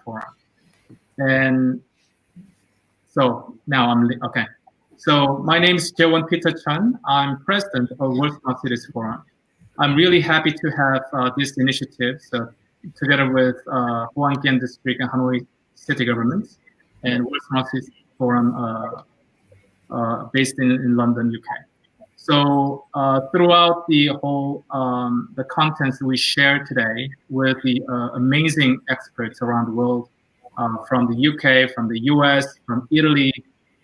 Forum. And so now okay. So my name is Jaewon Peter Chun. I'm president of World Smart Cities Forum. I'm really happy to have this initiative together with Hoan Kiem District and Hanoi City governments and World Smart Cities Forum based in London, UK. So throughout the whole the contents we share today with the amazing experts around the world, from the UK, from the US, from Italy,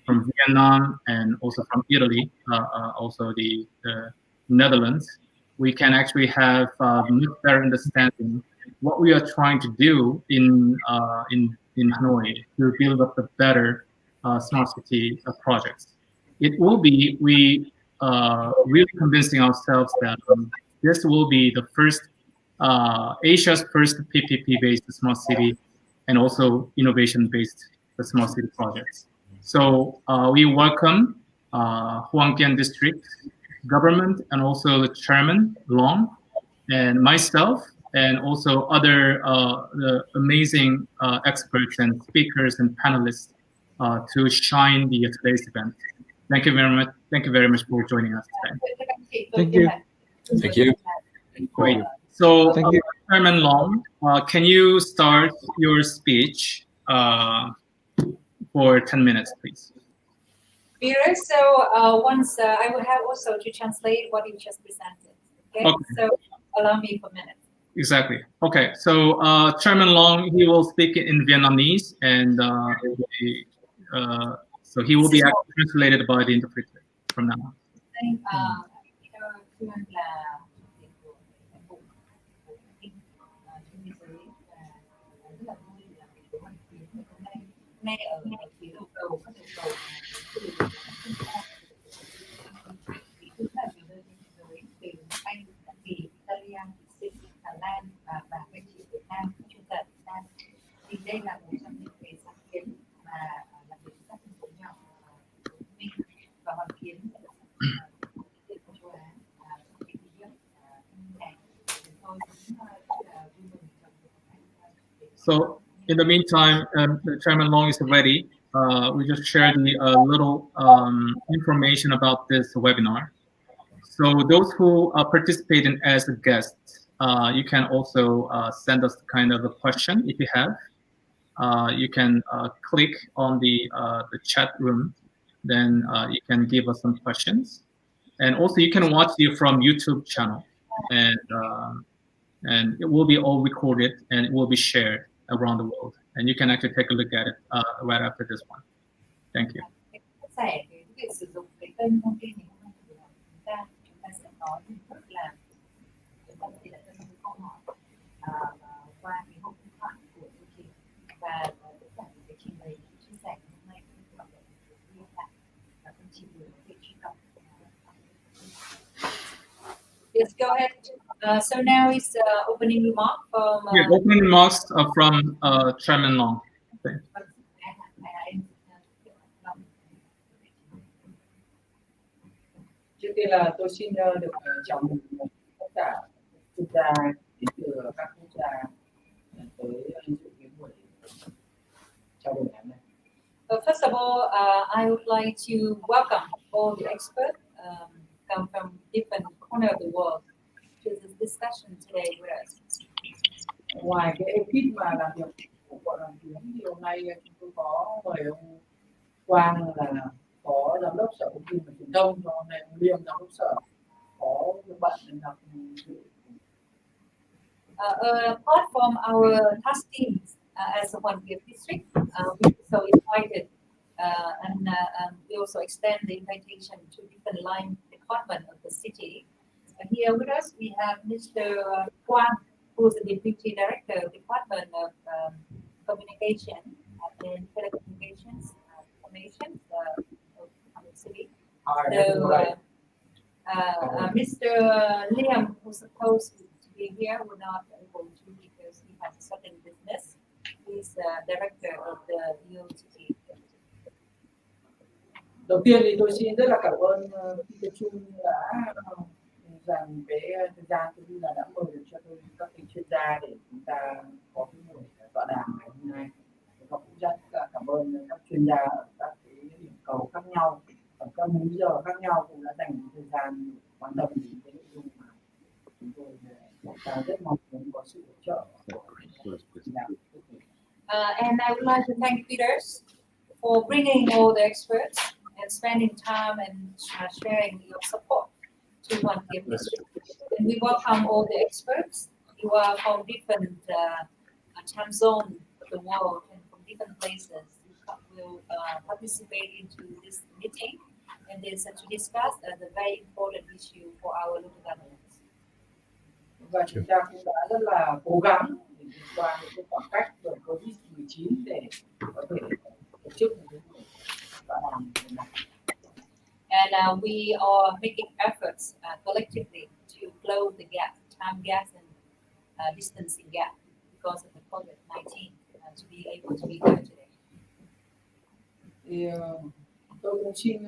from Vietnam, and also from Italy, also the Netherlands, we can actually have much better understanding what we are trying to do in Hanoi to build up the better smart city projects. It will be really convincing ourselves that this will be the first Asia's first PPP-based smart city and also innovation-based smart city projects. So we welcome Hoan Kiem District government and also the chairman Long and myself and also other the amazing experts and speakers and panelists to shine today's event. Thank you very much. Thank you very much for joining us today. Thank you. Thank you. Great. So, Chairman Long, can you start your speech for 10 minutes, please? Peter, so once I will have also to translate what you just presented. Okay. So allow me for a minute. Exactly. Okay. So Chairman Long, he will speak in Vietnamese, and so he will be translated by the interpreter from now on. Nay ở phía đầu cầu các đầu cầu chúng ta nhiều nơi trên thế giới từ Anh, Bỉ, Italia, Sĩ, Hà Lan và các chị Việt Nam, chuyên gia Việt Nam. Thì đây là một trong những cái sáng kiến mà làm việc rất là cùng nhau Minh và Hoan Kiem của châu Á trong cái thứ nhất này. Tôi cũng rất là vui mừng trong việc So in the meantime, Chairman Long is ready. We just shared a little information about this webinar. So those who participate in as a guest, you can also send us kind of a question if you have. You can click on the chat room, then you can give us some questions. And also you can watch it from YouTube channel, and it will be all recorded and it will be shared around the world, and you can actually take a look at it right after this one. Thank you. Yes, go ahead. So now is opening remark from. Opening remarks from Chairman Long. Okay. Trước tiên là tôi xin được chào mừng tất cả quốc gia đến từ các quốc gia tới dự cái buổi trao đổi ngày này. First of all, I would like to welcome all the experts come from different corners of the world to this discussion today with us. Ngoài cái ekip mà làm việc của Bộ Làm Tiếng thì hôm nay chúng tôi có mời ông Quang là Phó Giám đốc Sở Thông tin và Truyền thông, và hôm nay ông Liêm Giám đốc Sở có các bạn đến gặp. Apart from our task teams as a Hoan Kiem District, we also invited and we also extend the invitation to different line department of the city. Here with us we have Mr. Quang, who is the Deputy Director of Department of Communication and Telecommunications Information of the city. So Mr. Liam, who's supposed to be here, will not be able to because he has a certain business. He's Director of the UCT. Đầu tiên thì tôi xin rất là cảm ơn Peter Chung đã dành cái thời gian cũng như là đã mời được cho tôi các cái chuyên gia để chúng ta có cái buổi tọa đàm ngày hôm nay. chuyên gia ở các cái điểm cầu khác nhau, ở các múi giờ khác nhau cũng đã dành thời gian quan tâm đến cái nội dung mà chúng tôi rất mong muốn có sự hỗ trợ của chuyên gia. And I would like to thank Peters for bringing all the experts and spending time and sharing your support to Hoan Kiem District. And we welcome all the experts. You are from different time zones of the world and from different places. You will participate into this meeting and to discuss the very important issue for our local governments. Và chúng ta cũng đã rất là cố gắng để vượt qua những cái khoảng cách của Covid-19 để có thể tổ chức một cái buổi tọa đàm này. And we are making efforts collectively to close the gap, time gaps and distancing gap because of the COVID-19 to be able to be here today. Thì tôi cũng xin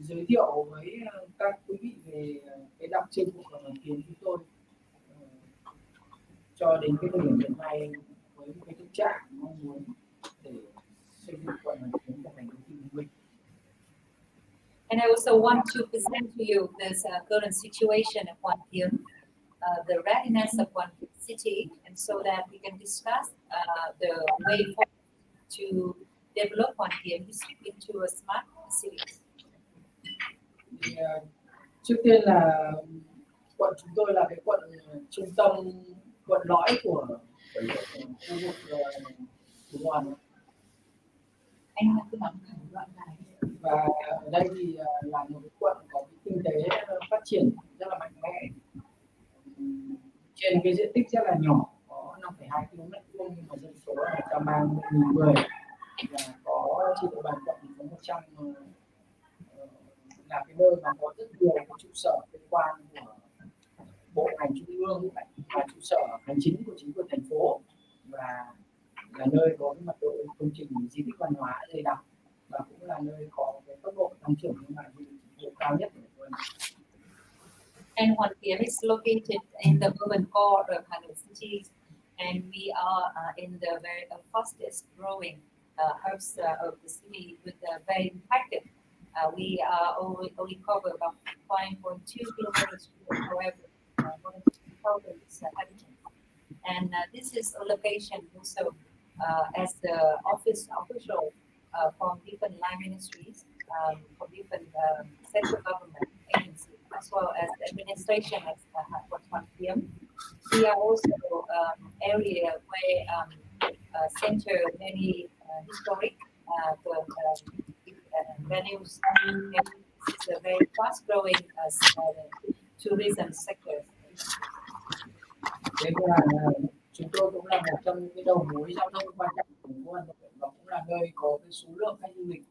giới thiệu với các quý vị về cái đặc trưng của quận Hoàn Kiếm chúng tôi cho đến cái thời điểm hiện nay với cái thực trạng mong muốn để xây dựng quận Hoàn Kiếm trở thành đô thị thông minh. And I also want to present to you this current situation of Hoan Kiem, the readiness of Hoan Kiem City, and so that we can discuss the way forward to develop Hoan Kiem District into a smart city. Thì, trước tiên là quận chúng tôi là cái quận trung tâm, quận lõi của khu vực Thủ Đoàn. Anh cứ nói đoạn này. Và ở đây thì là một cái quận có cái kinh tế phát triển rất là mạnh mẽ trên cái diện tích rất là nhỏ, có 5,2 km vuông nhưng mà dân số là 130.000 người, và có trên địa bàn quận thì có 100 là cái nơi mà có rất nhiều cái trụ sở cơ quan của bộ ngành trung ương và trụ sở hành chính của chính quyền thành phố, và là nơi có cái mật độ công trình di tích văn hóa dày đặc, và cũng là nơi có cái tốc độ tăng trưởng thương mại du lịch cao nhất của thành phố. And Hoan Kiem is located in the urban core of Hanoi City, and we are in the very fastest growing hubs of the city with very impacted. We only cover about 5.2 kilometers, however, more than 2,000 inhabitants. And this is a location also as the official from different line ministries, from different central government agencies, as well as the administration of Hoan Kiem. We are also area where center many historic venues. It's a very fast-growing tourism sector. Thế là chúng tôi cũng là một trong những cái đầu mối giao thông quan trọng của thành phố Hà Nội, và cũng là nơi có cái số lượng khách du lịch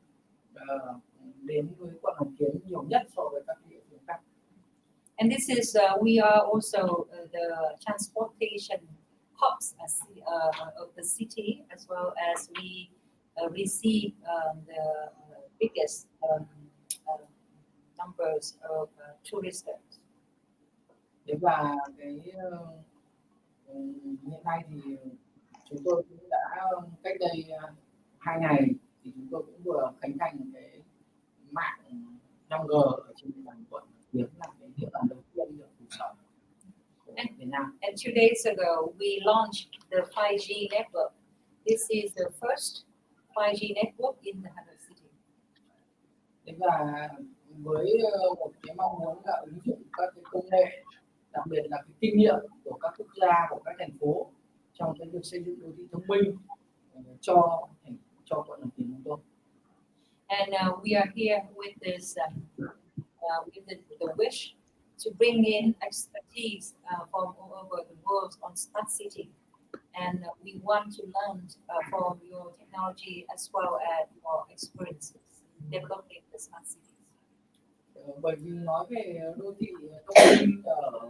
đến với quận Hoàn Kiếm nhiều nhất so với các địa phương khác. And this is we are also the transportation hubs of the city, as well as we receive the biggest numbers of tourists. Và cái hiện nay thì chúng tôi cũng đã cách đây 2 ngày thì chúng tôi cũng vừa khánh thành cái mạng 5G ở trên địa bàn quận Hoàn Kiếm, là cái địa bàn đầu tiên được phủ sóng của Việt Nam. And 2 days ago, we launched the 5G network. This is the first 5G network in the Hanoi City. Và với một cái mong muốn là ứng dụng các cái công nghệ, đặc biệt là cái kinh nghiệm của các quốc gia, của các thành phố trong cái việc xây dựng đô thị thông minh cho quận Hoàn Kiếm chúng tôi. And we are here with this with the wish to bring in expertise from all over the world on smart city, and we want to learn from your technology as well as your experiences developing the smart cities. Bởi vì nói về đô thị thông minh ở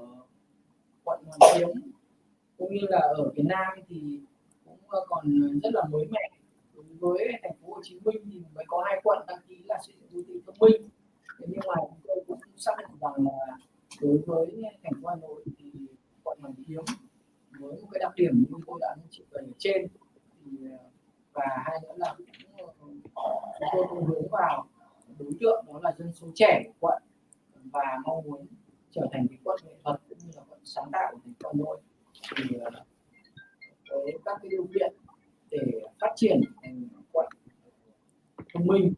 quận Hoàn Kiếm cũng như là ở Việt Nam thì cũng còn rất là mới mẻ. Với thành phố Hồ Chí Minh thì mới có 2 quận đăng ký là xây dựng đô thị thông minh. Nhưng mà chúng tôi cũng xác định rằng là đối với thành phố Hà Nội thì quận Hoàn Kiếm với một cái đặc điểm như tôi đã chỉ về ở trên, thì và hai nữa là chúng tôi cũng hướng vào đối tượng đó là dân số trẻ của quận và mong muốn trở thành cái quận nghệ thuật cũng như là quận sáng tạo của thành phố Hà Nội. Thì với các cái điều kiện để phát triển thành quận thông minh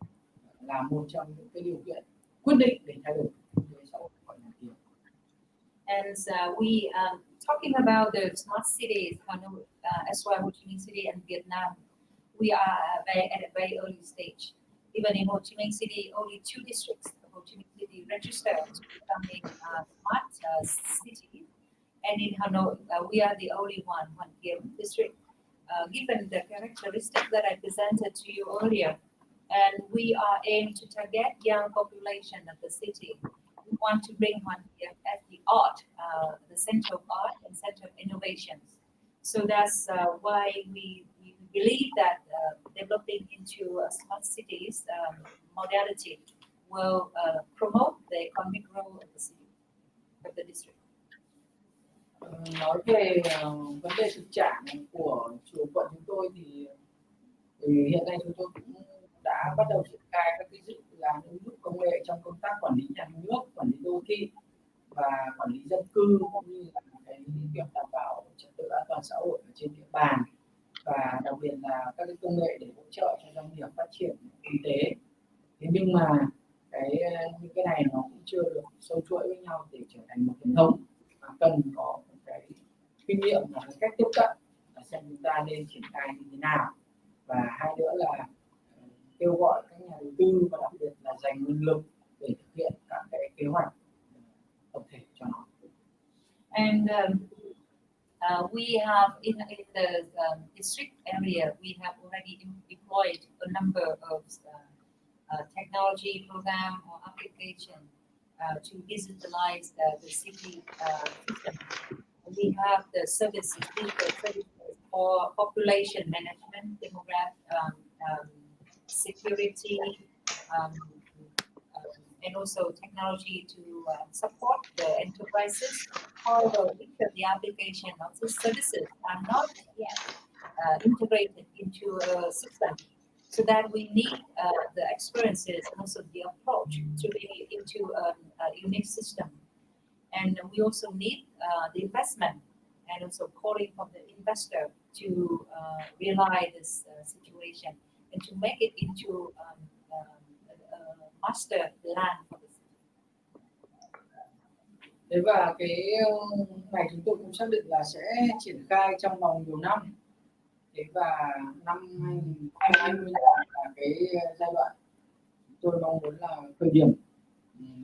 là một trong những cái điều kiện quyết định để thay đổi kinh tế xã hội của quận Hoàn Kiếm. And we talking about the smart cities, Hanoi, as well Ho Chi Minh City and Vietnam. We are at a very early stage. Even in Ho Chi Minh City, only 2 districts of Ho Chi Minh City registered to becoming smart city. And in Hanoi, we are the only one, Hoan Kiem District. Given the characteristics that I presented to you earlier, and we are aimed to target young population of the city. We want to bring Hoan Kiem as the art, the center of art and center of innovations. So that's why we believe that developing into smart cities modality will promote the economic growth of the city, of the district. Nói về vấn đề thực trạng của quận chúng tôi thì hiện nay chúng tôi cũng đã bắt đầu triển khai các cái dự án ứng dụng công nghệ trong công tác quản lý nhà nước, quản lý đô thị và quản lý dân cư, cũng như là cái việc đảm bảo trật tự an toàn xã hội ở trên địa bàn, và đặc biệt là các cái công nghệ để hỗ trợ cho doanh nghiệp phát triển kinh tế. Thế nhưng mà những cái này nó cũng chưa được sâu chuỗi với nhau để trở thành một hệ thống, mà cần có một cái kinh nghiệm và cái cách tiếp cận là xem chúng ta nên triển khai như thế nào. Và hai nữa là kêu gọi các nhà đầu tư và đặc biệt là dành nguồn lực để thực hiện các cái kế hoạch tổng thể cho nó. And we have in the district area, we have already deployed a number of technology program or application to digitalize the city system. We have the services for population management, demographic, security, and also technology to support the enterprises. However, each of the application of these services are not yet integrated into a system, so that we need the experiences and also the approach to be into a unique system. And we also need the investment and also calling from the investor to realize this situation and to make it into a master plan for the city. Thế và cái này chúng tôi cũng xác định là sẽ triển khai trong vòng nhiều năm. Thế và năm 2020 là cái giai đoạn tôi mong muốn là thời điểm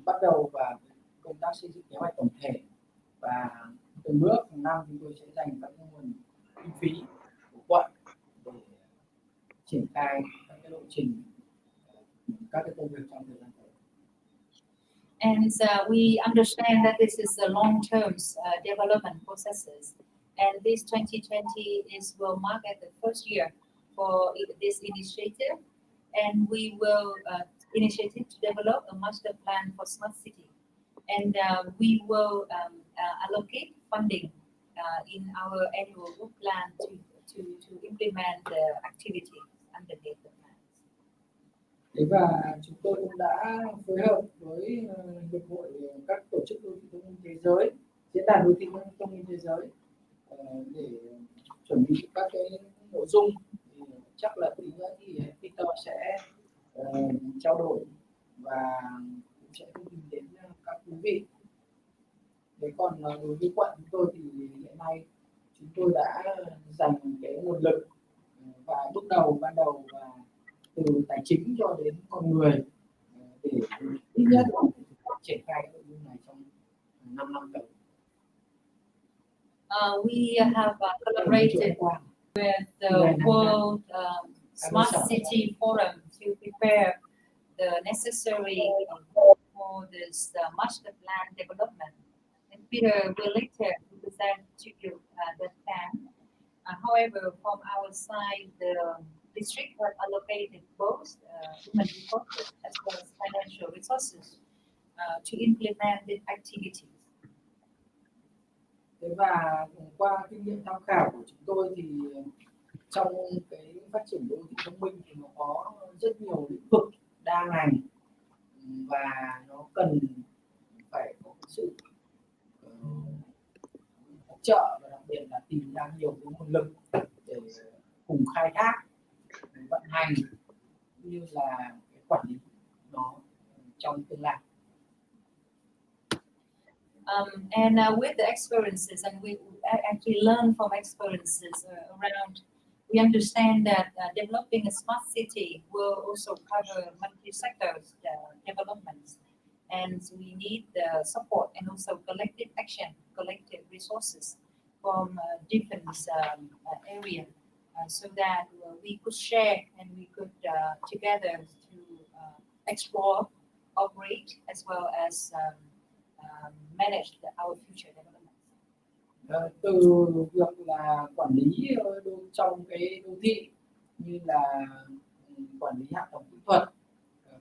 bắt đầu và công tác xây dựng kế hoạch tổng thể, và từng bước hàng năm chúng tôi sẽ dành các nguồn kinh phí của quận để triển khai các cái lộ trình, các cái công việc trong thời gian tới. And we understand that this is a long-term development processes, and this 2020 will mark as the first year for this initiative, and we will initiate to develop a master plan for smart city, and we will allocate funding in our annual work plan to implement the activities underneath the plan. Thế và chúng tôi cũng đã phối hợp với hiệp hội các tổ chức đô thị thông minh thế giới, diễn đàn đô thị thông minh thế giới để chuẩn bị các cái nội dung. Thì chắc là tí nữa thì Peter sẽ trao đổi và cũng sẽ thông tin đến các quý vị. Thế còn đối với quận chúng tôi thì hiện nay chúng tôi đã dành cái nguồn lực và bước đầu ban đầu và từ tài chính cho đến con người để ít nhất là triển khai nội dung này trong 5 năm tới. We have collaborated with the World Smart City Forum to prepare the necessary for this master plan development. And Peter will later present to you the plan. However, from our side, the district has allocated both human resources as well as financial resources to implement the activities. Thế và qua kinh nghiệm tham khảo của chúng tôi thì trong cái phát triển đô thị thông minh thì nó có rất nhiều lĩnh vực đa ngành và nó cần phải có sự hỗ trợ và đặc biệt là tìm ra nhiều cái nguồn lực để cùng khai thác, vận hành như là cái quản lý nó trong tương lai. And with the experiences, and we actually learn from experiences around, we understand that developing a smart city will also cover multi-sector developments, and we need the support and also collective action, collective resources from different areas, so that we could share and we could together to explore, operate, as well as manage our future development. Từ việc là quản lý trong cái đô thị như là quản lý hạ tầng kỹ thuật,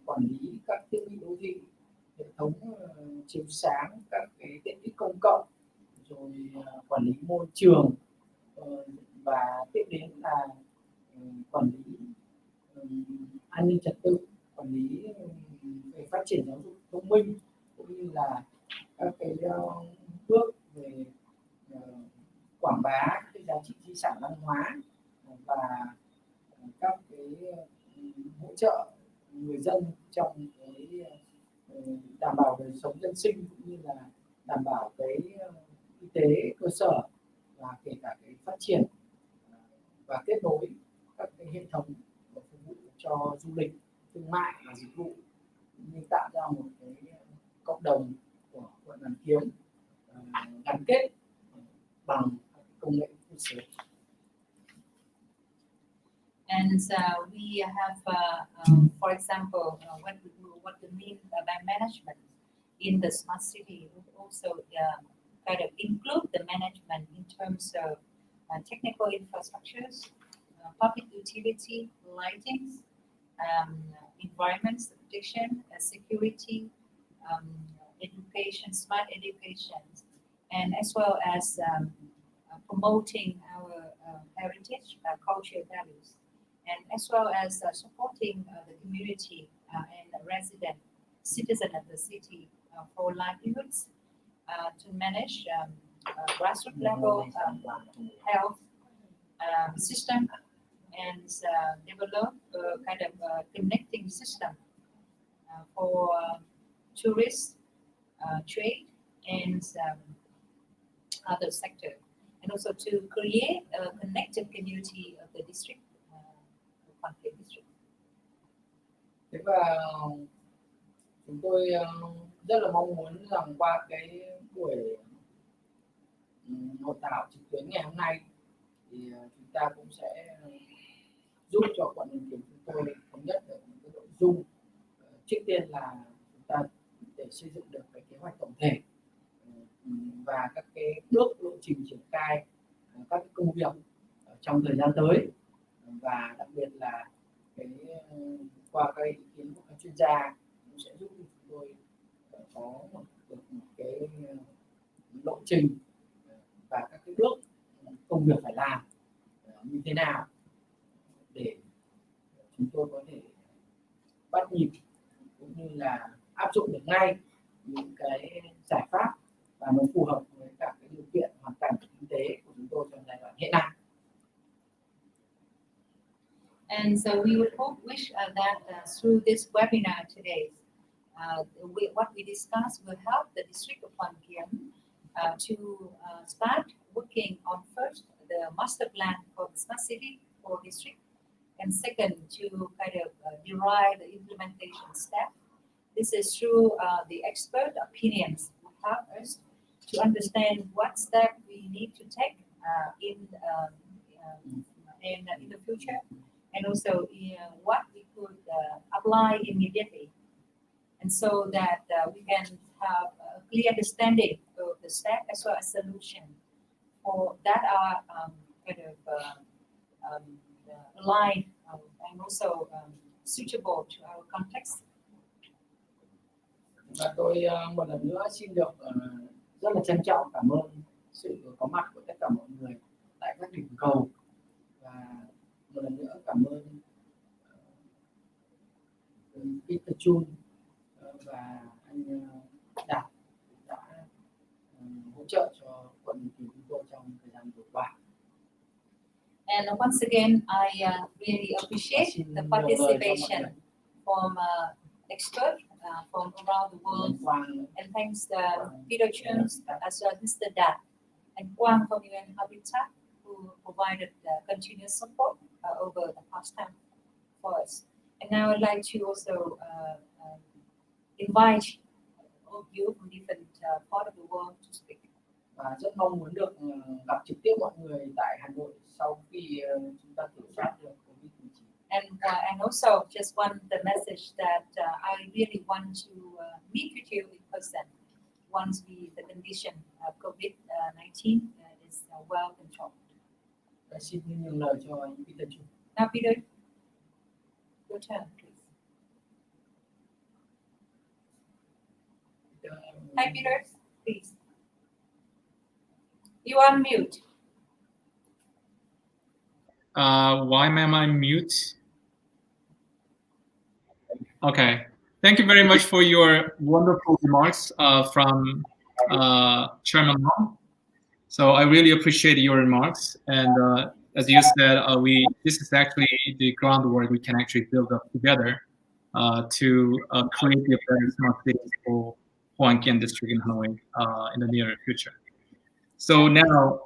quản lý các thiết bị đô thị, hệ thống chiếu sáng, các cái tiện ích công cộng, rồi quản lý môi trường, và tiếp đến là quản lý an ninh trật tự, quản lý về phát triển giáo dục thông minh, cũng như là các cái bước về quảng bá cái giá trị di sản văn hóa và các cái hỗ trợ người dân trong cái đảm bảo đời sống dân sinh, cũng như là đảm bảo cái y tế cơ sở, và kể cả cái phát triển và kết nối các cái hệ thống phục vụ cho du lịch, thương mại và dịch vụ, như tạo ra một cái cộng đồng của quận Hoàn Kiếm gắn kết bằng công nghệ quốc tế. And we have, for example, what we mean by management in the smart city would also kind of include the management in terms of technical infrastructures, public utility, lighting, environment protection, security, education, smart education, and as well as promoting our heritage, cultural values, and as well as supporting the community and resident citizen of the city for livelihoods, to manage grassroots level health system, and develop a kind of connecting system for tourists, trade, and other sector, and also to create a connected community of the district, Hoan Kiem District. Thế và chúng tôi rất là mong muốn rằng qua cái buổi hội thảo trực tuyến ngày hôm nay thì chúng ta cũng sẽ giúp cho quận Hoàn Kiếm chúng tôi thống nhất được những cái nội dung. Trước tiên là chúng ta để xây dựng được cái kế hoạch tổng thể và các cái bước lộ trình triển khai các cái công việc trong thời gian tới, và đặc biệt là cái qua cái ý kiến của các chuyên gia cũng sẽ giúp chúng tôi có được một cái lộ trình và các cái bước công việc phải làm như thế nào để chúng tôi có thể bắt nhịp, cũng như là áp dụng được ngay những cái giải pháp và nó phù hợp với cả cái điều kiện hoàn cảnh kinh tế của chúng tôi trong giai đoạn hiện nay. And so we would wish that through this webinar today, what we discussed will help the district of Hoan Kiem to start working on first the master plan for the smart city for district, and second to kind of derive the implementation step. This is through the expert opinions will help us to understand what step we need to take in the future, and also what we could apply immediately, and so that we can have a clear understanding of the step as well as solution for that are kind of aligned and also suitable to our context. Và tôi một lần nữa xin được rất là trân trọng cảm ơn sự có mặt của tất cả mọi người tại các điểm cầu, và một lần nữa cảm ơn Chun và anh Đạt đã hỗ trợ cho quận Ninh Kiều chúng tôi trong thời gian vừa qua. And once again, I really appreciate the participation from experts from around the world, and thanks Peter Chun as well as Mr. Dat and Quang from UN Habitat, who provided continuous support over the past time for us. And now I'd like to also invite all of you from different part of the world to speak. Và rất mong muốn được gặp trực tiếp mọi người tại Hà Nội sau khi chúng ta kiểm soát được COVID-19. And also just want the message that I really want to meet with you in person once the condition of COVID-19 is well controlled. Xin nhường lời cho anh Peter Chun. Now, Peter, your turn, please. Hi, Peter, please. You are mute. Why am I mute? Okay. Thank you very much for your wonderful remarks from Chairman Long. So I really appreciate your remarks. And as you said, this is actually the groundwork we can actually build up together to create the better smart cities for Hoan Kiem District in Hanoi in the near future. So now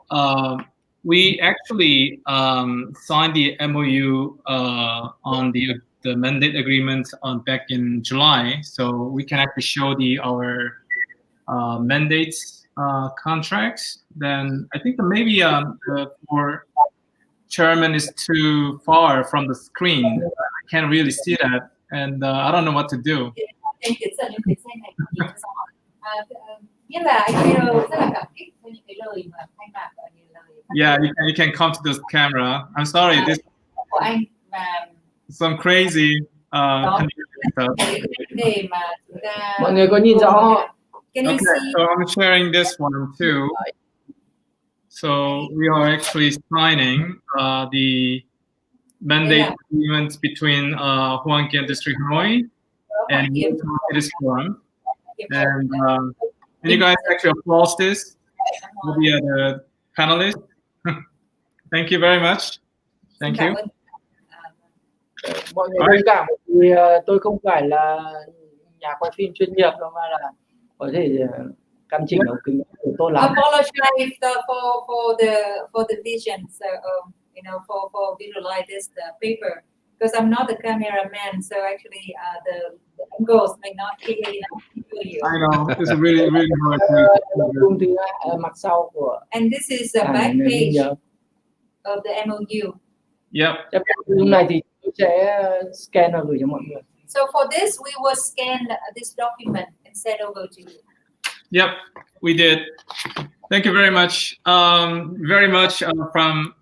we actually signed the MOU on the mandate agreement back in July. So we can actually show our mandates contracts. Then I think that maybe for chairman is too far from the screen. I can't really see that, and I don't know what to do. Như là anh Peter rất là cảm kích với những cái lời mà thay mặt và những lời. Yeah, you can come to this camera. I'm sorry, this của anh mà some crazy stuff. để mà chúng ta Mọi người có nhìn rõ? Can you Okay, see? so I'm sharing this one too. So we are actually signing the mandate agreement between Hoan Kiem District Hanoi and this forum. And you guys actually applause this. We'll be the panelists. Thank you very much. Thank you. Mọi người thông cảm vì tôi không phải là nhà quay phim chuyên nghiệp đâu, mà là có thể căn chỉnh ống kính của tôi lắm. Apologize for the vision, so for visualize this paper, because I'm not the cameraman, so actually the angles may not clear enough for you. I know it's really hard to. Mặt sau của. And this is a back page of the MOU. Yep. Lúc này thì tôi sẽ scan và gửi cho mọi người. So for this, we will scan this document and send over to you. Yep, we did. Thank you very much. Very much from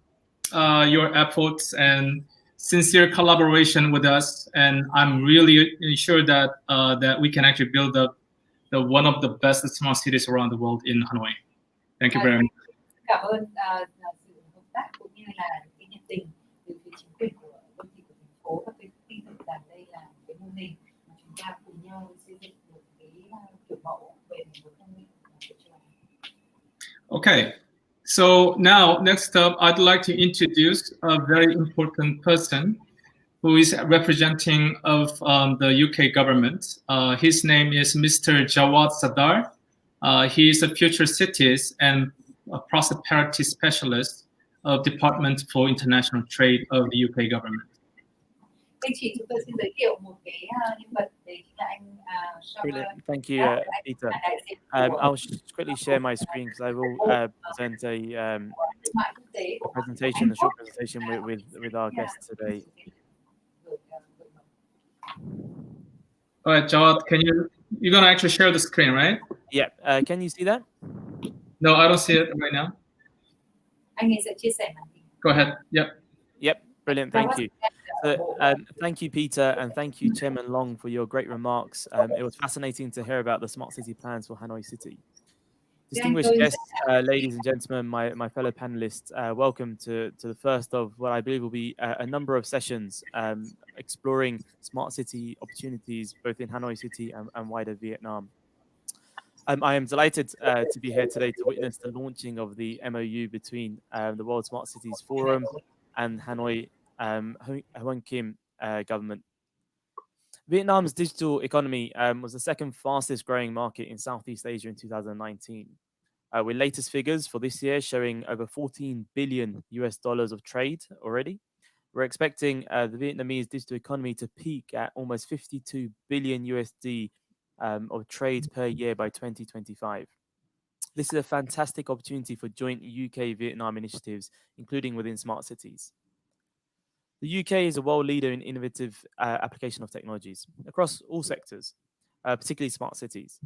your efforts and sincere collaboration with us, and I'm really sure that that we can actually build up one of the best smart cities around the world in Hanoi. Thank you very much. Cảm ơn sự hợp tác cũng như là cái nhiệt tình từ phía chính quyền của đô thị của thành phố, và tôi tin rằng đây là cái mô hình mà chúng ta cùng nhau xây dựng được cái kiểu mẫu về một công nghệ của trường. Okay. So now, next up, I'd like to introduce a very important person who is representing of the UK government. His name is Mr. Jawad Sadar. He is a future cities and a prosperity specialist of Department for International Trade of the UK government. Chúng tôi xin giới thiệu một cái nhân vật đấy là anh. Brilliant. Thank you, Peter. I'll quickly share my screen because I will present a presentation, a short presentation with our guests today. All right, Jawad, you're gonna actually share the screen, right? Yeah. Can you see that? No, I don't see it right now. Anh ấy sẽ chia sẻ màn hình. Go ahead. Yep. Yep. Brilliant. Thank you. So, thank you, Peter, and thank you, Chairman Long, for your great remarks. It was fascinating to hear about the smart city plans for Hanoi City. Distinguished guests, ladies and gentlemen, my fellow panelists, welcome to the first of what I believe will be a number of sessions exploring smart city opportunities both in Hanoi City and wider Vietnam. I am delighted to be here today to witness the launching of the MOU between the World Smart Cities Forum and Hanoi Hoan Kiem government. Vietnam's digital economy was the second fastest growing market in Southeast Asia in 2019. With latest figures for this year showing over 14 billion US dollars of trade already. We're expecting the Vietnamese digital economy to peak at almost 52 billion USD of trade per year by 2025. This is a fantastic opportunity for joint UK-Vietnam initiatives, including within smart cities. The UK is a world leader in innovative application of technologies across all sectors, particularly smart cities.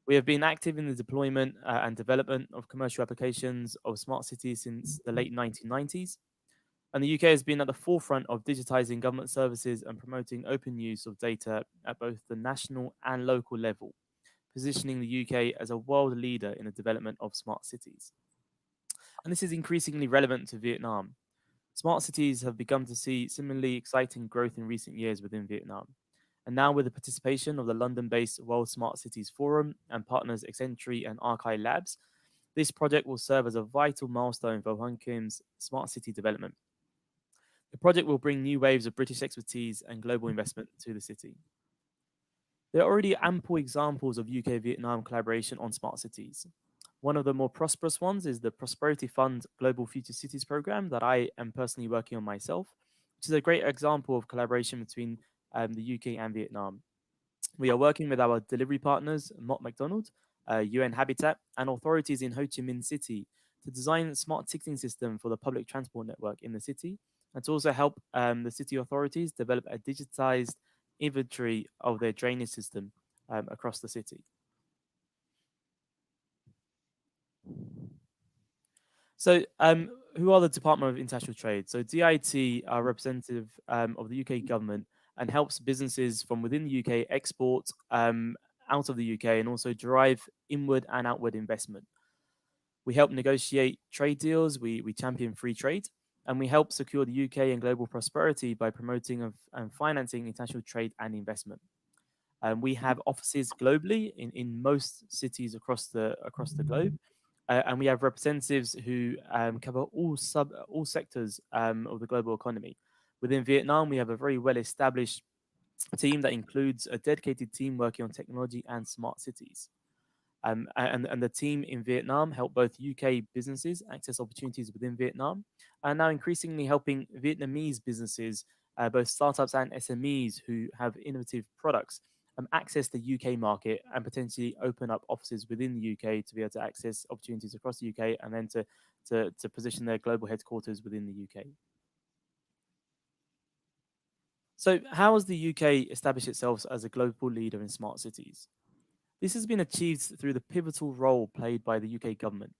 We have been active in the deployment and development of commercial applications of smart cities since the late 1990s. And the UK has been at the forefront of digitizing government services and promoting open use of data at both the national and local level, positioning the UK as a world leader in the development of smart cities. And this is increasingly relevant to Vietnam. Smart cities have begun to see similarly exciting growth in recent years within Vietnam. And now with the participation of the London-based World Smart Cities Forum and partners XnTREE and Archive Labs, this project will serve as a vital milestone for Hoan Kiem's smart city development. The project will bring new waves of British expertise and global investment to the city. There are already ample examples of UK-Vietnam collaboration on smart cities. One of the more prosperous ones is the Prosperity Fund Global Future Cities program that I am personally working on myself, which is a great example of collaboration between the UK and Vietnam. We are working with our delivery partners, Mott MacDonald, UN Habitat, and authorities in Ho Chi Minh City to design a smart ticketing system for the public transport network in the city, and to also help the city authorities develop a digitized inventory of their drainage system across the city. So, who are the Department of International Trade? So, DIT are representative of the UK government and helps businesses from within the UK export out of the UK and also drive inward and outward investment. We help negotiate trade deals, we champion free trade, and we help secure the UK and global prosperity by promoting and financing international trade and investment. We have offices globally in most cities across the globe. And we have representatives who cover all sectors of the global economy. Within Vietnam, we have a very well-established team that includes a dedicated team working on technology and smart cities. And the team in Vietnam help both UK businesses access opportunities within Vietnam, and now increasingly helping Vietnamese businesses, both startups and SMEs who have innovative products, access the UK market and potentially open up offices within the UK to be able to access opportunities across the UK and then to position their global headquarters within the UK. So how has the UK established itself as a global leader in smart cities? This has been achieved through the pivotal role played by the UK government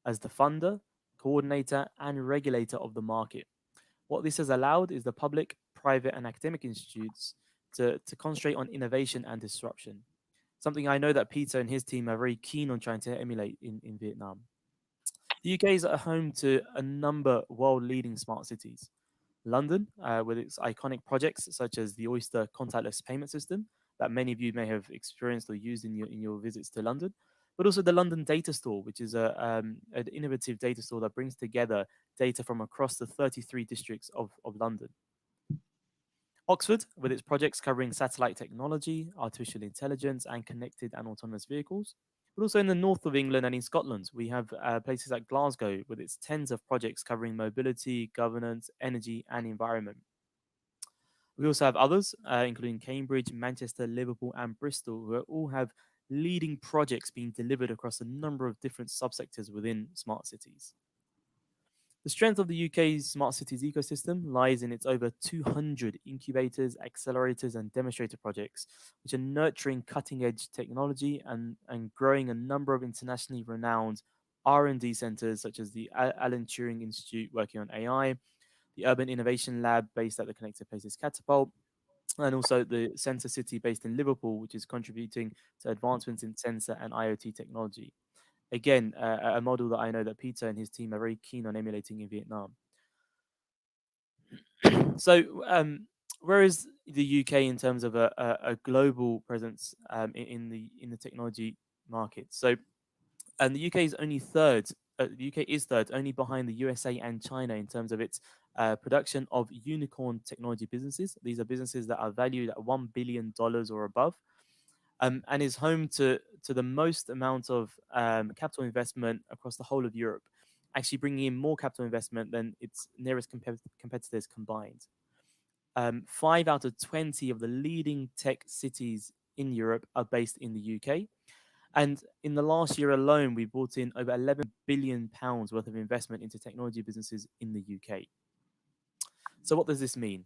as the funder, coordinator, and regulator of the market. What this has allowed is the public, private, and academic institutes to concentrate on innovation and disruption, something I know that Peter and his team are very keen on trying to emulate in Vietnam. The UK is at home to a number of world-leading smart cities. London, with its iconic projects such as the Oyster contactless payment system that many of you may have experienced or used in your visits to London, but also the London Data Store, which is an innovative data store that brings together data from across the 33 districts of London. Oxford, with its projects covering satellite technology, artificial intelligence, and connected and autonomous vehicles. But also in the north of England and in Scotland, we have places like Glasgow, with its tens of projects covering mobility, governance, energy, and environment. We also have others, including Cambridge, Manchester, Liverpool, and Bristol, who all have leading projects being delivered across a number of different subsectors within smart cities. The strength of the UK's smart cities ecosystem lies in its over 200 incubators, accelerators, and demonstrator projects, which are nurturing cutting-edge technology and growing a number of internationally renowned R&D centers, such as the Alan Turing Institute working on AI, the Urban Innovation Lab based at the Connected Places Catapult, and also the Centricity based in Liverpool, which is contributing to advancements in sensor and IoT technology. Again, a model that I know that Peter and his team are very keen on emulating in Vietnam. So, where is the UK in terms of a global presence in the technology market? So, and the UK is only third. The UK is third, only behind the USA and China in terms of its production of unicorn technology businesses. These are businesses that are valued at $1 billion or above, and is home to the most amount of capital investment across the whole of Europe, actually bringing in more capital investment than its nearest competitors combined. 5 out of 20 of the leading tech cities in Europe are based in the UK. And in the last year alone, we brought in over £11 billion worth of investment into technology businesses in the UK. So what does this mean?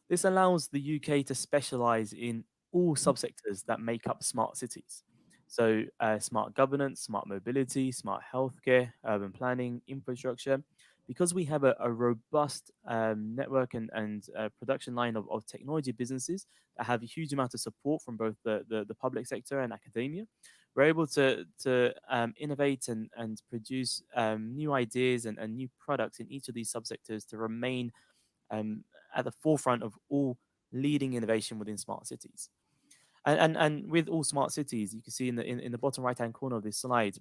This allows the UK to specialize in all subsectors that make up smart cities. So smart governance, smart mobility, smart healthcare, urban planning, infrastructure. Because we have a robust network and production line of technology businesses that have a huge amount of support from both the public sector and academia, we're able to innovate and produce new ideas and new products in each of these subsectors to remain at the forefront of all leading innovation within smart cities. And with all smart cities, you can see in the bottom right hand corner of this slide,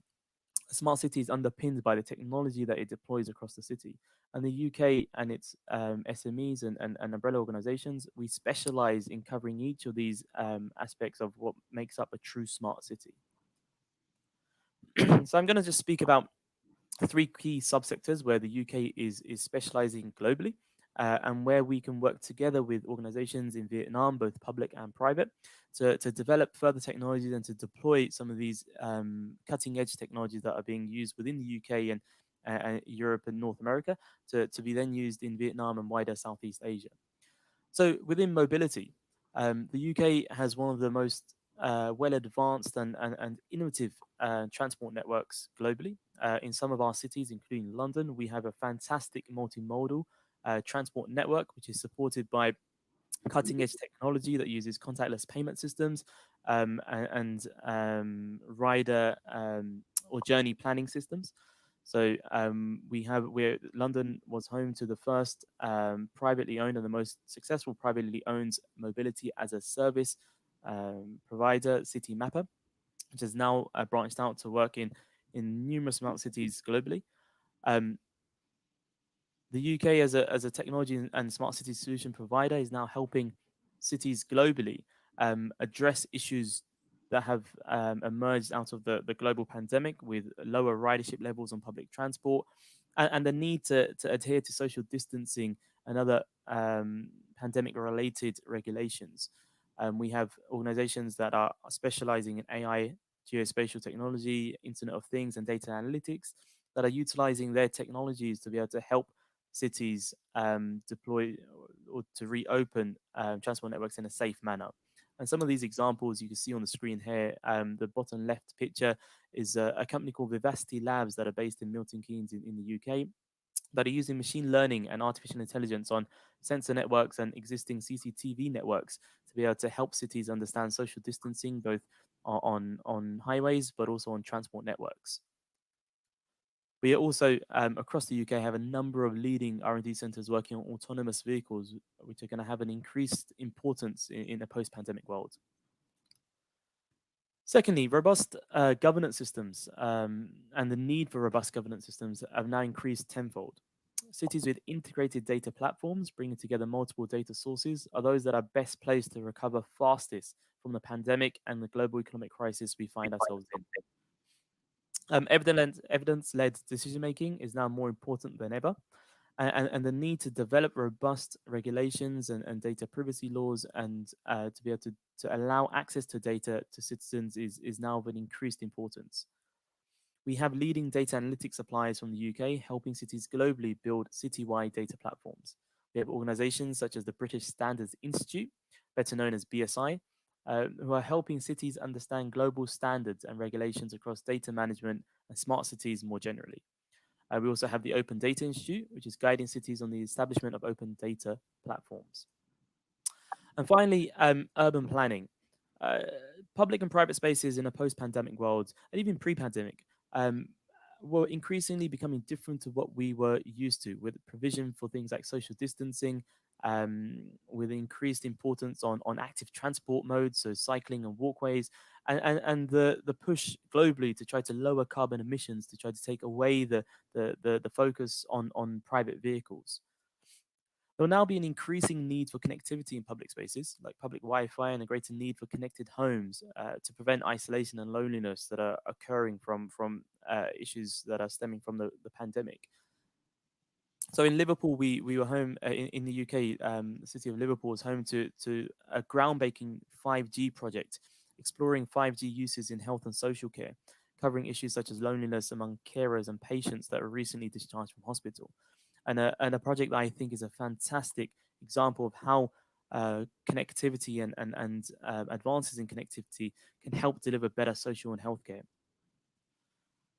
smart city is underpinned by the technology that it deploys across the city. And the UK and its SMEs and umbrella organizations, we specialize in covering each of these aspects of what makes up a true smart city. So I'm going to just speak about 3 key subsectors where the UK is specializing globally, and where we can work together with organizations in Vietnam, both public and private, to develop further technologies and to deploy some of these cutting edge technologies that are being used within the UK and Europe and North America to be then used in Vietnam and wider Southeast Asia. So within mobility, the UK has one of the most well advanced and innovative transport networks globally. In some of our cities, including London, we have a fantastic multimodal transport network, which is supported by cutting edge technology that uses contactless payment systems and rider or journey planning systems. So London was home to the first privately owned and the most successful privately owned mobility as a service provider, City Mapper, which has now branched out to work in numerous smart cities globally. The UK as a technology and smart city solution provider is now helping cities globally address issues that have emerged out of the global pandemic, with lower ridership levels on public transport and the need to adhere to social distancing and other pandemic-related regulations. We have organizations that are specializing in AI, geospatial technology, Internet of Things, and data analytics that are utilizing their technologies to be able to help cities deploy or to reopen transport networks in a safe manner. And some of these examples you can see on the screen here. The bottom left picture is a company called Vivacity Labs that are based in Milton Keynes in the UK, that are using machine learning and artificial intelligence on sensor networks and existing CCTV networks to be able to help cities understand social distancing, both on highways, but also on transport networks. We also, across the UK, have a number of leading R&D centers working on autonomous vehicles, which are going to have an increased importance in a post-pandemic world. Secondly, robust governance systems and the need for robust governance systems have now increased tenfold. Cities with integrated data platforms, bringing together multiple data sources, are those that are best placed to recover fastest from the pandemic and the global economic crisis we find ourselves in. Evidence-led decision-making is now more important than ever, and the need to develop robust regulations and data privacy laws and to be able to allow access to data to citizens is now of an increased importance. We have leading data analytics suppliers from the UK helping cities globally build citywide data platforms. We have organizations such as the British Standards Institute, better known as BSI, who are helping cities understand global standards and regulations across data management and smart cities more generally. We also have the Open Data Institute, which is guiding cities on the establishment of open data platforms. And finally, urban planning. Public and private spaces in a post-pandemic world, and even pre-pandemic, were increasingly becoming different to what we were used to, with provision for things like social distancing, with increased importance on active transport modes, so cycling and walkways, and the push globally to try to lower carbon emissions, to try to take away the focus on private vehicles. There will now be an increasing need for connectivity in public spaces, like public Wi-Fi, and a greater need for connected homes to prevent isolation and loneliness that are occurring from issues that are stemming from the pandemic. So in Liverpool, we were home in the UK. The city of Liverpool was home to a groundbreaking 5G project, exploring 5G uses in health and social care, covering issues such as loneliness among carers and patients that were recently discharged from hospital, and a project that I think is a fantastic example of how connectivity and advances in connectivity can help deliver better social and healthcare.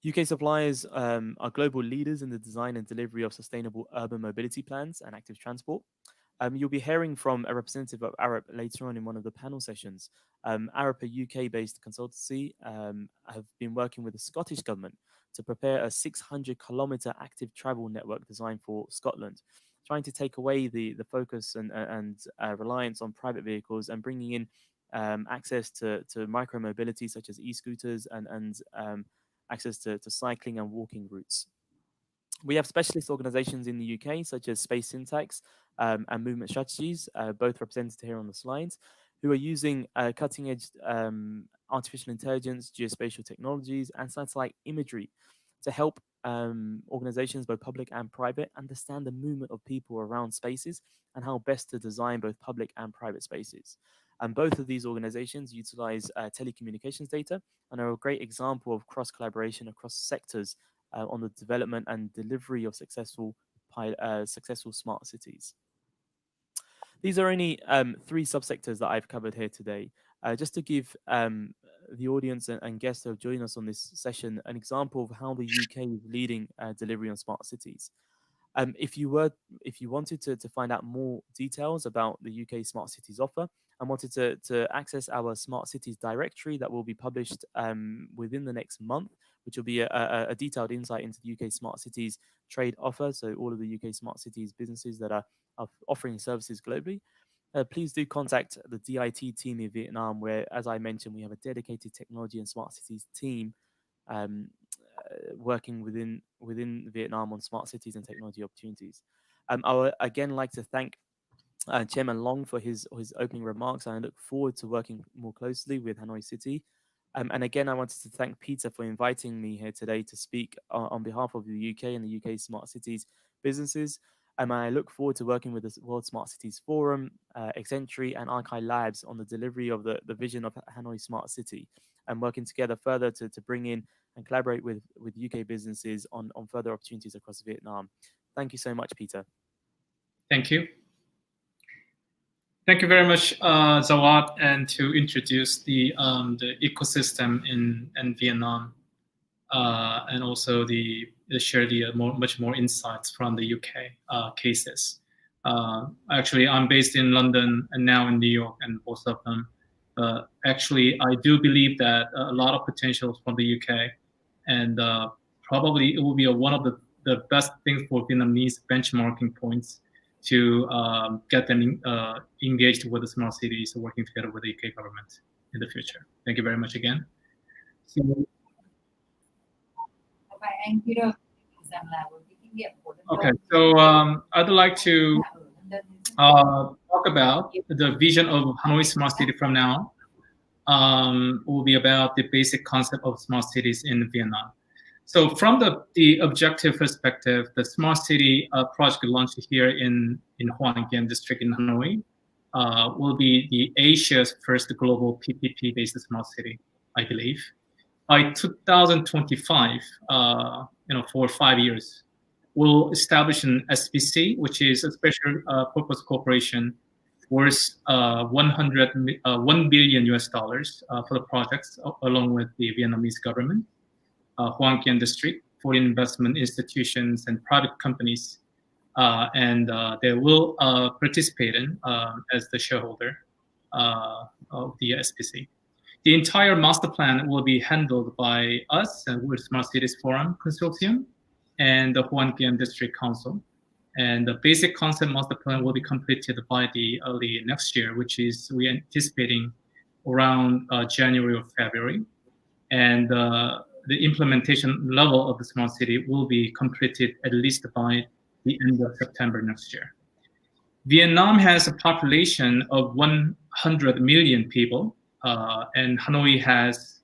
UK suppliers are global leaders in the design and delivery of sustainable urban mobility plans and active transport. You'll be hearing from a representative of Arup later on in one of the panel sessions. Arup, a UK-based consultancy, have been working with the Scottish government to prepare a 600-kilometre active travel network designed for Scotland, trying to take away the focus and reliance on private vehicles and bringing in access to micro-mobility such as e-scooters and access to cycling and walking routes. We have specialist organizations in the UK, such as Space Syntax and Movement Strategies, both represented here on the slides, who are using cutting-edge artificial intelligence, geospatial technologies, and satellite imagery to help organizations, both public and private, understand the movement of people around spaces and how best to design both public and private spaces. And both of these organizations utilize telecommunications data and are a great example of cross-collaboration across sectors on the development and delivery of successful smart cities. These are only 3 subsectors that I've covered here today, just to give the audience and guests who have joined us on this session an example of how the UK is leading delivery on smart cities. If you wanted to find out more details about the UK Smart Cities offer and wanted to access our Smart Cities directory that will be published within the next month, which will be a detailed insight into the UK Smart Cities trade offer, so all of the UK Smart Cities businesses that are offering services globally, please do contact the DIT team in Vietnam, where, as I mentioned, we have a dedicated technology and smart cities team working within Vietnam on smart cities and technology opportunities. I would again like to thank Chairman Long for his opening remarks. I look forward to working more closely with Hanoi City. And again, I wanted to thank Peter for inviting me here today to speak on behalf of the UK and the UK Smart Cities businesses. I look forward to working with the World Smart Cities Forum, XnTREE and Archive Labs on the delivery of the vision of Hanoi Smart City, and working together further to bring in and collaborate with UK businesses on further opportunities across Vietnam. Thank you so much, Peter. Thank you. Thank you very much, Zawad, and to introduce the ecosystem in Vietnam, and also share the much more insights from the UK cases. Actually, I'm based in London and now in New York, and both of them. Actually, I do believe that a lot of potential from the UK, and probably it will be one of the best things for Vietnamese benchmarking points to get them engaged with the smart cities, working together with the UK government in the future. Thank you very much again. Okay, so I'd like to talk about the vision of Hanoi Smart City from now. Will be about the basic concept of smart cities in Vietnam. So from the objective perspective, the smart city project launched here in Hoan Kiem District in Hanoi will be the Asia's first global PPP-based smart city, I believe. By 2025, for 5 years, we'll establish an SPC, which is a special purpose corporation, worth $1 billion US for the projects, along with the Vietnamese government, Hoan Kiem District, foreign investment institutions, and private companies, and they will participate in as the shareholder of the SPC. The entire master plan will be handled by us and with Smart Cities Forum Consortium and the Hoan Kiem District Council. And the basic concept master plan will be completed by the early next year, which is we're anticipating around January or February. And the implementation level of the smart city will be completed at least by the end of September next year. Vietnam has a population of 100 million people, and Hanoi has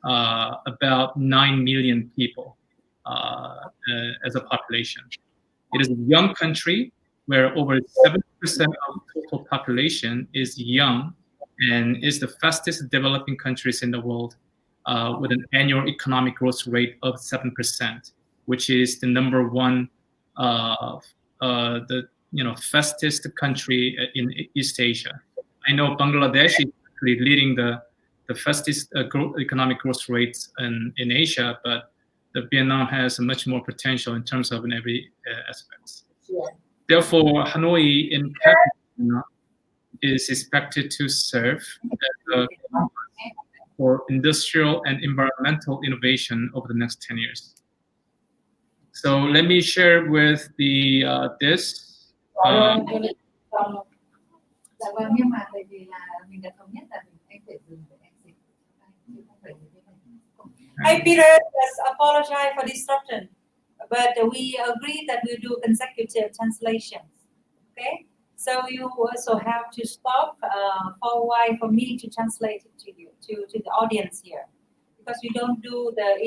about 9 million people as a population. It is a young country where over 70% of the total population is young and is the fastest developing countries in the world with an annual economic growth rate of 7%, which is the number one, fastest country in East Asia. I know Bangladesh is actually leading the fastest economic growth rates in Asia, but Vietnam has much more potential in terms of in every aspect. Yeah. Therefore, Hanoi in is expected to serve as a for industrial and environmental innovation over the next 10 years. So let me share with the this. Hi Peter, let's apologize for disruption, but we agreed that we'll do consecutive translations. Okay, so you also have to stop for a while for me to translate it to you, to the audience here, because we don't do the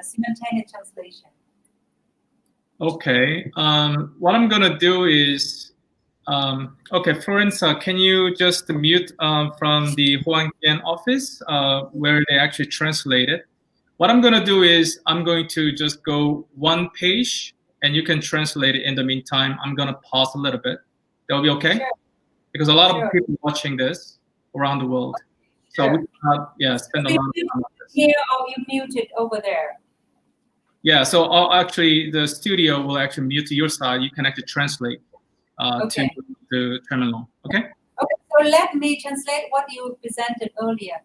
simultaneous translation. Okay. What I'm gonna do is, okay, Florence, can you just mute from the Hoan Kiem office where they actually translate it? What I'm gonna do is I'm going to just go one page and you can translate it in the meantime. I'm gonna pause a little bit. That'll be okay? Sure. Because a lot Sure. of people watching this around the world. So Sure. we cannot, spend a lot of time on this. Here or you muted over there. Yeah, so actually the studio will actually mute your side. You can actually translate Okay. to Tremolo. Okay? Okay, so let me translate what you presented earlier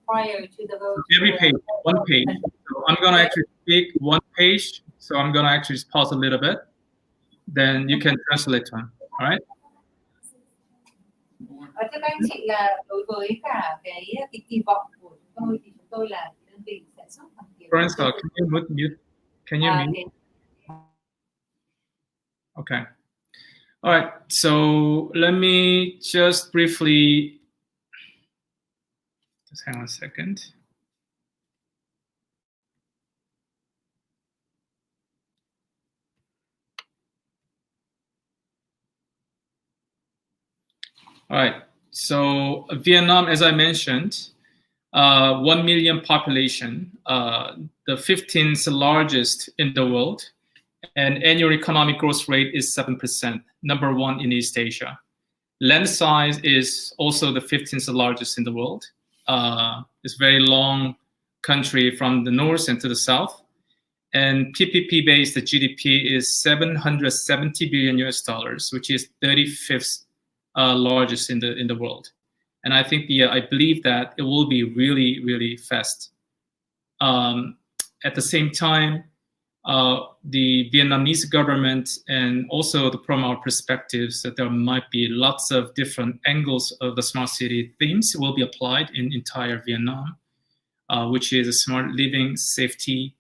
prior to the vote. Every page, one page. So I'm gonna actually speak one page. So I'm gonna actually just pause a little bit. Then you can translate to him. All right? Thưa các anh chị là đối với cả cái kỳ vọng của chúng tôi là đơn vị sẽ giúp thằng Kiều. Florence, can you mute? Can you mute? Okay. All right. So let me just briefly. Just hang on a second. All right. So Vietnam, as I mentioned, 1 million population, the 15th largest in the world, and annual economic growth rate is 7%, number one in East Asia. Land size is also the 15th largest in the world. It's a very long country from the north and to the south. And PPP-based GDP is $770 billion US, which is 35th largest in the world. And I think I believe that it will be really, really fast. At the same time, the Vietnamese government and also from our perspectives that there might be lots of different angles of the smart city themes will be applied in entire Vietnam, which is a smart living, safety,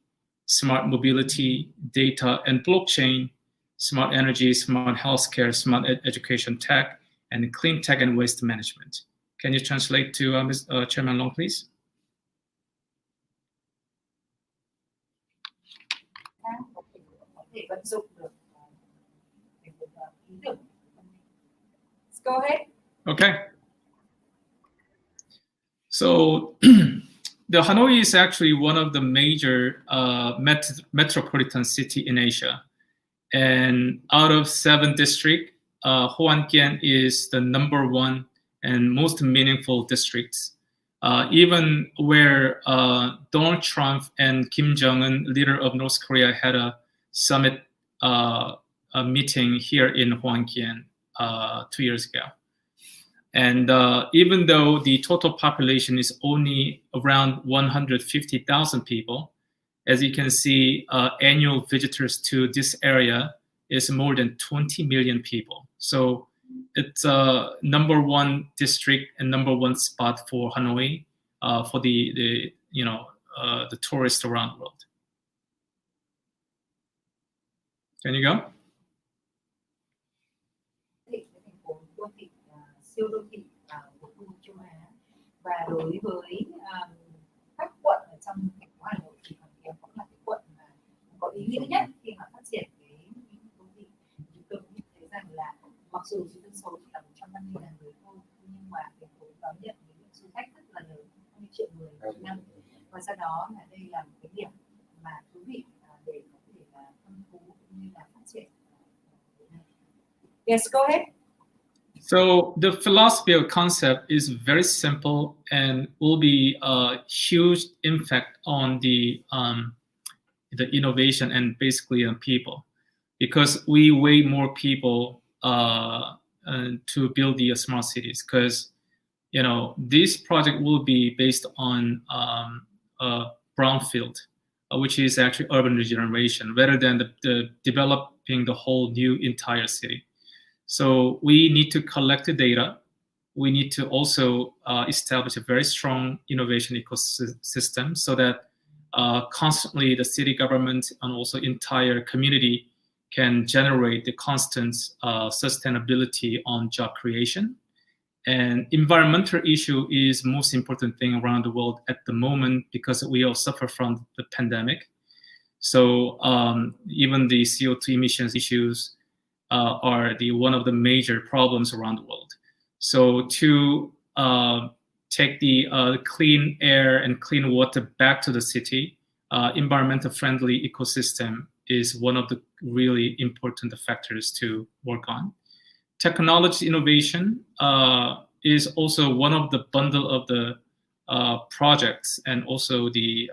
smart mobility, data and blockchain, smart energy, smart healthcare, smart education tech, and clean tech and waste management. Can you translate to Chairman Long, please? Go ahead. Okay. So the Hanoi is actually one of the major metropolitan city in Asia. And out of 7 districts, Hoan Kiem is the number one and most meaningful districts. Even where Donald Trump and Kim Jong-un, leader of North Korea, had a summit a meeting here in Hoan Kiem 2 years ago. And even though the total population is only around 150,000 people, as you can see, annual visitors to this area is more than 20 million people. So it's #1 district and #1 spot for Hanoi for the tourists around the world. Can you go? Siêu đô thị của khu vực Châu Á, và đối với các quận ở trong thành phố Hà Nội thì Hoan Kiem cũng là cái quận mà có ý nghĩa nhất khi mà phát triển cái đô thị. Chúng tôi cũng thấy rằng là mặc dù dân số chỉ là 150.000 người thôi, nhưng mà thành phố đón nhận những lượng du khách rất là lớn, 20 triệu người một năm, và sau đó là đây là một cái điểm mà thú vị để có thể là phong phú cũng như là phát triển. Yes, go ahead. So the philosophy of concept is very simple and will be a huge impact on the innovation and basically on people, because we way more people to build the smart cities. Because this project will be based on brownfield, which is actually urban regeneration, rather than the developing the whole new entire city. So we need to collect the data. We need to also establish a very strong innovation ecosystem so that constantly the city government and also entire community can generate the constant sustainability on job creation. And environmental issue is most important thing around the world at the moment, because we all suffer from the pandemic. So even the CO2 emissions issues are one of the major problems around the world. So to take the clean air and clean water back to the city, environmental friendly ecosystem is one of the really important factors to work on. Technology innovation is also one of the bundle of the projects and also the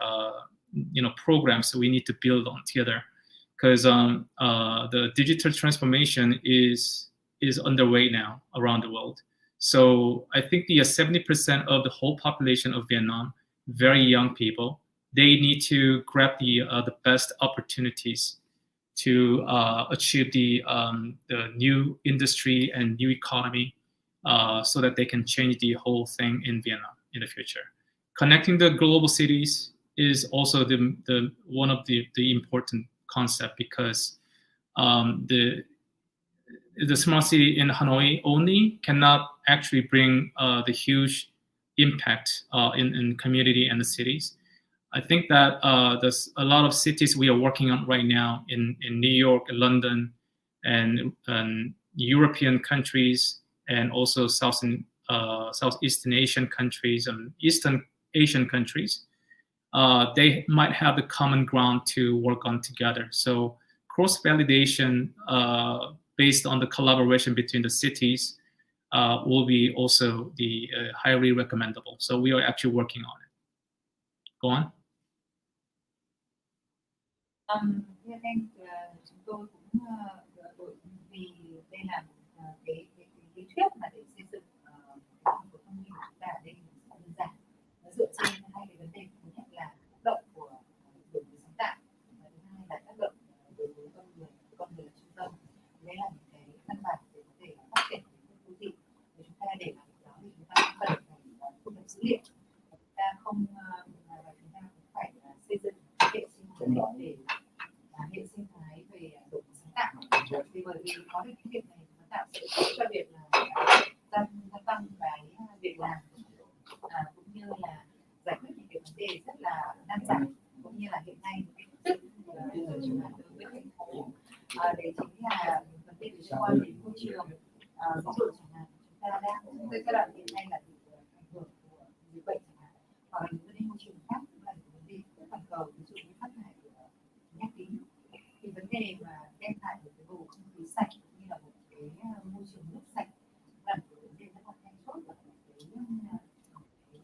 programs that we need to build on together. Because the digital transformation is underway now around the world. So I think the 70% of the whole population of Vietnam, very young people, they need to grab the best opportunities to achieve the new industry and new economy, so that they can change the whole thing in Vietnam in the future. Connecting the global cities is also the one of the important concept, because the smart city in Hanoi only cannot actually bring the huge impact in community and the cities. I think that there's a lot of cities we are working on right now in New York, London, and European countries, and also Southeastern Asian countries and Eastern Asian countries. They might have the common ground to work on together. So cross-validation based on the collaboration between the cities will be also the highly recommendable. So we are actually working on it. Go on. Hiện nay chúng tôi cũng vì đây là cái lý thuyết mà để xây dựng của thông minh của chúng ta ở đây rất đơn giản, nó dựa trên hai cái vấn đề. Thứ nhất là tác động của đổi mới sáng tạo, và thứ hai là tác động đối với con người là trung tâm. Đây là những cái căn bản để có thể phát triển đô thị. Và chúng ta để làm đó thì chúng ta cần phải thu thập dữ liệu. Chúng ta không và chúng ta cũng phải xây dựng hệ sinh thái để hệ sinh thái về đổi mới sáng tạo. Vì bởi vì có được cái việc này sáng tạo sẽ giúp cho việc là gia tăng cái việc làm cũng như là giải quyết những cái vấn đề rất là nan giải, cũng như là hiện nay cái thức chẳng hạn đối với thành phố đấy chính là vấn đề liên quan đến môi trường. Ví dụ chẳng hạn chúng ta đang trong giai đoạn hiện nay là ảnh hưởng của dịch bệnh chẳng hạn, hoặc là những vấn đề môi trường khác cũng là những vấn đề toàn cầu, ví dụ như phát thải của nhà kính. Thì vấn đề mà đem lại một cái bầu không khí sạch cũng như là một cái môi trường nước sạch là một vấn đề rất là then chốt và một cái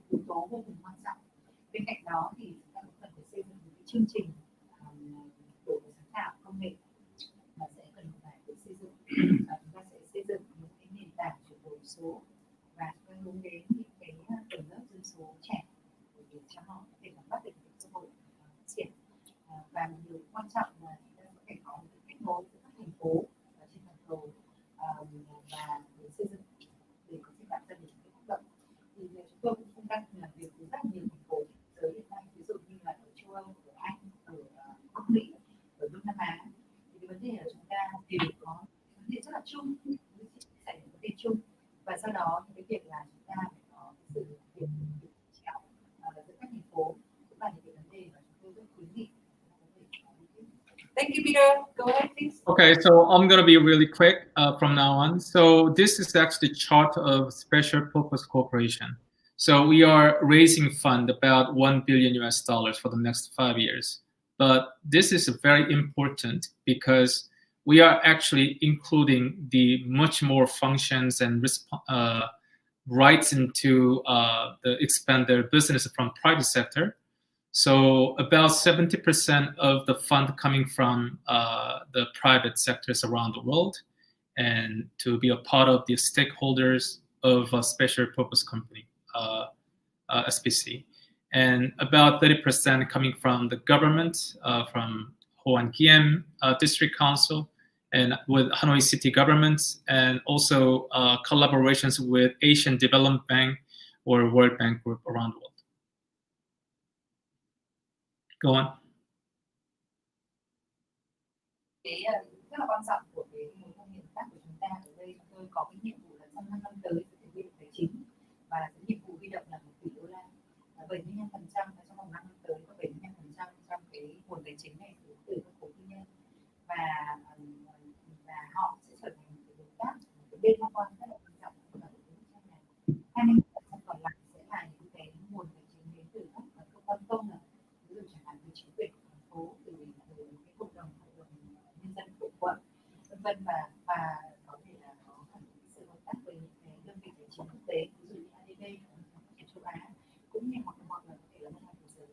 yếu tố vô cùng quan trọng. Bên cạnh đó thì chúng ta cũng cần phải xây dựng một cái chương trình đổi mới sáng tạo công nghệ mà sẽ cần phải được xây dựng. Chúng ta sẽ xây dựng những cái nền tảng chuyển đổi số và chúng tôi hướng đến những cái tầng lớp dân số trẻ để cho họ có thể nắm bắt được cơ hội phát triển. Và một điều quan trọng là chúng ta có thể có một kết nối với các thành phố trên toàn cầu và để xây dựng để có thể tạo ra được những hoạt động. Thì chúng tôi cũng đang làm việc với rất nhiều thành phố trên thế giới hiện nay, ví dụ như là ở châu Âu, ở Anh, ở Bắc Mỹ, ở Đông Nam Á. Thì cái vấn đề là chúng ta đều có vấn đề rất là chung, chia sẻ những vấn đề chung, và sau đó thì cái việc là chúng ta phải có sự việc chéo giữa các thành phố cũng là những cái vấn đề mà chúng tôi rất khuyến nghị. Thank you, Peter. Go ahead, please. Okay, so I'm going to be really quick from now on. So this is actually a chart of special purpose corporation. So we are raising fund about $1 billion for the next 5 years. But this is very important because we are actually including the much more functions and rights into expand their business from private sector. So about 70% of the fund coming from the private sectors around the world, and to be a part of the stakeholders of a special purpose company, SPC. And about 30% coming from the government, from Hoan Kiem District Council, and with Hanoi City government, and also collaborations with Asian Development Bank or World Bank Group around the world. Go on. Cái rất là quan trọng của cái mối quan hệ hợp tác của chúng ta ở đây, chúng tôi có cái nhiệm vụ là trong 5 năm tới sẽ thực hiện tài chính, và cái nhiệm vụ huy động là 1 tỷ đô la, 75% trong vòng 5 năm tới có 75% trong cái nguồn tài chính này từ các khối tư nhân, và họ sẽ trở thành một đối tác, một bên liên quan rất là quan trọng của cả cái này. 20% còn lại sẽ là những cái nguồn tài chính đến từ các cơ quan công, ví dụ chẳng hạn từ chính quyền thành phố, từ cái cộng đồng nhân dân của quận, vân vân, và có thể là có sự hợp tác với những cái đơn vị tài chính quốc tế, ví dụ như ADB ở châu Á, cũng như hoặc là có thể là ngân hàng thế giới.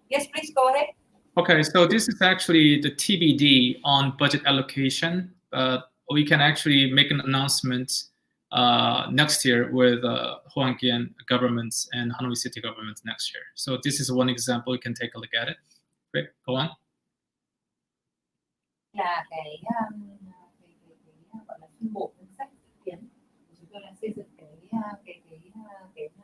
Yes, please go ahead. Okay, so this is actually the TBD on budget allocation. We can actually make an announcement next year with Hoan Kiem governments and Hanoi City government next year. So this is one example. You can take a look at it. Great, go on. Là cái gọi là phân bổ ngân sách dự kiến, chúng tôi đang xây dựng cái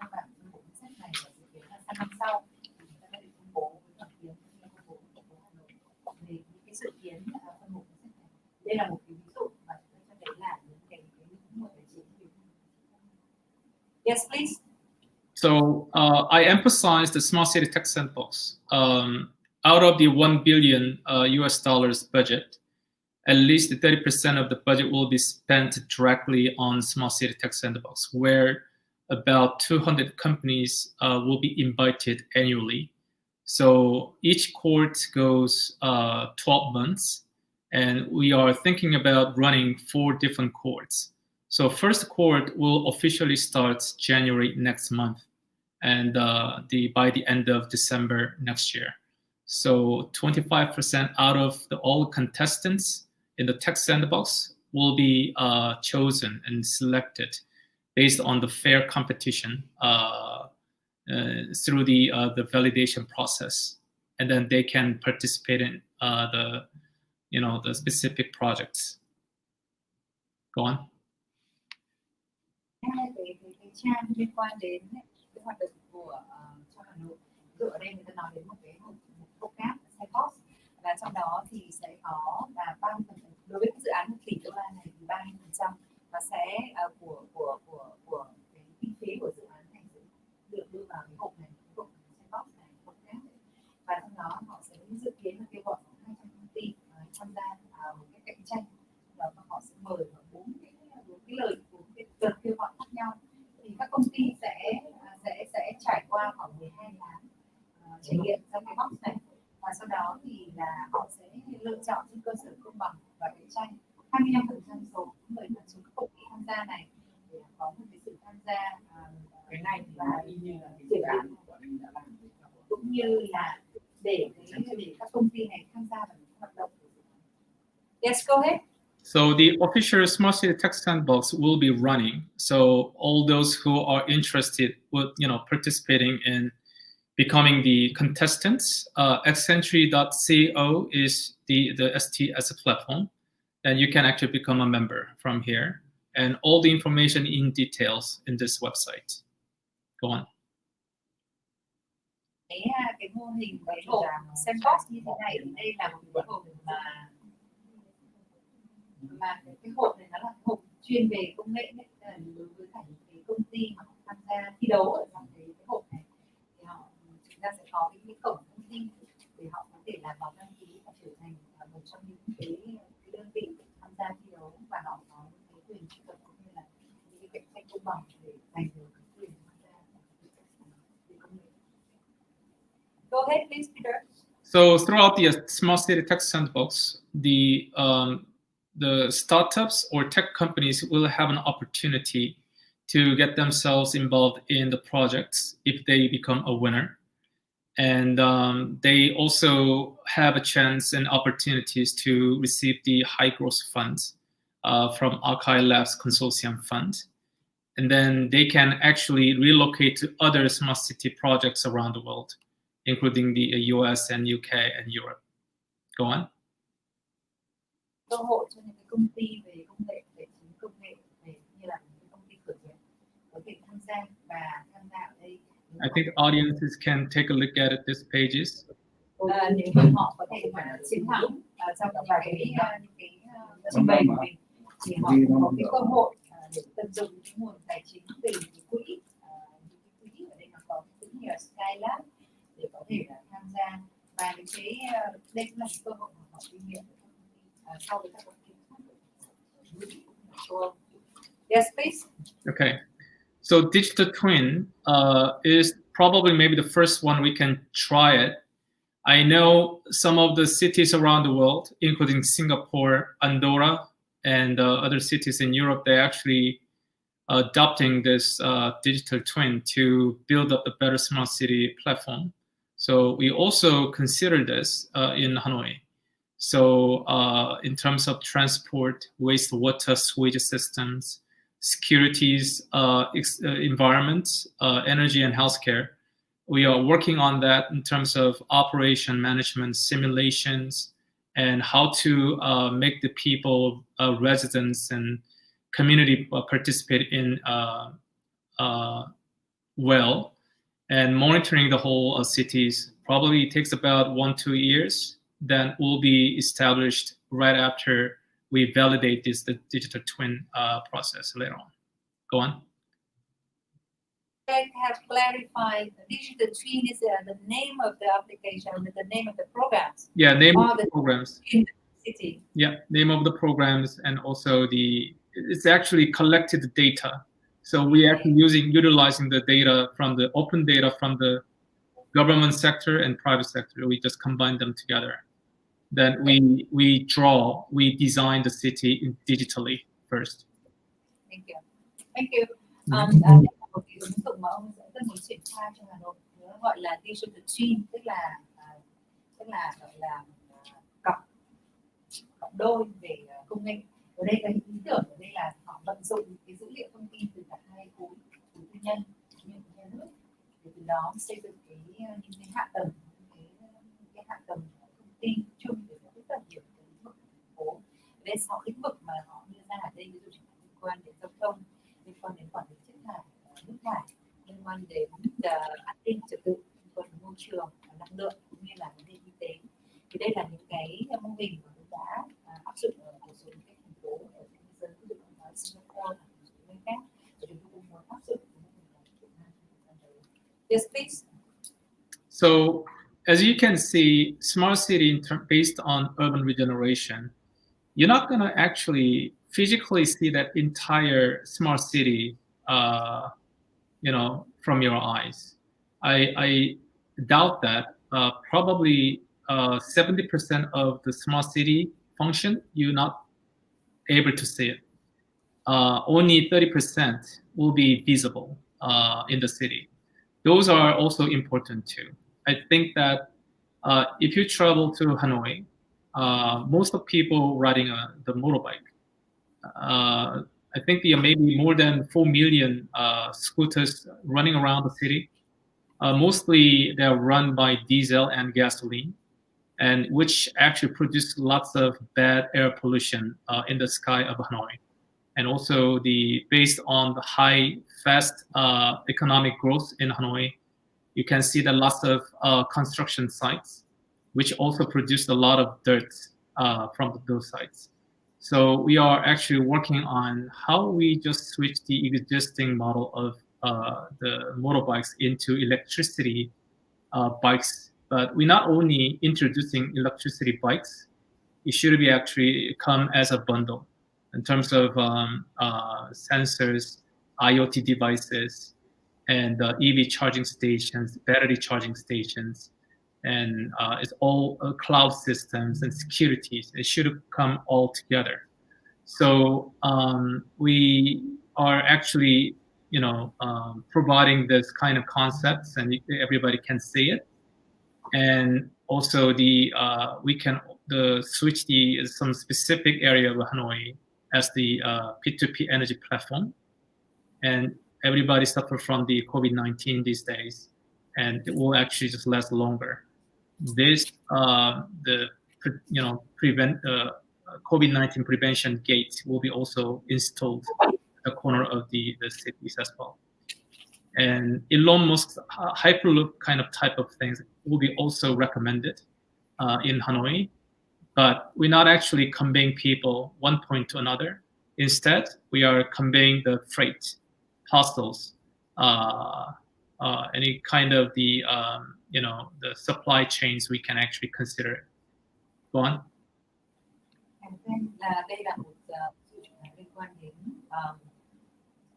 bảng phân bổ ngân sách này và dự kiến là sang năm sau thì chúng ta sẽ phân bố với Hoan Kiem, phân bố với thành phố Hà Nội về những cái dự kiến phân bổ ngân sách này. Đây là một cái ví dụ mà chúng tôi cho thấy là những cái nguồn tài chính. Yes, please. So I emphasize the Smart City Tech Sandbox. Out of the $1 billion budget, at least 30% of the budget will be spent directly on Smart City Tech Sandbox, where about 200 companies will be invited annually. So each court goes 12 months, and we are thinking about running 4 different courts. So first court will officially start January next month, and by the end of December next year. So 25% out of all contestants in the tech sandbox will be chosen and selected based on the fair competition through the validation process, and then they can participate in the specific projects. Go on. Cái trang liên quan đến cái hoạt động của trong Hà Nội, ví dụ ở đây người ta nói đến một cái podcast Sandbox, và trong đó thì sẽ có là 30%, đối với dự án 1 tỷ đô la này thì 30% và sẽ của cái kinh phí của dự án này sẽ được đưa vào cái hộp này, hộp Sandbox này, podcast này, và trong đó họ sẽ dự kiến là kêu gọi 200 công ty tham gia vào một cái cạnh tranh, và họ sẽ mời vào 4 cái lời, 4 cái đợt kêu gọi khác nhau, thì các công ty sẽ trải qua khoảng 12 tháng trải nghiệm trong cái box này, và sau đó thì là họ sẽ lựa chọn trên cơ sở công bằng và cạnh tranh. 25% số người số các công ty tham gia này để có một cái sự tham gia cái này và dự án cũng như là để các công ty này tham gia vào những hoạt động. Yes, go ahead. So the official Smart City Tech Sandbox will be running. So all those who are interested with participating in becoming the contestants, XnTREE.co is the ST as a platform, and you can actually become a member from here. And all the information in details in this website. Go on. Cái mô hình cái hộp Sandbox như thế này, đây là một cái hộp mà cái hộp này nó là hộp chuyên về công nghệ đấy, đối với cả những cái công ty mà tham gia thi đấu ở trong cái hộp này thì chúng ta sẽ có cái cổng thông tin để họ có thể là vào đăng ký và trở thành một trong những cái đơn vị tham gia thi đấu và họ có cái quyền truy cập cũng như là những cái cạnh tranh công bằng để giành được cái quyền tham gia về công nghệ. Go ahead, please, Peter. So throughout the Smart City Tech Sandbox, the startups or tech companies will have an opportunity to get themselves involved in the projects if they become a winner. And they also have a chance and opportunities to receive the high growth funds from Archive Labs Consortium Fund. And then they can actually relocate to other smart city projects around the world, including the US and UK and Europe. Go on. Cơ hội cho những cái công ty về công nghệ, về chính công nghệ, về như là những công ty khởi nghiệp có thể tham gia và tham gia ở đây. I think audiences can take a look at these pages. Nếu mà họ có thể chiến thắng trong những cái trình bày của mình thì họ có cái cơ hội để tận dụng những nguồn tài chính từ những quỹ ở đây nó có quỹ như là Skylab để có thể là tham gia và những cái đây cũng là cơ hội mà họ kinh nghiệm sau với các công ty khác. Yes, please. Okay. So digital twin is probably maybe the first one we can try it. I know some of the cities around the world, including Singapore, Andorra, and other cities in Europe, they're actually adopting this digital twin to build up a better smart city platform. So we also consider this in Hanoi. So in terms of transport, wastewater, sewage systems, securities, environment, energy, and healthcare. We are working on that in terms of operation management, simulations, and how to make the people, residents, and community participate in well. And monitoring the whole cities probably takes about 1-2 years. Then will be established right after we validate the digital twin process later on. Go on. I have clarified the digital twin is the name of the application, the name of the programs. Yeah, name of the programs. In the city. Yeah, name of the programs, and also it's actually collected data. So we are utilizing the data from the open data from the government sector and private sector. We just combine them together. Then we design the city digitally first. Thank you. Thank you. Một cái ứng dụng mà ông sẽ rất muốn triển khai cho Hà Nội nó gọi là digital twin, tức là gọi là cặp đôi về công nghệ. Ở đây cái ý tưởng ở đây là họ vận dụng cái dữ liệu thông tin từ cả hai khối tư nhân cũng như nhà nước để từ đó xây dựng những cái hạ tầng cái hạ tầng thông tin chung để rất là nhiều cái lĩnh vực thành phố. Đây 6 lĩnh vực mà họ đưa ra ở đây, ví dụ liên quan đến giao thông, liên quan đến quản lý chất thải, nước thải, liên quan đến an ninh trật tự, liên quan đến môi trường, năng lượng cũng như là vấn đề y tế. Thì đây là những cái mô hình mà chúng đã áp dụng ở một số các thành phố ở trên thế giới, ví dụ như Singapore và một số nơi khác, và chúng tôi cũng muốn áp dụng mô hình ở Việt Nam trong thời gian tới. Yes, please. So as you can see, smart city based on urban regeneration, you're not going to actually physically see that entire smart city, from your eyes. I doubt that. Probably 70% of the smart city function, you're not able to see it. Only 30% will be visible in the city. Those are also important too. I think that if you travel to Hanoi, most of people riding the motorbike, I think there are maybe more than 4 million scooters running around the city. Mostly they're run by diesel and gasoline, and which actually produce lots of bad air pollution in the sky of Hanoi. And also based on the fast economic growth in Hanoi, you can see that lots of construction sites, which also produce a lot of dirt from those sites. So we are actually working on how we just switch the existing model of the motorbikes into electricity bikes. But we're not only introducing electricity bikes, it should be actually come as a bundle in terms of sensors, IoT devices, and EV charging stations, battery charging stations, and it's all cloud systems and securities. It should come all together. So we are actually, providing this kind of concepts, and everybody can see it. And also we can switch some specific area of Hanoi as the P2P energy platform. And everybody suffer from the COVID-19 these days, and it will actually just last longer. This prevent COVID-19 prevention gate will be also installed at the corner of the cities as well. And Elon Musk's Hyperloop kind of type of things will be also recommended in Hanoi, but we're not actually conveying people one point to another. Instead, we are conveying the freight, parcels, any kind of the supply chains we can actually consider. Go on. Đây là một sự liên quan đến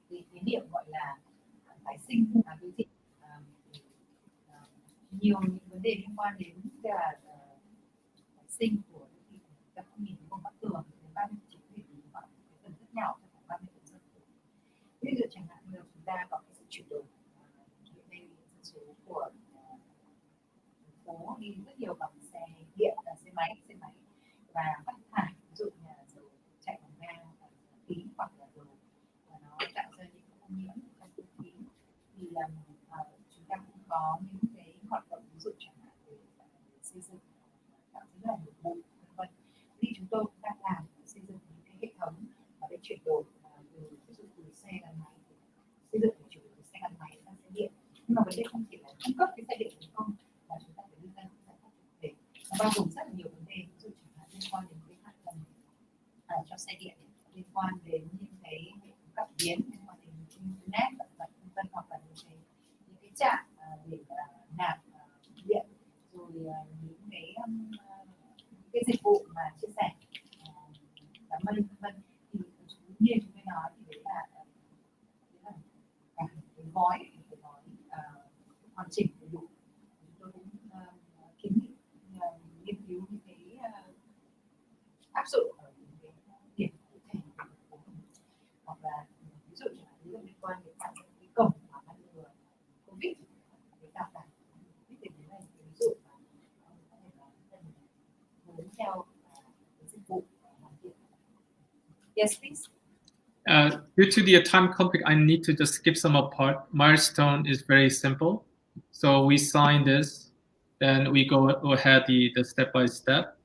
cái điểm gọi là tái sinh đô thị. Nhiều những vấn đề liên quan đến cả tái sinh của đô thị, ta không nhìn thấy một mặt tường đến 39 điểm và cái phần rất nhỏ cho khoảng 30%. Ví dụ chẳng hạn như chúng ta có cái sự chuyển đổi hiện nay dân số của thành phố đi rất nhiều bằng xe điện và xe máy và phát thải, ví dụ như là dầu chạy bằng ga, khí hoặc là dầu và nó tạo ra những ô nhiễm trong không khí. Thì chúng ta cũng có những cái hoạt động ví dụ chẳng hạn về xây dựng tạo ra rất là nhiều bụi vân. Thì chúng tôi cũng đang làm xây dựng những cái hệ thống và để chuyển đổi từ ví dụ từ xe gắn máy xây dựng chuyển đổi từ xe gắn máy sang xe điện. Nhưng mà vấn đề không chỉ là cung cấp cái xe điện hay không, mà chúng ta phải đưa ra những giải pháp cụ thể. Nó bao gồm rất là nhiều vấn đề, ví dụ chẳng hạn liên quan đến cái hạ tầng cho xe điện, liên quan đến những cái hệ thống cảm biến, liên quan đến internet và vân hoặc là những cái trạm để nạp điện, rồi những cái dịch vụ mà chia sẻ đám mây vân. Thì như chúng tôi nói thì đấy là cả cái gói hoàn chỉnh đầy đủ. Chúng tôi cũng kiến nghị nghiên cứu những cái áp dụng ở những cái điểm cụ thể hoặc là ví dụ liên quan đến tạo ra cái cổng mà ngăn ngừa Covid để tạo ra quyết định đến này ví dụ mà có thể là hướng theo dịch vụ hoàn thiện. Yes, please. Due to the time conflict, I need to just skip some apart. Milestone is very simple. So we sign this, then we go ahead the step by step.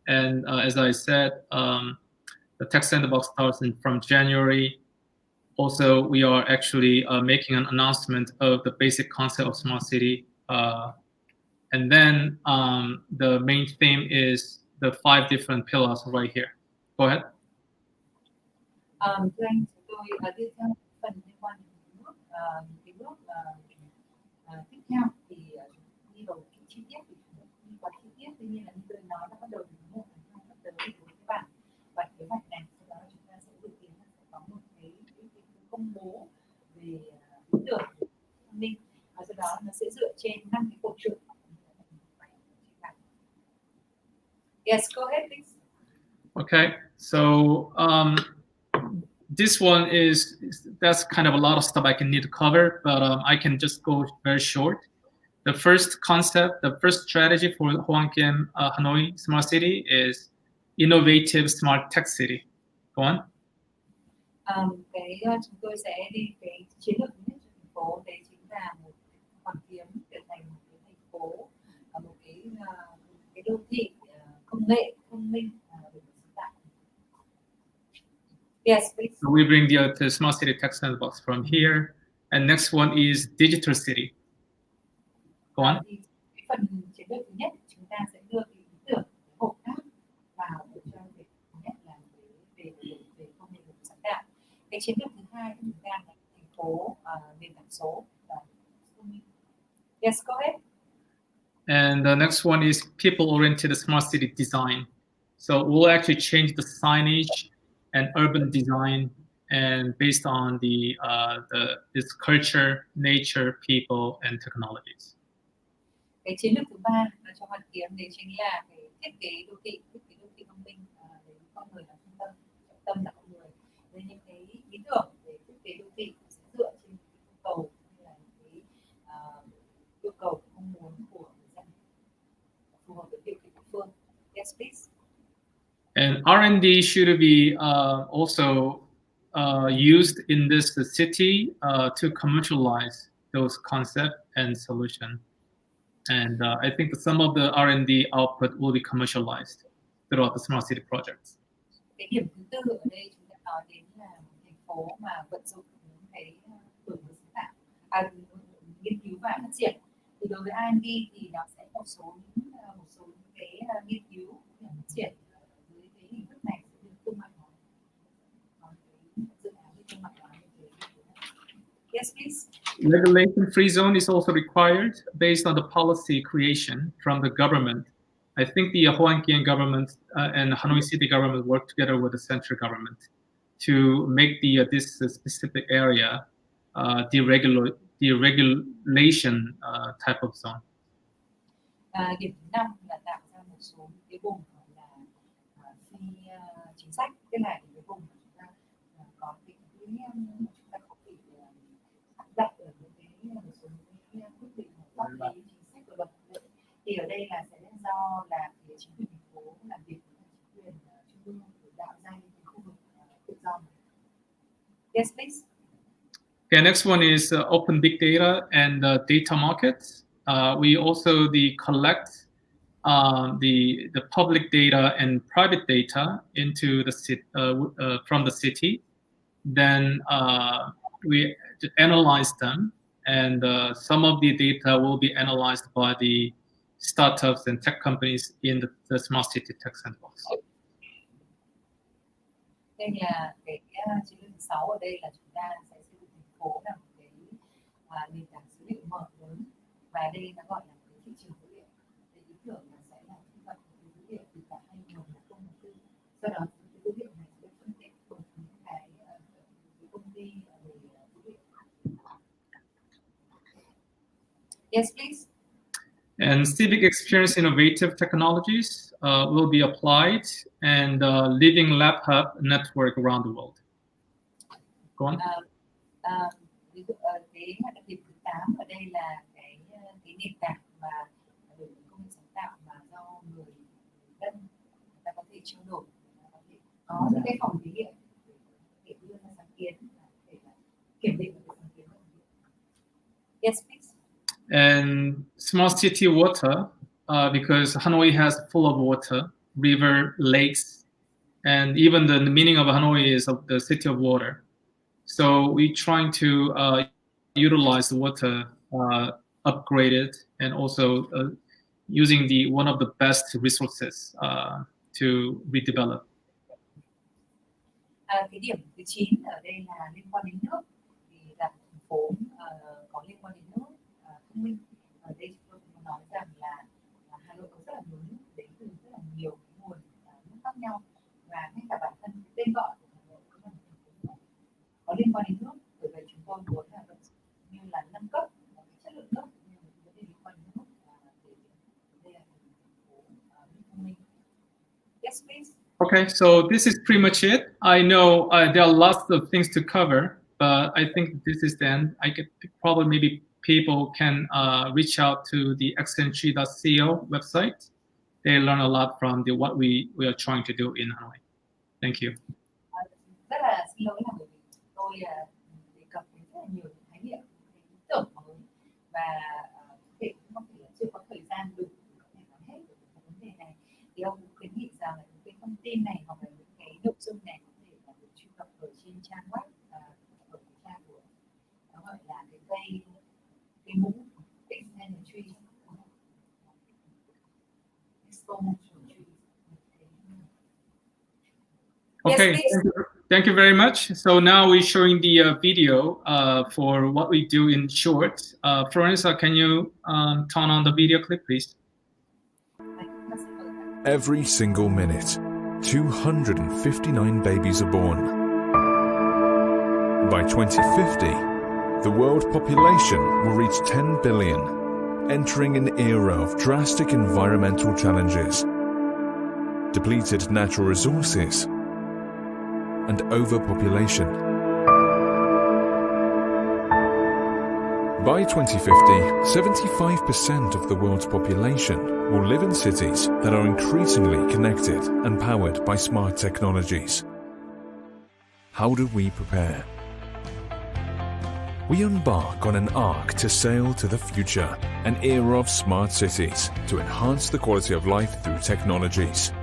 And as I said, the tech sandbox starts from January. Also, we are actually making an announcement of the basic concept of smart city. And then the main theme is the 5 different pillars right here. Go ahead. Thưa anh, chúng tôi tiếp theo phần liên quan đến bước tiếp theo thì đi vào chi tiết, thì đi vào chi tiết. Tuy nhiên là như tôi nói, nó bắt đầu từ 1 tháng 2 sắp tới với các bạn, và kế hoạch này sau đó chúng ta sẽ dự kiến sẽ có một cái công bố về ý tưởng an ninh, và sau đó nó sẽ dựa trên 5 cái cột trụ. Yes, go ahead, please. Okay, so this one that's kind of a lot of stuff I can need to cover, but I can just go very short. The first concept, the first strategy for Hoan Kiem Hanoi Smart City is innovative smart tech city. Go on. Chúng tôi sẽ đi cái chiến lược thứ nhất cho thành phố, đấy chính là một Hoàn Kiếm trở thành một cái thành phố, một cái đô thị công nghệ thông minh đổi mới sáng tạo. Yes, please. So we bring the Smart City Tech Sandbox from here, and next one is Digital City. Go on. Thì cái phần chiến lược thứ nhất chúng ta sẽ đưa cái ý tưởng hợp tác vào để cho việc thứ nhất là về công nghệ đổi mới sáng tạo. Cái chiến lược thứ hai của chúng ta là thành phố nền tảng số. Yes, go ahead. And the next one is people-oriented smart city design. So we'll actually change the signage and urban design, and based on this culture, nature, people, and technologies. Cái chiến lược thứ ba là cho Hoàn Kiếm đấy chính là cái thiết kế đô thị thông minh, để con người là trung tâm là con người. Với những cái ý tưởng về thiết kế đô thị sẽ dựa trên những yêu cầu như là những cái yêu cầu mong muốn của người dân, phù hợp với điều kiện địa phương. Yes, please. And R&D should be also used in this city to commercialize those concepts and solutions. And I think some of the R&D output will be commercialized throughout the smart city projects. Cái điểm thứ tư ở đây chúng ta nói đến là một thành phố mà vận dụng những cái đổi mới sáng tạo, nghiên cứu và phát triển. Thì đối với R&D thì nó sẽ một số những cái nghiên cứu và phát triển với cái hình thức này sẽ được thương mại hóa. Dự án thương mại hóa như thế. Yes, please. Regulation-free zone is also required based on the policy creation from the government. I think the Hoan Kiem government and Hanoi City government work together with the central government to make this specific area deregulation type of zone. Điểm thứ 5 là tạo ra một số cái vùng là phi chính sách, tức là những cái vùng mà chúng ta có cái chúng ta không bị áp đặt ở những một số những quyết định pháp lý chính sách của luật. Thì ở đây là sẽ do là phía chính quyền thành phố làm việc với chính quyền trung ương để tạo ra những cái khu vực tự do. Yes, please. Okay, next one is open big data and data markets. We also collect the public data and private data into the from the city. Then we analyze them, and some of the data will be analyzed by the startups and tech companies in the Smart City Tech Sandbox. Đây là cái chiến lược 6 ở đây là chúng ta sẽ xây dựng thành phố là một cái nền tảng dữ liệu mở lớn, và đây nó gọi là cái thị trường dữ liệu. Cái ý tưởng là sẽ là thu thập những dữ liệu từ cả hai nguồn là công tư. Sau đó cái dữ liệu này sẽ được phân tích bởi những cái công ty về dữ liệu. Yes, please. And civic experience innovative technologies will be applied, and living lab hub network around the world. Go on. Ví dụ cái điểm thứ 8 ở đây là cái nền tảng mà đổi mới công nghệ sáng tạo mà do người dân người ta có thể trao đổi, có thể có những cái phòng thí nghiệm để đưa ra sáng kiến, để kiểm định được sáng kiến. Yes, please. And smart city water, because Hanoi has full of water, river, lakes, and even the meaning of Hanoi is of the city of water. So we're trying to utilize the water, upgrade it, and also using one of the best resources to redevelop. Cái điểm thứ 9 ở đây là liên quan đến nước, thì là thành phố có liên quan đến nước thông minh. Ở đây chúng tôi cũng nói rằng là Hà Nội có rất là nhiều nước đến từ rất là nhiều nguồn nước khác nhau, và ngay cả bản thân tên gọi của Hà Nội cũng là một thành phố có liên quan đến nước. Bởi vậy chúng tôi muốn là như là nâng cấp chất lượng nước, như là vấn đề liên quan đến nước, để đây là thành phố nước thông minh. Yes, please. Okay, so this is pretty much it. I know there are lots of things to cover, but I think this is the end. I could probably maybe people can reach out to the XnTREE.co website. They learn a lot from what we are trying to do in Hanoi. Thank you. Rất là xin lỗi là bởi vì tôi đề cập đến rất là nhiều khái niệm, ý tưởng mới và có thể không thể chưa có thời gian đủ để có thể nói hết được cái vấn đề này, thì ông cũng khuyến nghị rằng là những cái thông tin này hoặc là những cái nội dung này có thể là được truy cập ở trên trang web ở cái trang của nó gọi là cái mũ XnTREE. Okay, Yes, thank you very much. So now we're showing the video for what we do in short. Florence, can you turn on the video clip, please? Every single minute, 259 babies are born. By 2050, the world population will reach 10 billion, entering an era of drastic environmental challenges, depleted natural resources, and overpopulation. By 2050, 75% of the world's population will live in cities that are increasingly connected and powered by smart technologies. How do we prepare? We embark on an arc to sail to the future, an era of smart cities to enhance the quality of life through technologies.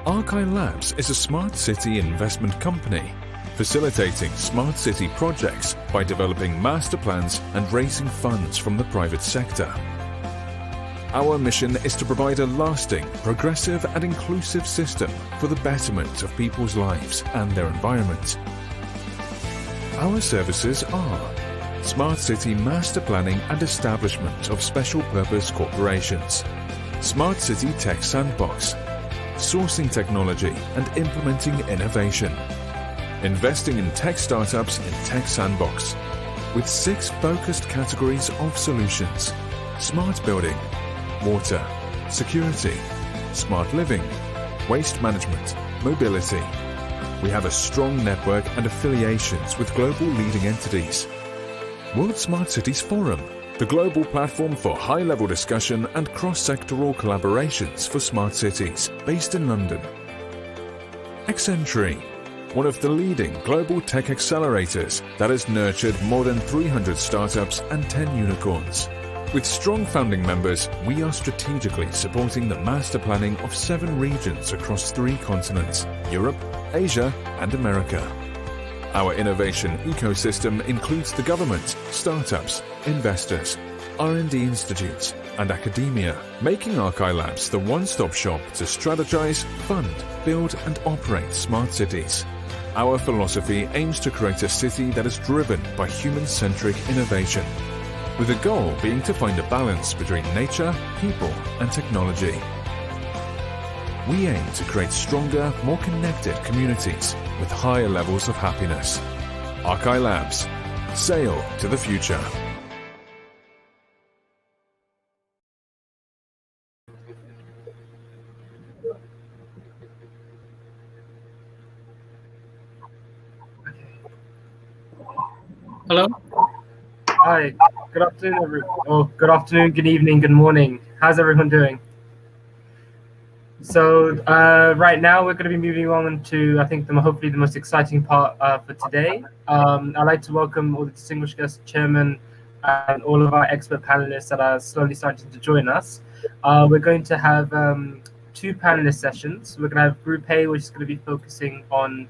Archi Labs is a smart city investment company facilitating smart city projects by developing master plans and raising funds from the private sector. Our mission is to provide a lasting, progressive and inclusive system for the betterment of people's lives and their environment. Our services are smart city master planning and establishment of special purpose corporations, smart city tech sandbox, sourcing technology and implementing innovation, investing in tech startups in Tech Sandbox, with 6 focused categories of solutions: smart building, water, security, smart living, waste management, mobility. We have a strong network and affiliations with global leading entities. World Smart Cities Forum, the global platform for high-level discussion and cross-sectoral collaborations for smart cities, based in London. XnTREE, one of the leading global tech accelerators that has nurtured more than 300 startups and 10 unicorns. With strong founding members, we are strategically supporting the master planning of 7 regions across 3 continents: Europe, Asia, and America. Our innovation ecosystem includes the government, startups, investors, R&D institutes, and academia, making Archi Labs the one-stop shop to strategize, fund, build, and operate smart cities. Our philosophy aims to create a city that is driven by human-centric innovation, with the goal being to find a balance between nature, people, and technology. We aim to create stronger, more connected communities with higher levels of happiness. Archi Labs, sail to the future. Hello. Hi, good afternoon, everyone. Oh, good afternoon, good evening, good morning. How's everyone doing? So right now we're going to be moving on to, I think, hopefully the most exciting part for today. I'd like to welcome all the distinguished guests, chairman, and all of our expert panelists that are slowly starting to join us. We're going to have 2 panelist sessions. We're going to have Group A, which is going to be focusing on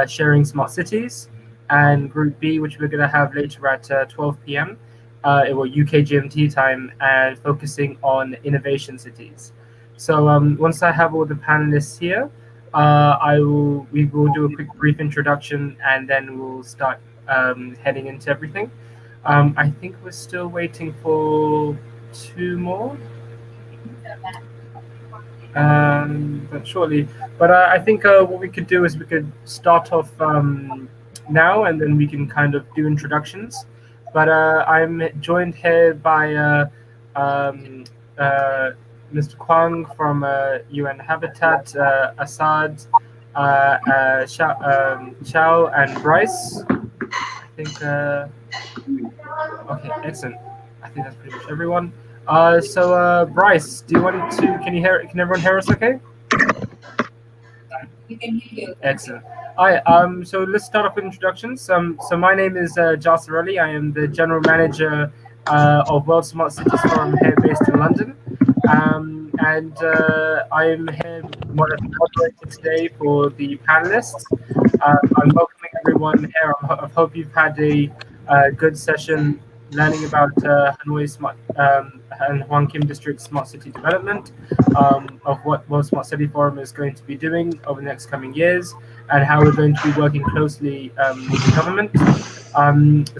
sharing smart cities, and Group B, which we're going to have later at 12 p.m. UK GMT time, and focusing on innovation cities. So once I have all the panelists here, we will do a quick brief introduction, and then we'll start heading into everything. I think we're still waiting for 2 more. But shortly. But I think what we could do is we could start off now, and then we can kind of do introductions. But I'm joined here by Mr. Kwang from UN Habitat, Assad, Xiao, and Bryce. I think. Okay, excellent. I think that's pretty much everyone. So Bryce, do you want to? Can everyone hear us? Okay. We can hear you. Excellent. Hi, so let's start off with introductions. So my name is Jas Rowley. I am the General Manager of World Smart Cities Forum here based in London. And I am here moderating today for the panelists. I'm welcoming everyone here. I hope you've had a good session learning about Hanoi Smart and Hoan Kiem District Smart City Development, of what World Smart City Forum is going to be doing over the next coming years, and how we're going to be working closely with the government.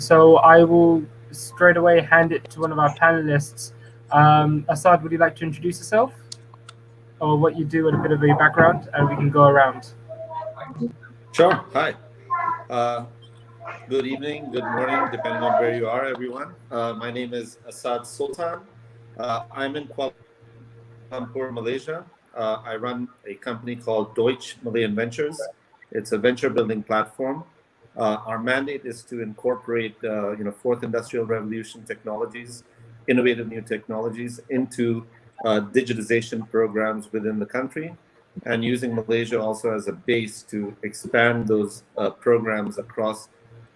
So I will straight away hand it to one of our panelists. Assad, would you like to introduce yourself, or what you do, and a bit of a background, and we can go around. Sure. Hi. Good evening, good morning, depending on where you are, everyone. My name is Assad Sultan. I'm in Kuala Lumpur, Malaysia. I run a company called Deutsche Malayan Ventures. It's a venture building platform. Our mandate is to incorporate, fourth industrial revolution technologies, innovative new technologies into digitization programs within the country, and using Malaysia also as a base to expand those programs across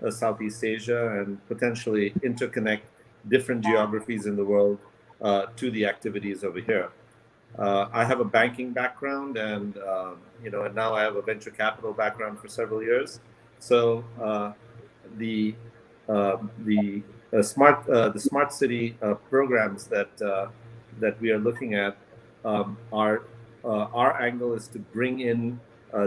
Southeast Asia and potentially interconnect different geographies in the world to the activities over here. I have a banking background, and and now I have a venture capital background for several years. So the smart city programs that we are looking at are our angle is to bring in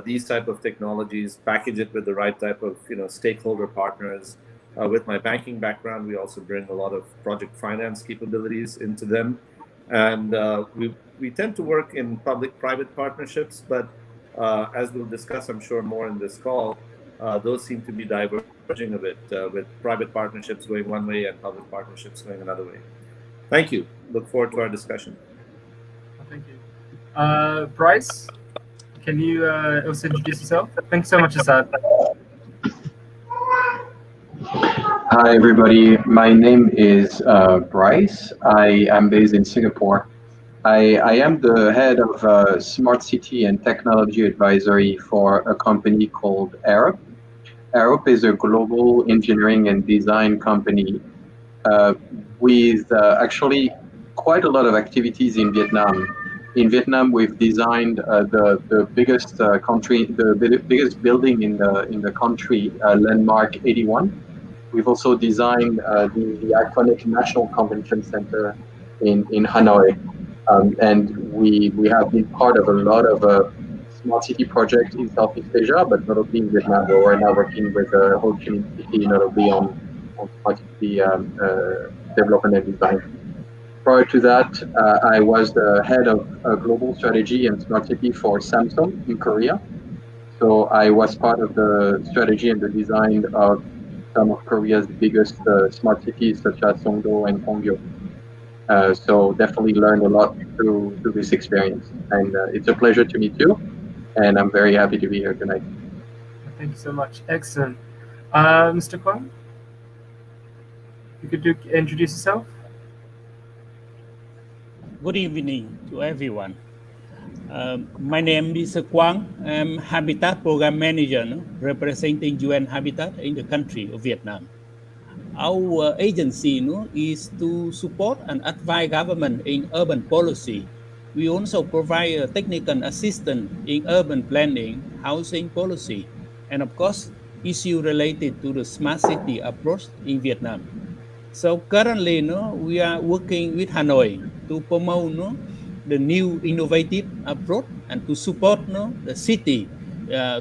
these type of technologies, package it with the right type of stakeholder partners. With my banking background, we also bring a lot of project finance capabilities into them, and we tend to work in public-private partnerships. But as we'll discuss, I'm sure, more in this call, those seem to be diverging a bit, with private partnerships going one way and public partnerships going another way. Thank you. Look forward to our discussion. Thank you. Bryce, can you also introduce yourself? Thanks so much, Assad. Hi, everybody. My name is Bryce. I am based in Singapore. I am the head of Smart City and Technology Advisory for a company called Arup. Arup is a global engineering and design company with actually quite a lot of activities in Vietnam. In Vietnam, we've designed the biggest biggest building in the country, Landmark 81. We've also designed the iconic National Convention Center in Hanoi. And we have been part of a lot of smart city projects in Southeast Asia, but not only in Vietnam, where we're now working with Hoan Kiem District, not only on smart city development and design. Prior to that, I was the head of global strategy and smart city for Samsung in Korea. So I was part of the strategy and the design of some of Korea's biggest smart cities, such as Songdo and Gyeongju. So definitely learned a lot through this experience, and it's a pleasure to meet you, and I'm very happy to be here tonight. Thank you so much. Excellent. Mr. Kwang, you could introduce yourself. Good evening to everyone. My name is Quang. I'm Habitat Program Manager, representing UN Habitat in the country of Vietnam. Our agency is to support and advise government in urban policy. We also provide technical assistance in urban planning, housing policy, and of course, issues related to the smart city approach in Vietnam. So currently, we are working with Hanoi to promote the new innovative approach and to support the city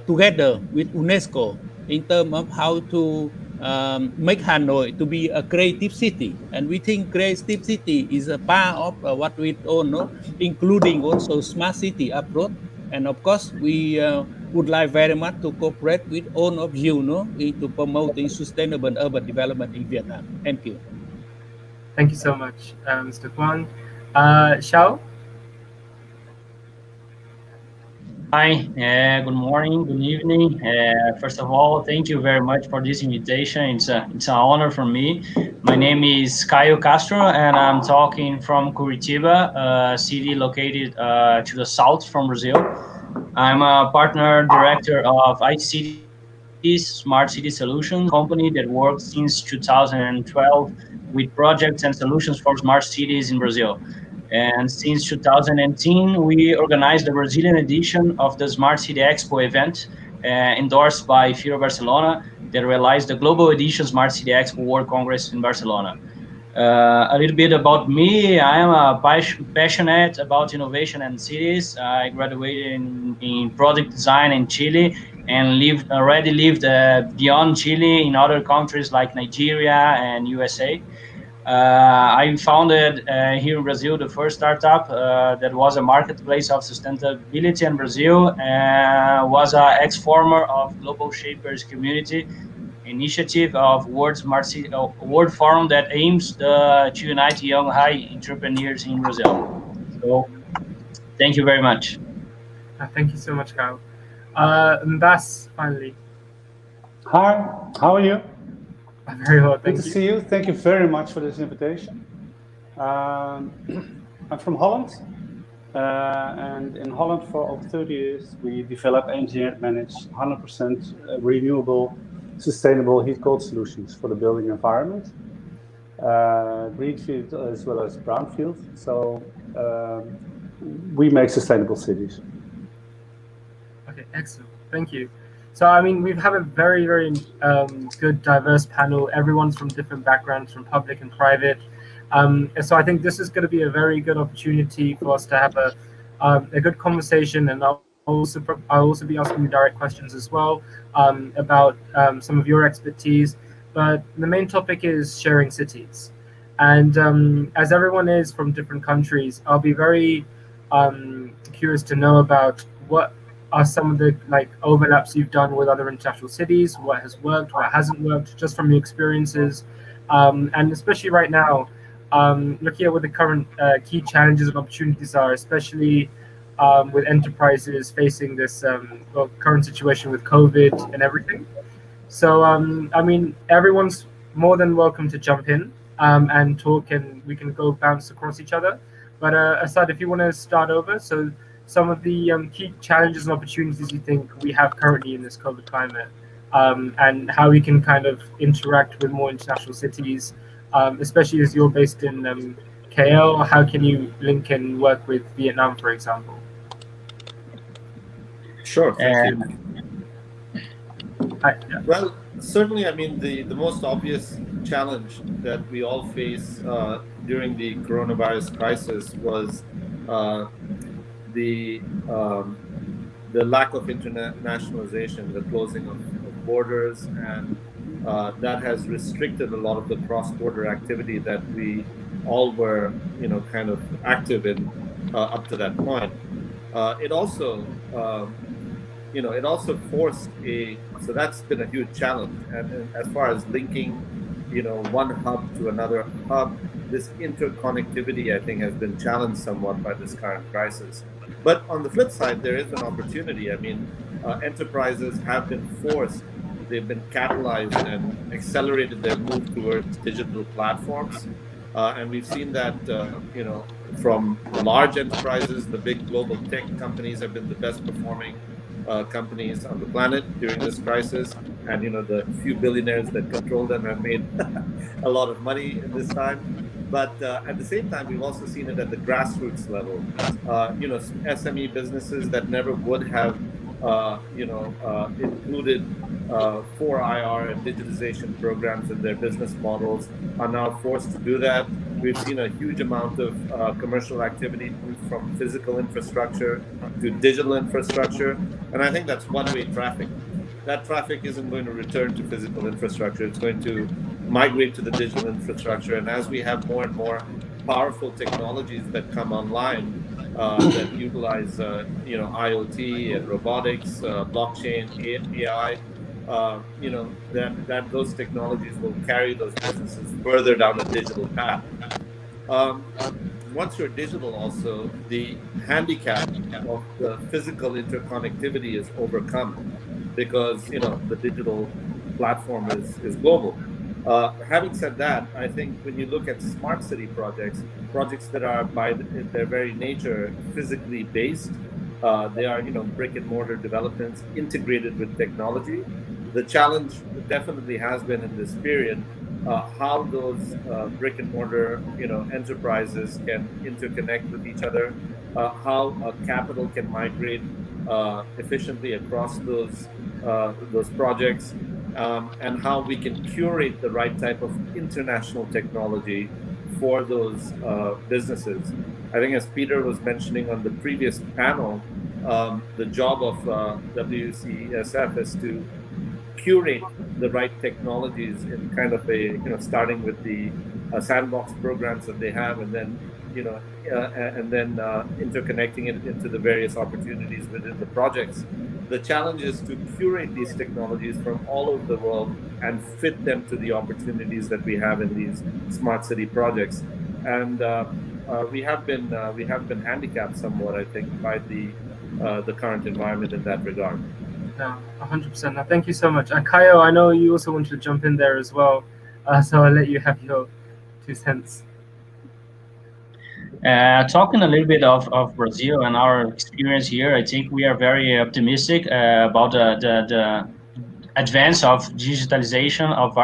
together with UNESCO in terms of how to make Hanoi to be a creative city. And we think creative city is a part of what we all know, including also smart city approach. And of course, we would like very much to cooperate with all of you to promoting sustainable urban development in Vietnam. Thank you. Thank you so much, Mr. Kwang. Xiao? Hi, good morning, good evening. First of all, thank you very much for this invitation. It's an honor for me. My name is Caio Castro, and I'm talking from Curitiba, a city located to the south from Brazil. I'm a partner director of ICT's Smart City Solutions, company that works since 2012 with projects and solutions for smart cities in Brazil. And since 2018, we organized the Brazilian edition of the Smart City Expo event, endorsed by FIRO Barcelona, that realized the global edition Smart City Expo World Congress in Barcelona. A little bit about me. I am passionate about innovation and cities. I graduated in product design in Chile and already lived beyond Chile in other countries like Nigeria and USA. I founded here in Brazil the first startup that was a marketplace of sustainability in Brazil, and was an ex-former of Global Shapers Community initiative of World Forum that aims to unite young high entrepreneurs in Brazil. So thank you very much. Thank you so much, Kyle. And that's finally. Hi, how are you? I'm very well, Good thank to you. see you. Thank you very much for this invitation. I'm from Holland, and in Holland for over 30 years, we develop, engineer, manage 100% renewable, sustainable heat-cold solutions for the building environment, greenfield as well as brownfield. So we make sustainable cities. Okay, excellent. Thank you. So, I mean, we've had a very, very good, diverse panel. Everyone's from different backgrounds, from public and private. And so I think this is going to be a very good opportunity for us to have a good conversation. And I'll also be asking you direct questions as well about some of your expertise. But the main topic is sharing cities. And as everyone is from different countries, I'll be very curious to know about what are some of the overlaps you've done with other international cities, what has worked, what hasn't worked, just from your experiences. And especially right now, looking at what the current key challenges and opportunities are, especially with enterprises facing this current situation with COVID and everything. So, I mean, everyone's more than welcome to jump in and talk, and we can go bounce across each other. But Asad, if you want to start over, so some of the key challenges and opportunities you think we have currently in this COVID climate, and how we can kind of interact with more international cities, especially as you're based in KL. How can you link and work with Vietnam, for example? Sure, thank you. Yeah. Well, certainly, I mean, the most obvious challenge that we all face during the coronavirus crisis was the lack of internationalization, the closing of borders, and that has restricted a lot of the cross-border activity that we all were, kind of active in up to that point. It also forced so that's been a huge challenge. And as far as linking, one hub to another hub, this interconnectivity, I think, has been challenged somewhat by this current crisis. But on the flip side, there is an opportunity. I mean, enterprises have been forced, they've been catalyzed and accelerated their move towards digital platforms. And we've seen that, from large enterprises, the big global tech companies have been the best performing companies on the planet during this crisis. And, the few billionaires that control them have made a lot of money in this time. But at the same time, we've also seen it at the grassroots level. SME businesses that never would have, included 4IR and digitization programs in their business models are now forced to do that. We've seen a huge amount of commercial activity move from physical infrastructure to digital infrastructure. And I think that's one-way traffic. That traffic isn't going to return to physical infrastructure. It's going to migrate to the digital infrastructure. And as we have more and more powerful technologies that come online that utilize, IoT and robotics, blockchain, AI, that those technologies will carry those businesses further down a digital path. Once you're digital, also the handicap of the physical interconnectivity is overcome because the digital platform is global. Having said that, I think when you look at smart city projects that are by their very nature physically based, They are, brick and mortar developments integrated with technology. The challenge definitely has been in this period how those brick and mortar, enterprises can interconnect with each other, how capital can migrate efficiently across those projects, and how we can curate the right type of international technology for those businesses. I think, as Peter was mentioning on the previous panel, the job of WCSF is to curate the right technologies in kind of a, starting with the Sandbox programs that they have, and then, interconnecting it into the various opportunities within the projects. The challenge is to curate these technologies from all over the world and fit them to the opportunities that we have in these smart city projects. And we have been handicapped somewhat, I think, by the current environment in that regard. No, 100%. No, thank you so much. And Kayo, I know you also wanted to jump in there as well, so I'll let you have your 2 cents. Talking a little bit of Brazil and our experience here, I think we are very optimistic about the advance of digitalization of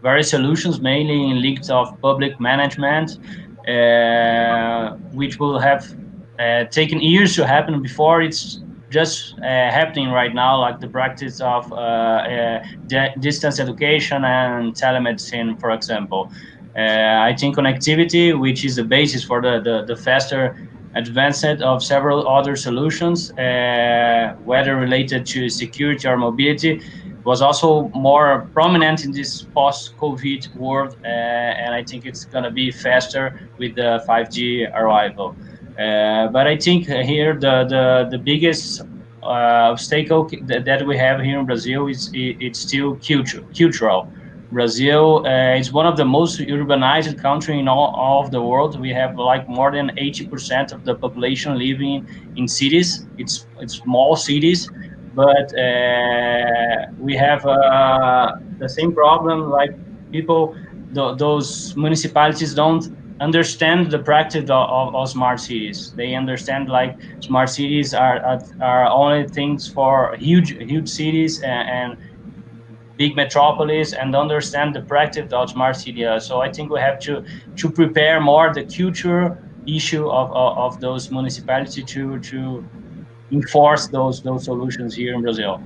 various solutions, mainly linked of public management, which will have taken years to happen before. It's just happening right now, like the practice of distance education and telemedicine, for example. I think connectivity, which is the basis for the faster advancement of several other solutions, whether related to security or mobility, was also more prominent in this post-COVID world, and I think it's going to be faster with the 5G arrival. But I think here the biggest obstacle that we have here in Brazil is it's still cultural. Brazil is one of the most urbanized countries in all of the world. We have like more than 80% of the population living in cities. It's small cities, but we have the same problem. Like people, those municipalities don't understand the practice of smart cities. They understand like smart cities are only things for huge cities and big metropolis, and understand the practice of smart city. So I think we have to prepare more the culture issue of those municipalities to enforce those solutions here in Brazil.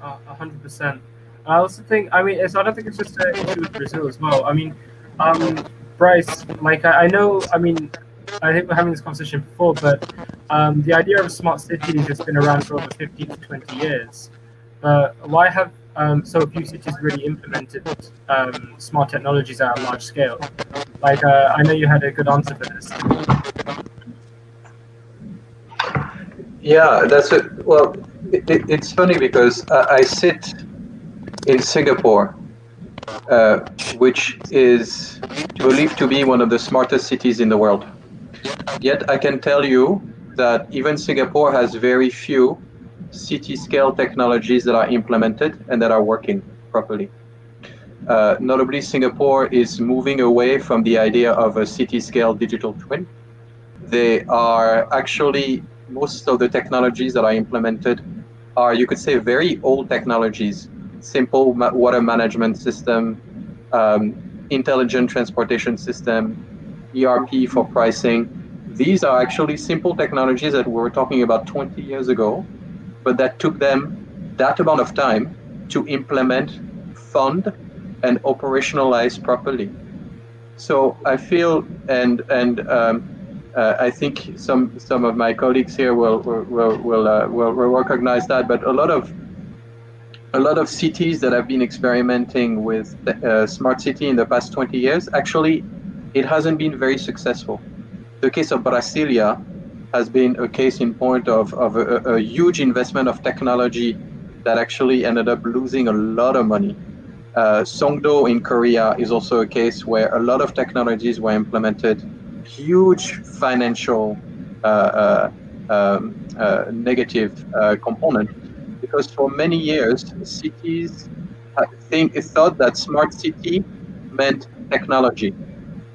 100%. I also think, I don't think it's just an issue with Brazil as well. I mean, Bryce, like I know, I think we're having this conversation before, but the idea of smart cities has been around for over 15 to 20 years. But why have so few cities really implemented smart technologies at a large scale? Like, I know you had a good answer for this. Yeah, that's it. Well, it's funny because I sit in Singapore, which is believed to be one of the smartest cities in the world. Yet I can tell you that even Singapore has very few city-scale technologies that are implemented and that are working properly. Notably, Singapore is moving away from the idea of a city-scale digital twin. They are actually, most of the technologies that are implemented are, you could say, very old technologies. Simple water management system, intelligent transportation system, ERP for pricing. These are actually simple technologies that we were talking about 20 years ago, but that took them that amount of time to implement, fund, and operationalize properly. So I feel, and I think some of my colleagues here will recognize that, but a lot of cities that have been experimenting with smart city in the past 20 years, actually, it hasn't been very successful. The case of Brasilia has been a case in point of a huge investment of technology that actually ended up losing a lot of money. Songdo in Korea is also a case where a lot of technologies were implemented, huge financial negative component, because for many years, cities thought that smart city meant technology.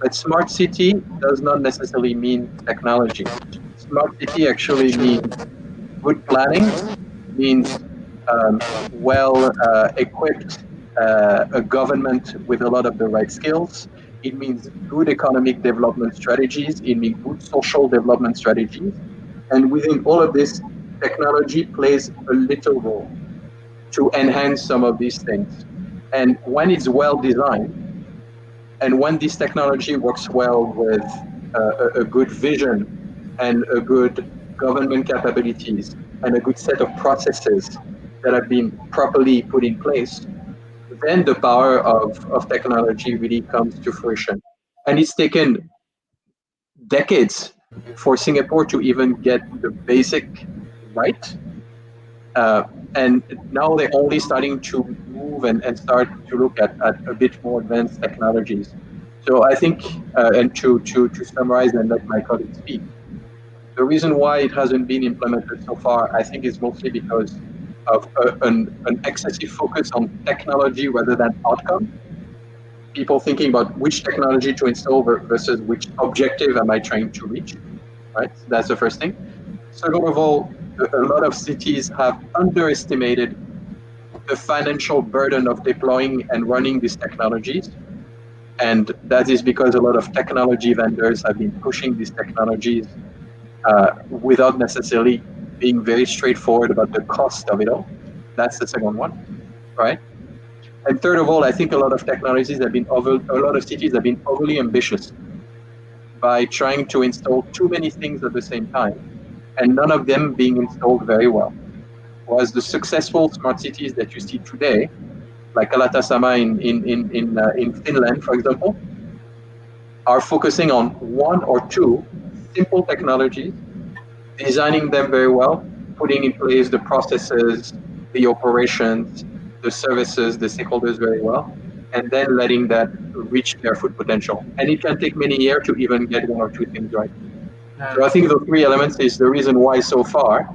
But smart city does not necessarily mean technology. smart city actually means good planning, means well equipped a government with a lot of the right skills. It means good economic development strategies. It means good social development strategies. And within all of this, technology plays a little role to enhance some of these things. And when it's well designed, and when this technology works well with a good vision and a good government capabilities and a good set of processes that have been properly put in place, then the power of technology really comes to fruition. And it's taken decades for Singapore to even get the basic right. And now they're only starting to move and start to look at a bit more advanced technologies. So I think, and to summarize and let my colleagues speak, the reason why it hasn't been implemented so far, I think, is mostly because of an excessive focus on technology rather than outcome. People thinking about which technology to install versus which objective am I trying to reach, right? That's the first thing. Second of all, a lot of cities have underestimated the financial burden of deploying and running these technologies. And that is because a lot of technology vendors have been pushing these technologies without necessarily being very straightforward about the cost of it all. That's the second one, right? And third of all, I think a lot of cities have been overly ambitious by trying to install too many things at the same time, and none of them being installed very well. Whereas the successful smart cities that you see today, like Alatasama in Finland, for example, are focusing on one or two simple technologies, designing them very well, putting in place the processes, the operations, the services, the stakeholders very well, and then letting that reach their full potential. And it can take many years to even get one or two things right. So I think the three elements is the reason why so far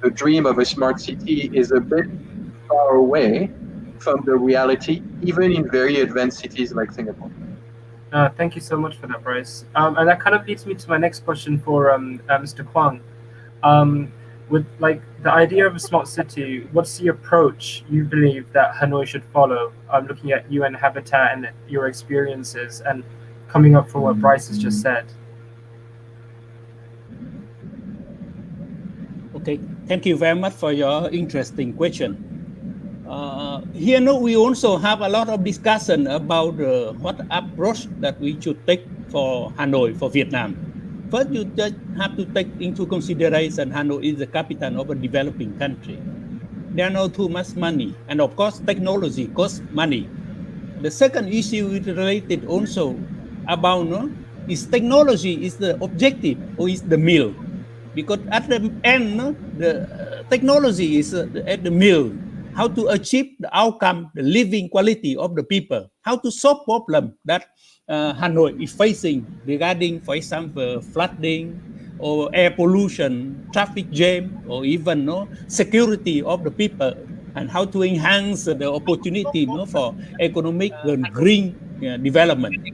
the dream of a smart city is a bit far away from the reality, even in very advanced cities like Singapore. Thank you so much for that, Bryce. And that kind of leads me to my next question for Mr. Kwang. With like the idea of a smart city, what's the approach you believe that Hanoi should follow? Looking at UN Habitat and your experiences and coming up from what Bryce has just said. Okay, thank you very much for your interesting question. Here we also have a lot of discussion about what approach that we should take for Hanoi, for Vietnam. First, you just have to take into consideration Hanoi is the capital of a developing country. There are not too much money, and of course, technology costs money. The second issue is related also about is technology is the objective or is the meal? Because at the end, the technology is at the middle. How to achieve the outcome, the living quality of the people. How to solve problem that Hanoi is facing regarding, for example, flooding or air pollution, traffic jam, or even security of the people, and how to enhance the opportunity for economic and green development.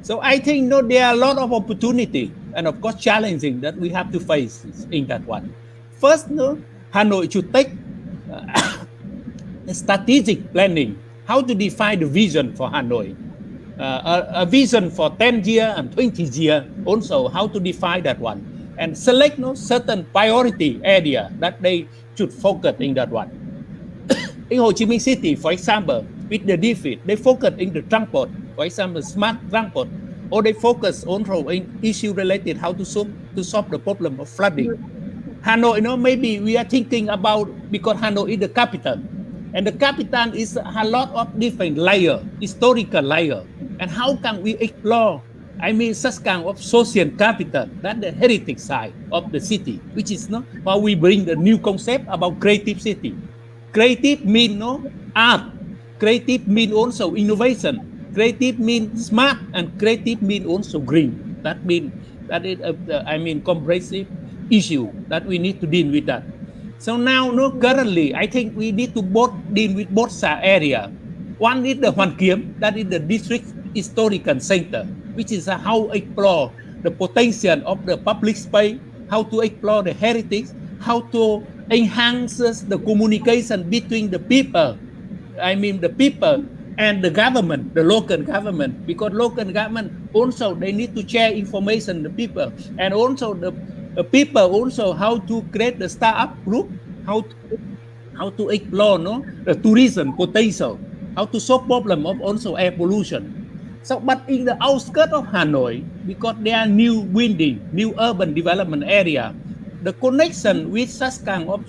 So I think there are a lot of opportunity and of course challenging that we have to face in that one. First, Hanoi should take strategic planning, how to define the vision for Hanoi. A vision for 10 years and 20 years also, how to define that one. And select certain priority area that they should focus in that one. In Ho Chi Minh City, for example, with the defeat, they focus in the transport, for example, smart transport, or they focus also in issue related how to solve the problem of flooding. Hanoi, maybe we are thinking about, because Hanoi is the capital, and the capital is a lot of different layer, historical layer, and how can we explore, such kind of social capital, that's the heritage side of the city, which is how we bring the new concept about creative city. Creative means art. Creative means also innovation. Creative means smart, and creative means also green. That means that is comprehensive issue that we need to deal with that. So now, currently, I think we need to deal with both area. One is the Hoan Kiem, that is the district historical center, which is how explore the potential of the public space, how to explore the heritage, how to enhance the communication between the people. I mean the people and the government, the local government, because local government also they need to share information the people, and also the people also how to create the startup group, how to explore the tourism potential, how to solve problem of also air pollution. So, but in the outskirts of Hanoi, because they are new winding, new urban development area, the connection with such kind of,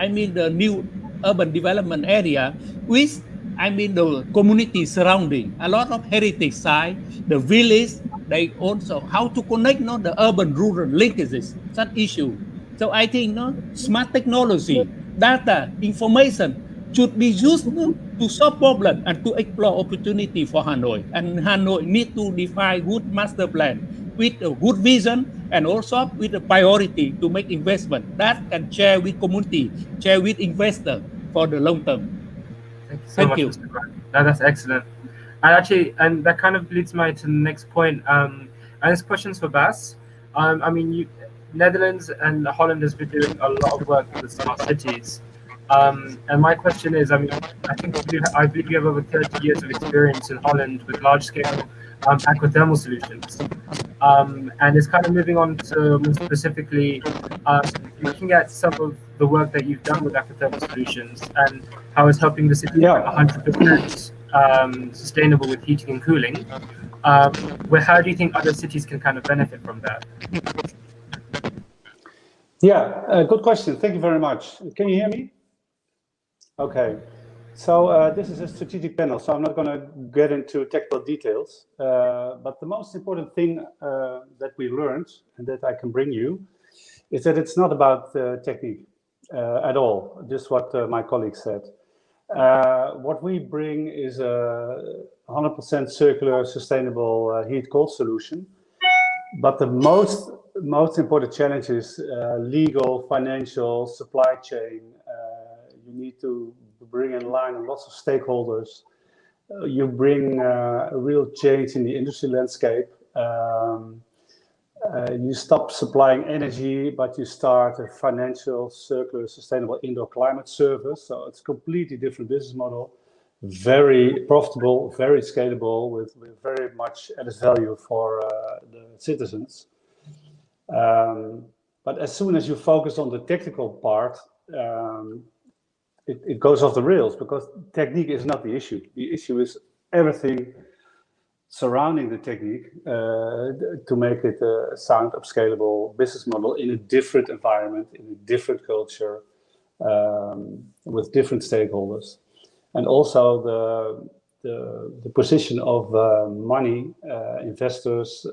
I mean, the new urban development area with, I mean, the community surrounding, a lot of heritage site, the village, they also, how to connect the urban rural linkages, such issue. So I think smart technology, data, information should be used to solve problem and to explore opportunity for Hanoi. And Hanoi need to define good master plan with a good vision and also with a priority to make investment that can share with community, share with investor for the long term. Thank you so Thank much, you. Mr. Grant. No, that's excellent. And actually, and that kind of leads me to the next point. And this question's for Bas. I mean, Netherlands and Holland has been doing a lot of work with smart cities. And my question is, I mean, I believe you have over 30 years of experience in Holland with large-scale aquathermal solutions. And it's kind of moving on to more specifically looking at some of the work that you've done with aquathermal solutions and how it's helping the city become 100% sustainable with heating and cooling. How do you think other cities can kind of benefit from that? Yeah, good question. Thank you very much. Can you hear me? Okay. So this is a strategic panel, so I'm not going to get into technical details. But the most important thing that we learned and that I can bring you is that it's not about technique at all, just what my colleague said. What we bring is a 100% circular, sustainable heat-cold solution. But the most important challenge is legal, financial, supply chain. You need to bring in line lots of stakeholders. You bring a real change in the industry landscape. You stop supplying energy, but you start a financial, circular, sustainable indoor climate service. So it's a completely different business model, very profitable, very scalable, with very much added value for the citizens. But as soon as you focus on the technical part, it goes off the rails, because technique is not the issue. The issue is everything surrounding the technique to make it a sound, upscalable business model in a different environment, in a different culture, with different stakeholders. And also the position of money, investors,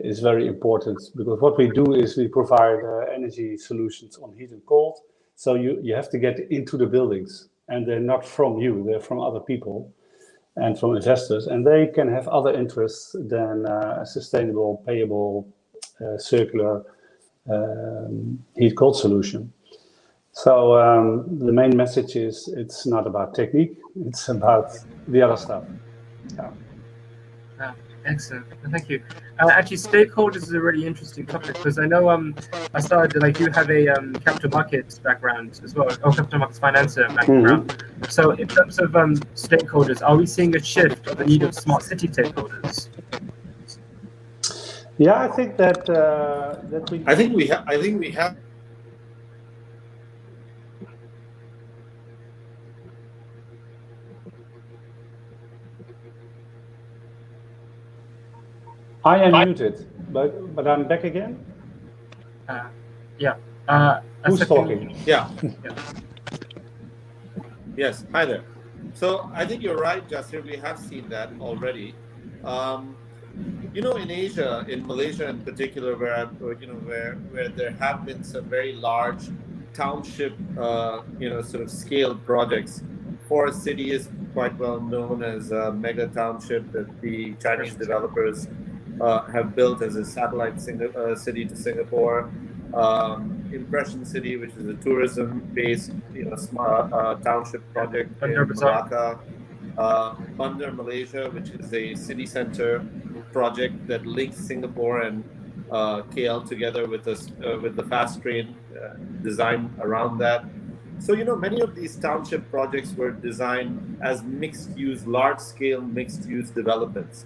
is very important, because what we do is we provide energy solutions on heat and cold. So you have to get into the buildings, and they're not from you, they're from other people and from investors, and they can have other interests than a sustainable, payable, circular heat-cold solution. So the main message is it's not about technique, it's about the other stuff. Yeah. Excellent, thank you. Actually, stakeholders is a really interesting topic, because I know I started, like, you have a capital markets background as well, or capital markets financer background. So in terms of stakeholders, are we seeing a shift of the need of smart city stakeholders? Yeah, I think that I think we have. I am muted, but I'm back again. Yeah. Who's talking? Yeah. Yes. Hi there. So I think you're right, Jasir. We have seen that already. You know, in Asia, in Malaysia in particular, where there have been some very large township, sort of scaled projects. Forest City is quite well known as a mega township that the Chinese developers have built as a satellite city to Singapore. Impression City, which is a tourism-based, smart township project in Malacca. Bandar Malaysia, which is a city center project that links Singapore and KL together with the fast train design around that. So, many of these township projects were designed as mixed-use, large-scale mixed-use developments.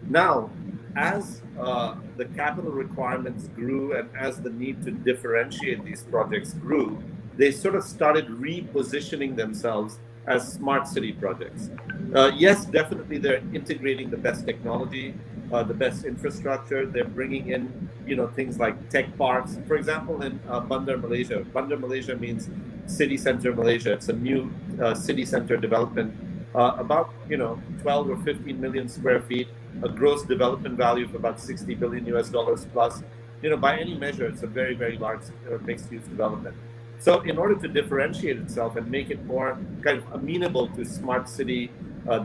Now, as the capital requirements grew and as the need to differentiate these projects grew, they sort of started repositioning themselves as smart city projects. Yes, definitely they're integrating the best technology, the best infrastructure. They're bringing in, things like tech parks. For example, in Bandar Malaysia. Bandar Malaysia means city center Malaysia. It's a new city center development, about 12 or 15 million square feet, a gross development value of about 60 billion US dollars plus. By any measure, it's a very, very large mixed-use development. So in order to differentiate itself and make it more kind of amenable to smart city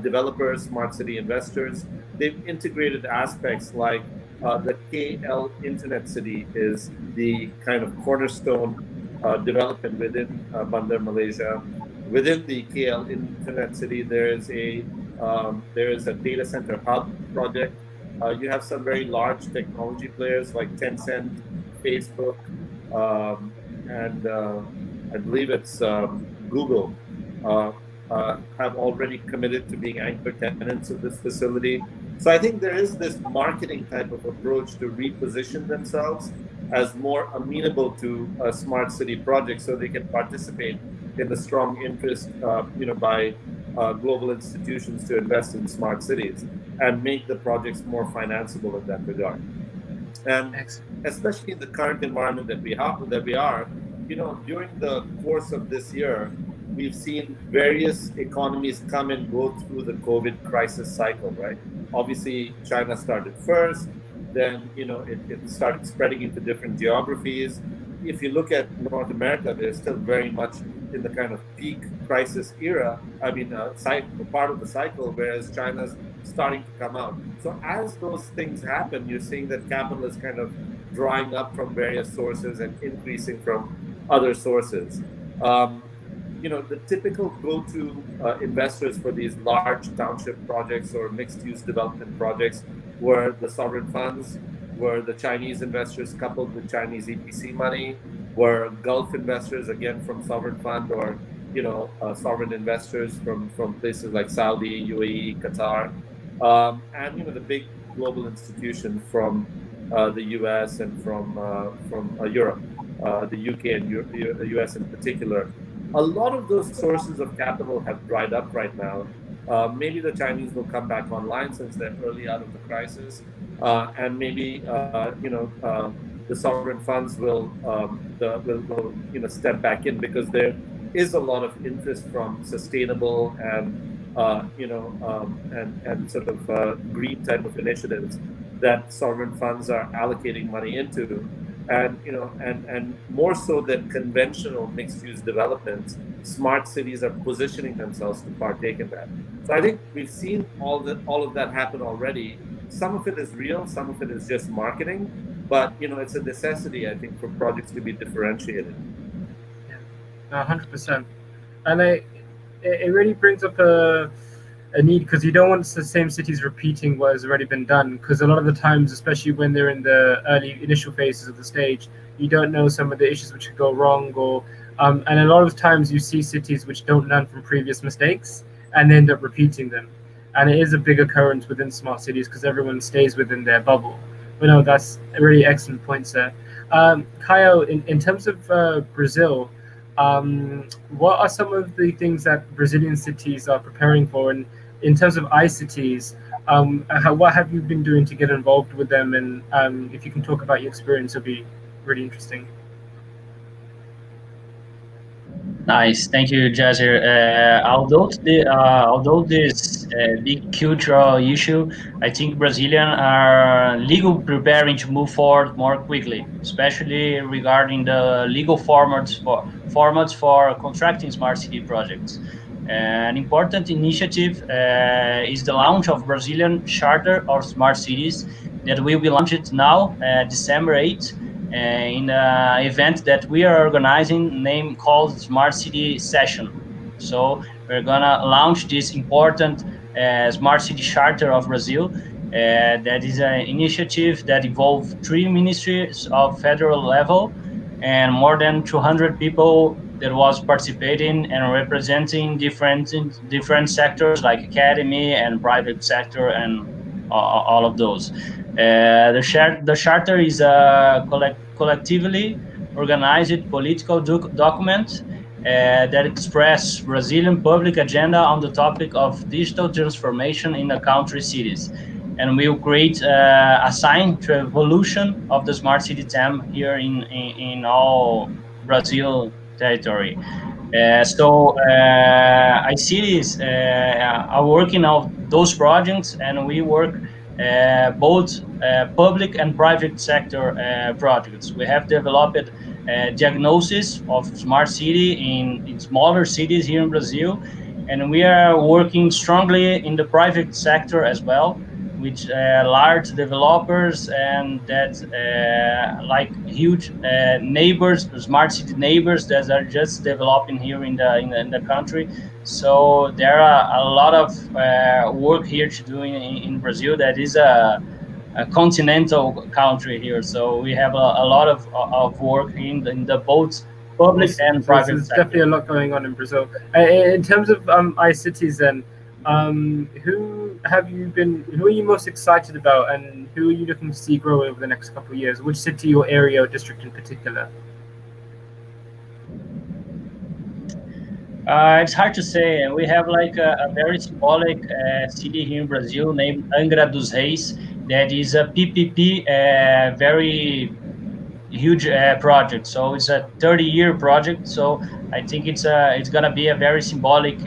developers, smart city investors, they've integrated aspects like the KL Internet City is the kind of cornerstone development within Bandar Malaysia. Within the KL Internet City, there is a data center hub project. You have some very large technology players like Tencent, Facebook, and I believe it's Google, have already committed to being anchor tenants of this facility. So I think there is this marketing type of approach to reposition themselves as more amenable to smart city projects, so they can participate in the strong interest, by global institutions to invest in smart cities and make the projects more financeable in that regard. And especially in the current environment that we are, during the course of this year, we've seen various economies come and go through the COVID crisis cycle, right? Obviously, China started first, then, it started spreading into different geographies. If you look at North America, they're still very much in the kind of peak crisis era, part of the cycle, whereas China's starting to come out. So as those things happen, you're seeing that capital is kind of drying up from various sources and increasing from other sources. The typical go-to investors for these large township projects or mixed-use development projects were the sovereign funds, were the Chinese investors coupled with Chinese EPC money, were Gulf investors, again, from sovereign fund, or, sovereign investors from places like Saudi, UAE, Qatar, and, the big global institutions from the US and from Europe, the UK and the US in particular. A lot of those sources of capital have dried up right now. Maybe the Chinese will come back online since they're early out of the crisis, and maybe the sovereign funds will step back in, because there is a lot of interest from sustainable and sort of green type of initiatives that sovereign funds are allocating money into. And more so than conventional mixed-use developments, smart cities are positioning themselves to partake in that. So I think we've seen all of that happen already. Some of it is real, some of it is just marketing, but it's a necessity, I think, for projects to be differentiated. Yeah, 100%. And it really brings up a need, because you don't want the same cities repeating what has already been done, because a lot of the times, especially when they're in the early initial phases of the stage, you don't know some of the issues which could go wrong, or and a lot of times you see cities which don't learn from previous mistakes and they end up repeating them. And it is a big occurrence within smart cities because everyone stays within their bubble. But no, that's a really excellent point, sir. Caio, in terms of Brazil, what are some of the things that Brazilian cities are preparing for? And in terms of ICTs, what have you been doing to get involved with them? And if you can talk about your experience, it'll be really interesting. Nice, thank you, Jazir. Although this big cultural issue, I think Brazilians are legally preparing to move forward more quickly, especially regarding the legal formats for contracting smart city projects. An important initiative is the launch of Brazilian Charter of Smart Cities that will be launched now, December 8th. In an event that we are organizing called Smart City Session. So we're gonna launch this important Smart City Charter of Brazil That is an initiative that involves 3 ministries of federal level and more than 200 people that was participating and representing different sectors like academy and private sector and all of those. The charter is a collectively organized political document that express Brazilian public agenda on the topic of digital transformation in the country cities, and will create a sign to evolution of the smart city theme here in all Brazil territory. ICities are working on those projects, and we work both public and private sector projects. We have developed diagnosis of smart city in smaller cities here in Brazil, and we are working strongly in the private sector as well, with large developers and that like huge neighbors, smart city neighbors that are just developing here in the country. So there are a lot of work here to do in Brazil. That is a continental country here, so we have a lot of work in the both public Awesome. and So private there's sector. definitely a lot going on in Brazil. In terms of iCities, then, who are you most excited about, and who are you looking to see grow over the next couple of years? Which city or area or district in particular? It's hard to say. We have like a very symbolic city here in Brazil named Angra dos Reis. That is a PPP, very huge project. So it's a 30-year project. So I think it's gonna be a very symbolic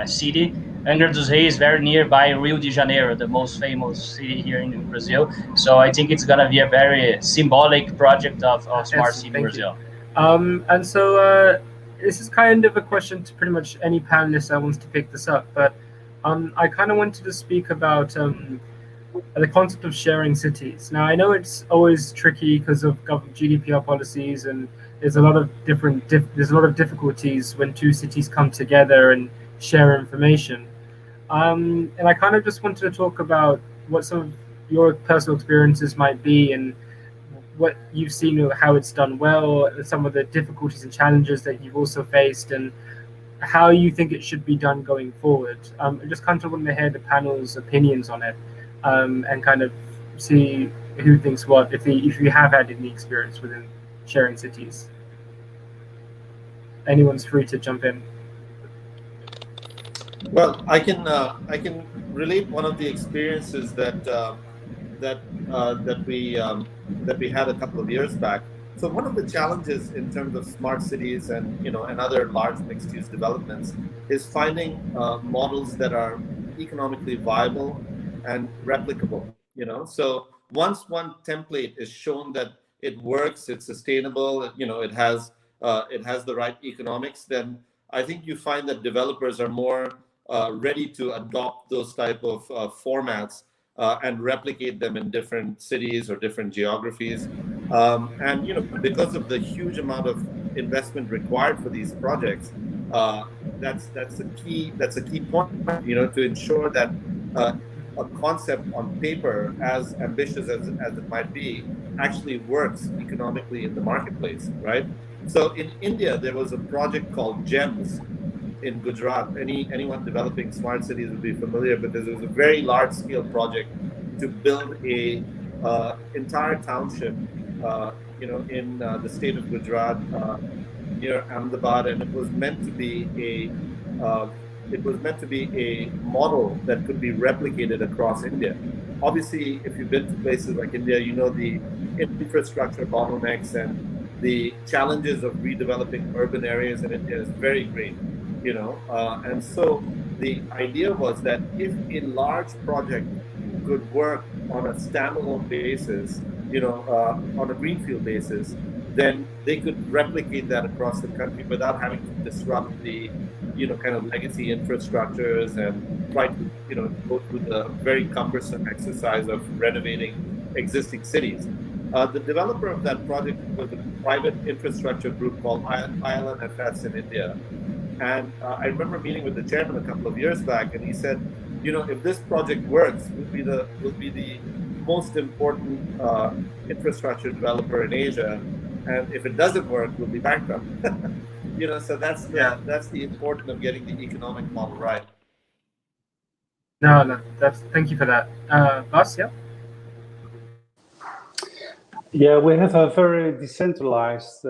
city. Angra dos Reis is very nearby Rio de Janeiro, the most famous city here in Brazil. So I think it's gonna be a very symbolic project of smart city Brazil. And so this is kind of a question to pretty much any panelist that wants to pick this up, but I kind of wanted to speak about the concept of sharing cities. Now, I know it's always tricky because of GDPR policies, and there's a lot of difficulties when two cities come together and share information. And I kind of just wanted to talk about what some of your personal experiences might be, and what you've seen, how it's done well, some of the difficulties and challenges that you've also faced, and how you think it should be done going forward. I just kind of want to hear the panel's opinions on it, and kind of see who thinks what, if you have had any experience within sharing cities. Anyone's free to jump in. Well, I can relate one of the experiences that we had a couple of years back. So one of the challenges in terms of smart cities and other large mixed-use developments is finding models that are economically viable and replicable. So once one template is shown that it works, it's sustainable, it has the right economics, then I think you find that developers are more ready to adopt those type of formats and replicate them in different cities or different geographies. And because of the huge amount of investment required for these projects, that's a key point, to ensure that a concept on paper, as ambitious as it might be, actually works economically in the marketplace, right? So in India, there was a project called GEMS in Gujarat. Anyone developing smart cities would be familiar, because it was a very large-scale project to build a entire township, in the state of Gujarat, near Ahmedabad, and it was meant to be a model that could be replicated across India. Obviously, if you've been to places like India, the infrastructure bottlenecks and the challenges of redeveloping urban areas in India is very great. And so the idea was that if a large project could work on a standalone basis, on a greenfield basis, then they could replicate that across the country without having to disrupt the, kind of legacy infrastructures and try to, go through the very cumbersome exercise of renovating existing cities. The developer of that project was a private infrastructure group called ILNFS in India. And I remember meeting with the chairman a couple of years back, and he said, if this project works, we'll be the most important infrastructure developer in Asia, and if it doesn't work, we'll be bankrupt. So that's the importance of getting the economic model right. No, thank you for that. Bas, yeah? Yeah, we have a very decentralized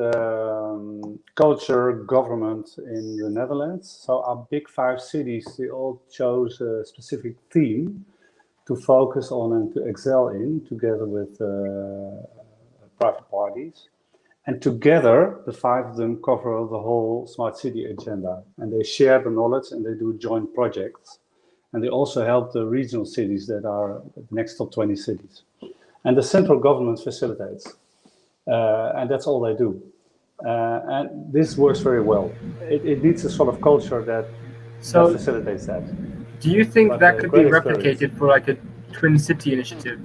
culture government in the Netherlands. So our big 5 cities, they all chose a specific theme to focus on and to excel in, together with private parties. And together, the 5 of them cover the whole smart city agenda. And they share the knowledge and they do joint projects. And they also help the regional cities that are the next top 20 cities. And the central government facilitates. And that's all they do. And this works very well. It needs a sort of culture that facilitates that. Do you think that could be replicated for like a twin city initiative?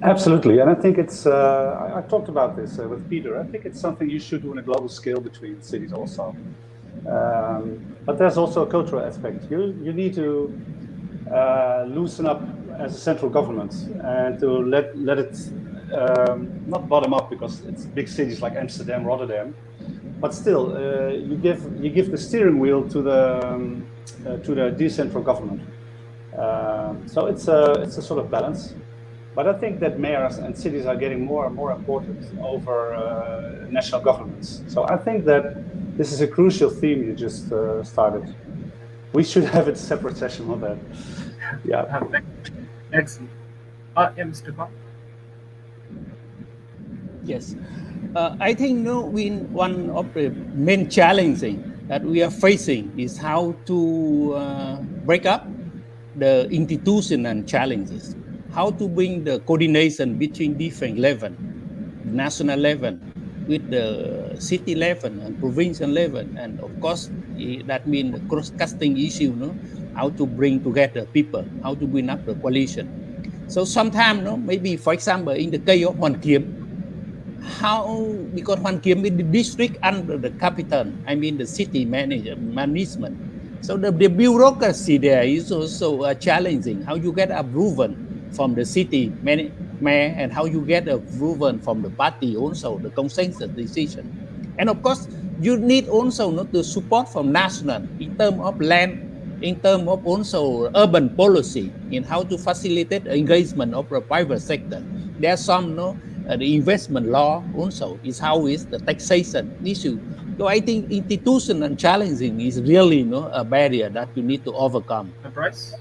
Absolutely, and I think it's, I talked about this with Peter, I think it's something you should do on a global scale between cities also. But there's also a cultural aspect. You need to loosen up as a central government and to let it, not bottom up, because it's big cities like Amsterdam, Rotterdam, but still, you give the steering wheel to the decentral government. So it's a sort of balance. But I think that mayors and cities are getting more and more important over national governments. So I think that this is a crucial theme you just started. We should have a separate session on that. Yeah. Excellent. Yeah, Mr. Kwang? Yes. I think one of the main challenges that we are facing is how to break up the institutional challenges. How to bring the coordination between different levels, national level, with the city level and provincial level, and of course that means the cross-cutting issue, how to bring together people, how to bring up the coalition. So sometimes, maybe for example, in the case of Hoan Kiem, because Hoan Kiem is the district under the capital, I mean the city management. So the bureaucracy there is also challenging. How you get approval from the city mayor, and how you get approval from the party also, the consensus decision. And of course, you need also the support from national in terms of land, in terms of also urban policy, in how to facilitate engagement of the private sector. There's some, the investment law also is how is the taxation issue. So I think institutional challenging is really a barrier that you need to overcome. Bryce?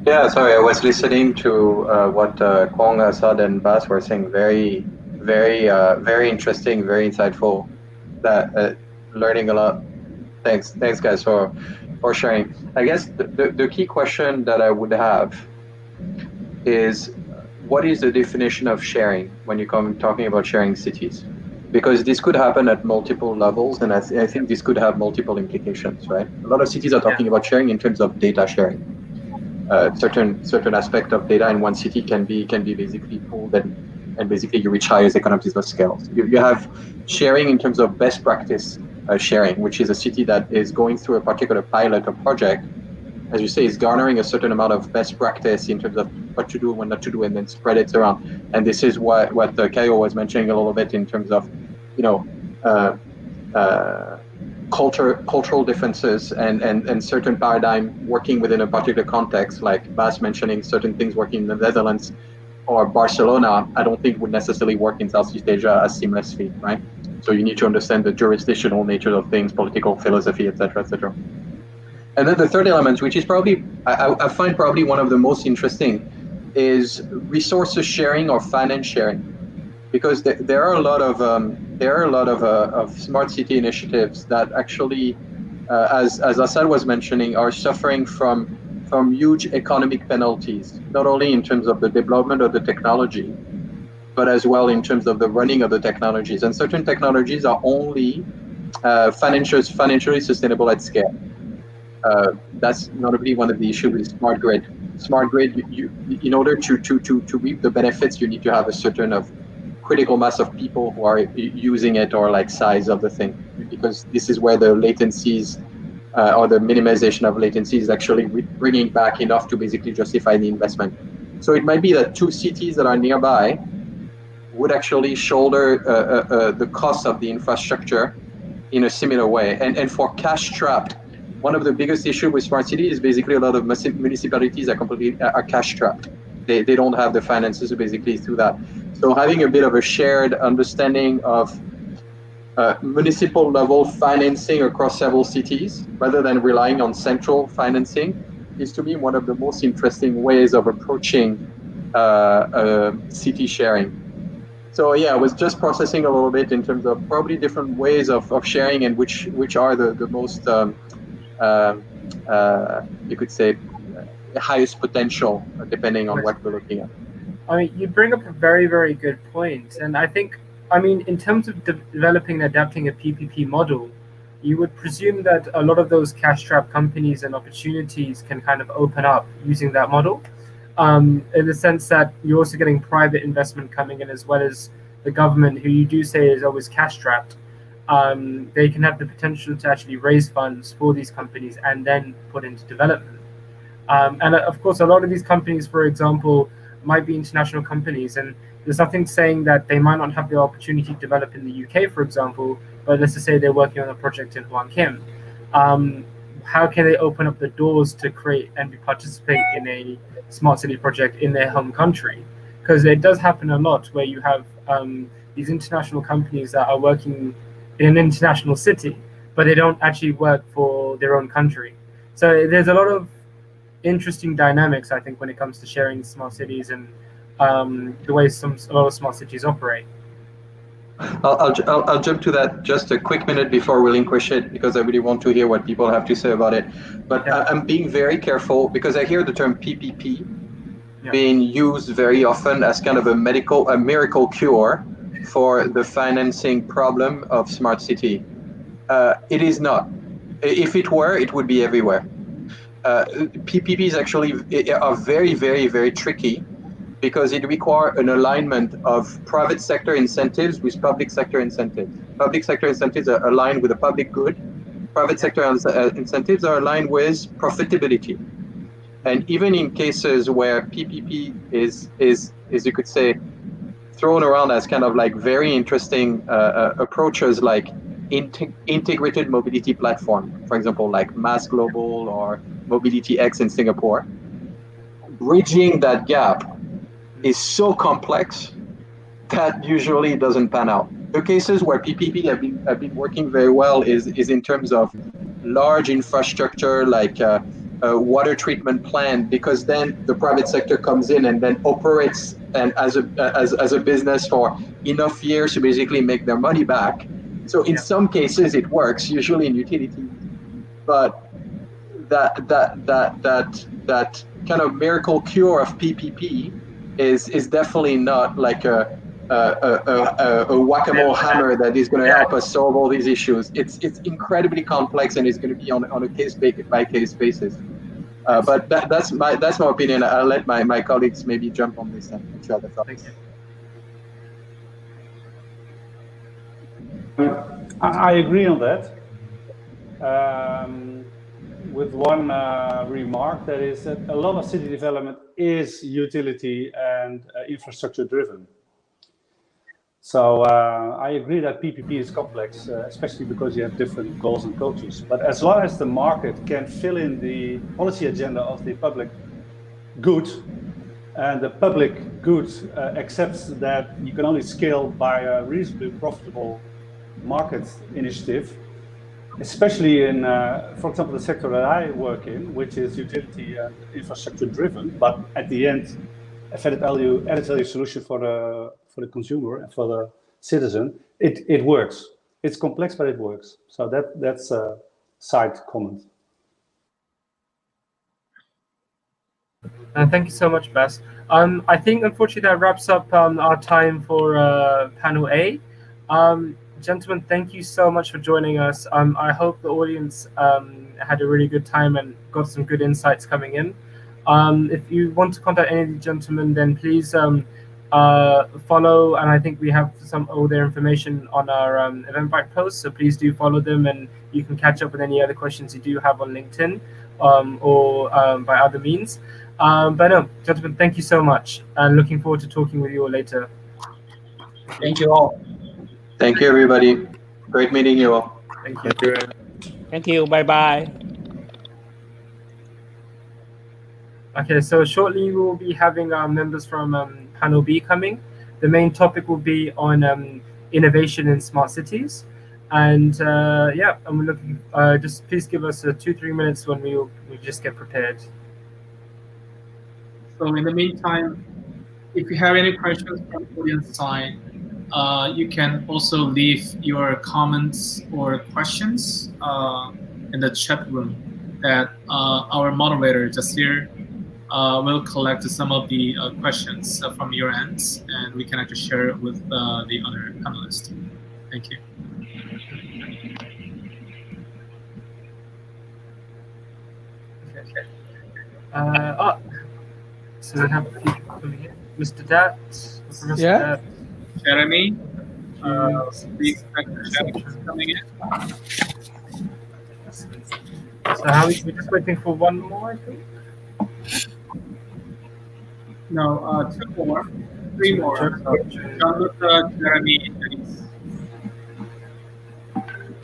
Yeah, sorry, I was listening to what Kwang, Assad, and Bas were saying. Very, very interesting, very insightful. That learning a lot. Thanks, guys, for sharing. I guess the key question that I would have is, what is the definition of sharing when you come talking about sharing cities? Because this could happen at multiple levels, and I think this could have multiple implications, right? A lot of cities are talking about sharing in terms of data sharing. Certain aspect of data in one city can be basically pooled, and basically you reach highest economies of scale. You have sharing in terms of best practice sharing, which is a city that is going through a particular pilot or project, as you say, is garnering a certain amount of best practice in terms of what to do, when not to do, and then spread it around. And this is what Kayo was mentioning a little bit in terms of, cultural differences and certain paradigm working within a particular context, like Bas mentioning certain things working in the Netherlands or Barcelona, I don't think would necessarily work in Southeast Asia as seamlessly, right? So you need to understand the jurisdictional nature of things, political philosophy, etc., etc. And then the third element, which is probably, I find probably one of the most interesting, is resources sharing or finance sharing. Because there are a lot of smart city initiatives that actually, as Assad was mentioning, are suffering from huge economic penalties, not only in terms of the development of the technology, but as well in terms of the running of the technologies. And certain technologies are only financially sustainable at scale. That's notably one of the issues with smart grid. Smart grid, in order to reap the benefits, you need to have a certain of critical mass of people who are using it, or like size of the thing. because this is where the latencies or the minimization of latency is actually bringing back enough to basically justify the investment. So it might be that two cities that are nearby would actually shoulder the cost of the infrastructure in a similar way. And for cash trapped, one of the biggest issues with smart cities is basically a lot of municipalities are cash trapped. They don't have the finances to basically do that. So having a bit of a shared understanding of municipal level financing across several cities, rather than relying on central financing, is to me one of the most interesting ways of approaching city sharing. So yeah, I was just processing a little bit in terms of probably different ways of sharing and which are the most, you could say, highest potential, depending on what we're looking at. I mean, you bring up a very, very good point. And I think, I mean, in terms of developing and adapting a PPP model, you would presume that a lot of those cash-strapped companies and opportunities can kind of open up using that model, in the sense that you're also getting private investment coming in, as well as the government, who you do say is always cash-strapped. They can have the potential to actually raise funds for these companies and then put into development. And of course, a lot of these companies, for example, might be international companies, and there's nothing saying that they might not have the opportunity to develop in the UK, for example, but let's just say they're working on a project in Hoan Kiem. How can they open up the doors to create and participate in a smart city project in their home country? Because it does happen a lot where you have these international companies that are working in an international city, but they don't actually work for their own country. So there's a lot of interesting dynamics, I think, when it comes to sharing smart cities and the way a lot of smart cities operate. I'll jump to that just a quick minute before we relinquish it, because I really want to hear what people have to say about it. But yeah. I'm being very careful because I hear the term PPP being used very often as kind of a miracle cure for the financing problem of smart city. It is not. If it were, it would be everywhere. PPPs actually are very, very, very tricky because it requires an alignment of private sector incentives with public sector incentives. Public sector incentives are aligned with the public good. Private sector incentives are aligned with profitability. And even in cases where PPP is you could say, thrown around as kind of like very interesting approaches, like integrated mobility platform, for example, like Mass Global or Mobility X in Singapore, bridging that gap is so complex that usually doesn't pan out. The cases where PPP have been working very well is in terms of large infrastructure like a water treatment plant, because then the private sector comes in and then operates and as a business for enough years to basically make their money back. So in some cases it works, usually in utility, but that kind of miracle cure of PPP is definitely not like a whack-a-mole hammer that is going to help us solve all these issues. It's incredibly complex and it's going to be on a case-by-case basis. But that's my opinion. I'll let my colleagues maybe jump on this and share their thoughts. I agree on that. With one remark, that is that a lot of city development is utility and infrastructure driven. So I agree that PPP is complex, especially because you have different goals and cultures. But as long as the market can fill in the policy agenda of the public good, and the public good accepts that you can only scale by a reasonably profitable market initiative, especially in, for example, the sector that I work in, which is utility and infrastructure driven, but at the end, added value solution for the consumer and for the citizen, it works. It's complex, but it works. So that's a side comment. Thank you so much, Bas. I think, unfortunately, that wraps up our time for panel A. Gentlemen, thank you so much for joining us. I hope the audience had a really good time and got some good insights coming in. If you want to contact any of the gentlemen, then please follow, and I think we have all their information on our Eventbrite post, so please do follow them, and you can catch up with any other questions you do have on LinkedIn or by other means. But no, gentlemen, thank you so much, and looking forward to talking with you all later. Thank you all. Thank you, everybody. Great meeting you all. Thank you. Thank you. Thank you. Bye-bye. Okay, so shortly we will be having our members from panel B coming. The main topic will be on innovation in smart cities. And yeah, I'm looking, just please give us 2-3 minutes when we just get prepared. So in the meantime, if you have any questions from the audience side, you can also leave your comments or questions in the chat room that our moderator, Jasir, will collect some of the questions from your ends, and we can actually share it with the other panelists. Thank you. Okay. So we have people coming in. Mr. Dat, Mr. Yeah. Dat. Jeremy, we expect Jeremy coming in. So how we're just waiting for one more, I think. No, 2 more, 3 more. Gianluca, Jeremy, Denise.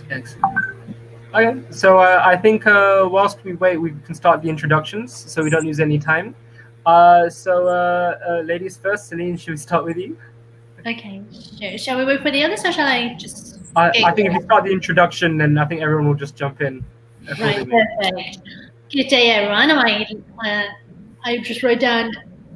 Excellent. Okay, so I think whilst we wait, we can start the introductions, so we don't lose any time. So ladies first, Celine, should we start with you? Okay, sure. Shall we wait for the others, or shall I just? I think if you start the introduction, then I think everyone will just jump in. Right, perfect. Good day, everyone. I just wrote down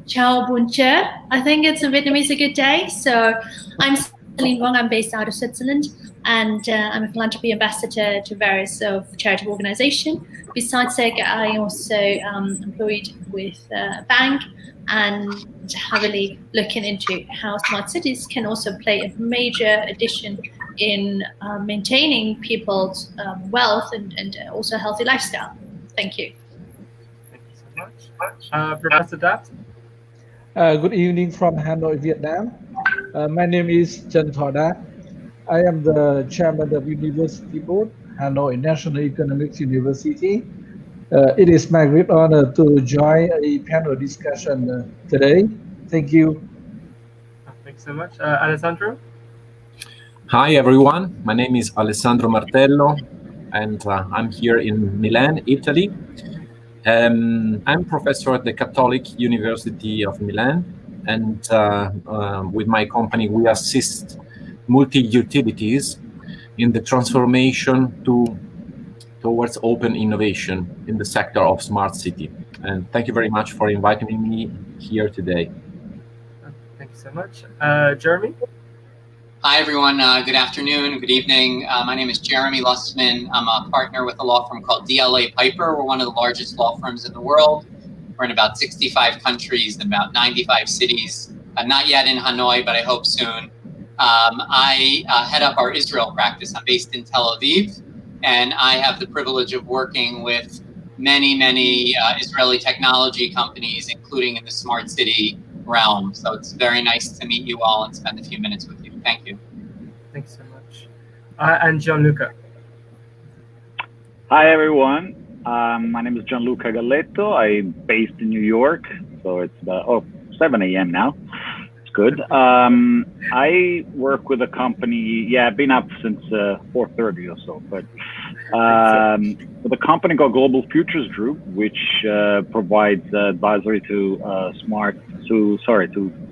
Chào buon trưa. I think it's in Vietnamese a good day. So I'm Celine Wong. I'm based out of Switzerland, and I'm a philanthropy ambassador to various charitable organizations. Besides SEG, I also employed with a bank and heavily looking into how smart cities can also play a major addition in maintaining people's wealth and also healthy lifestyle. Thank you. Thank you so much. Professor Dat? Good evening from Hanoi, Vietnam. My name is Chen Thoda. I am the chairman of University Board, Hanoi National Economics University. It is my great honor to join a panel discussion today. Thank you. Thanks so much. Alessandro? Hi, everyone. My name is Alessandro Martello, and I'm here in Milan, Italy. I'm professor at the Catholic University of Milan, and with my company, we assist multi-utilities in the transformation towards open innovation in the sector of smart city. And thank you very much for inviting me here today. Thank you so much. Jeremy? Hi, everyone. Good afternoon. Good evening. My name is Jeremy Lustman. I'm a partner with a law firm called DLA Piper. We're one of the largest law firms in the world. We're in about 65 countries and about 95 cities. Not yet in Hanoi, but I hope soon. I head up our Israel practice. I'm based in Tel Aviv, and I have the privilege of working with many Israeli technology companies, including in the smart city realm. So it's very nice to meet you all and spend a few minutes with you. Thank you. Thanks so much. And Gianluca? Hi, everyone. My name is Gianluca Galletto. I'm based in New York, so it's about 7 a.m. now. It's good. I work with a company. I've been up since 4:30 or so, but with a company called Global Futures Group, which provides advisory to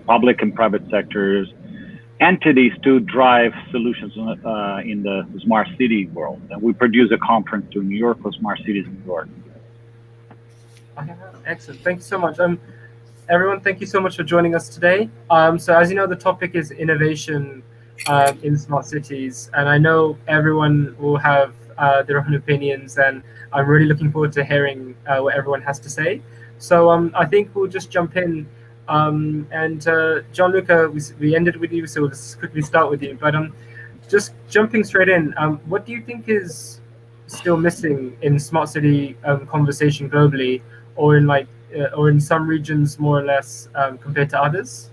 public and private sectors entities to drive solutions in the smart city world. And we produce a conference to New York for smart cities in New York. Excellent. Thank you so much. Everyone, thank you so much for joining us today. So as you know, the topic is innovation in smart cities. And I know everyone will have their own opinions, and I'm really looking forward to hearing what everyone has to say. So I think we'll just jump in. And Gianluca, we ended with you, so we'll just quickly start with you. But just jumping straight in, what do you think is still missing in smart city conversation globally, or in some regions more or less compared to others?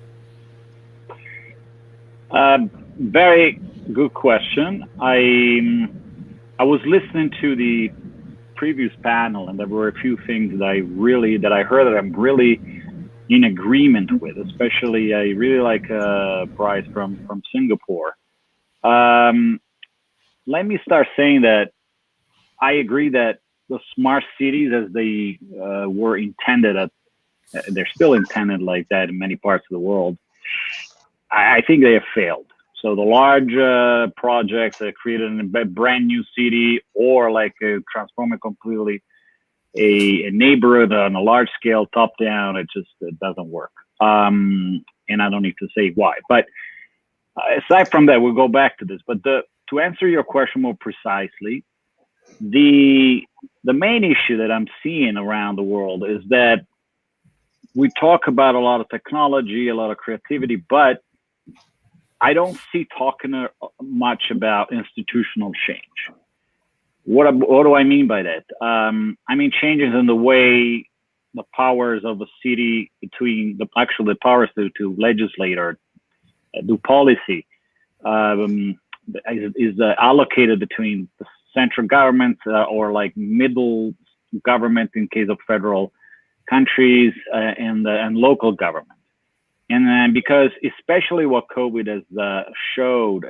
Very good question. I was listening to the previous panel, and there were a few things that I heard that I'm really in agreement with. Especially, I really like Bryce from Singapore. Let me start saying that I agree that the smart cities, as they were intended they're still intended like that in many parts of the world. I think they have failed. So the large projects that created a brand new city, or like transforming completely a neighborhood on a large scale, top down, it doesn't work. And I don't need to say why. But aside from that, we'll go back to this. But to answer your question more precisely, the main issue that I'm seeing around the world is that we talk about a lot of technology, a lot of creativity, but I don't see talking much about institutional change. What do I mean by that? I mean changes in the way the powers of a city between the powers to legislate or do policy is allocated between the central government or like middle government in case of federal countries and local government. And then because especially what COVID has showed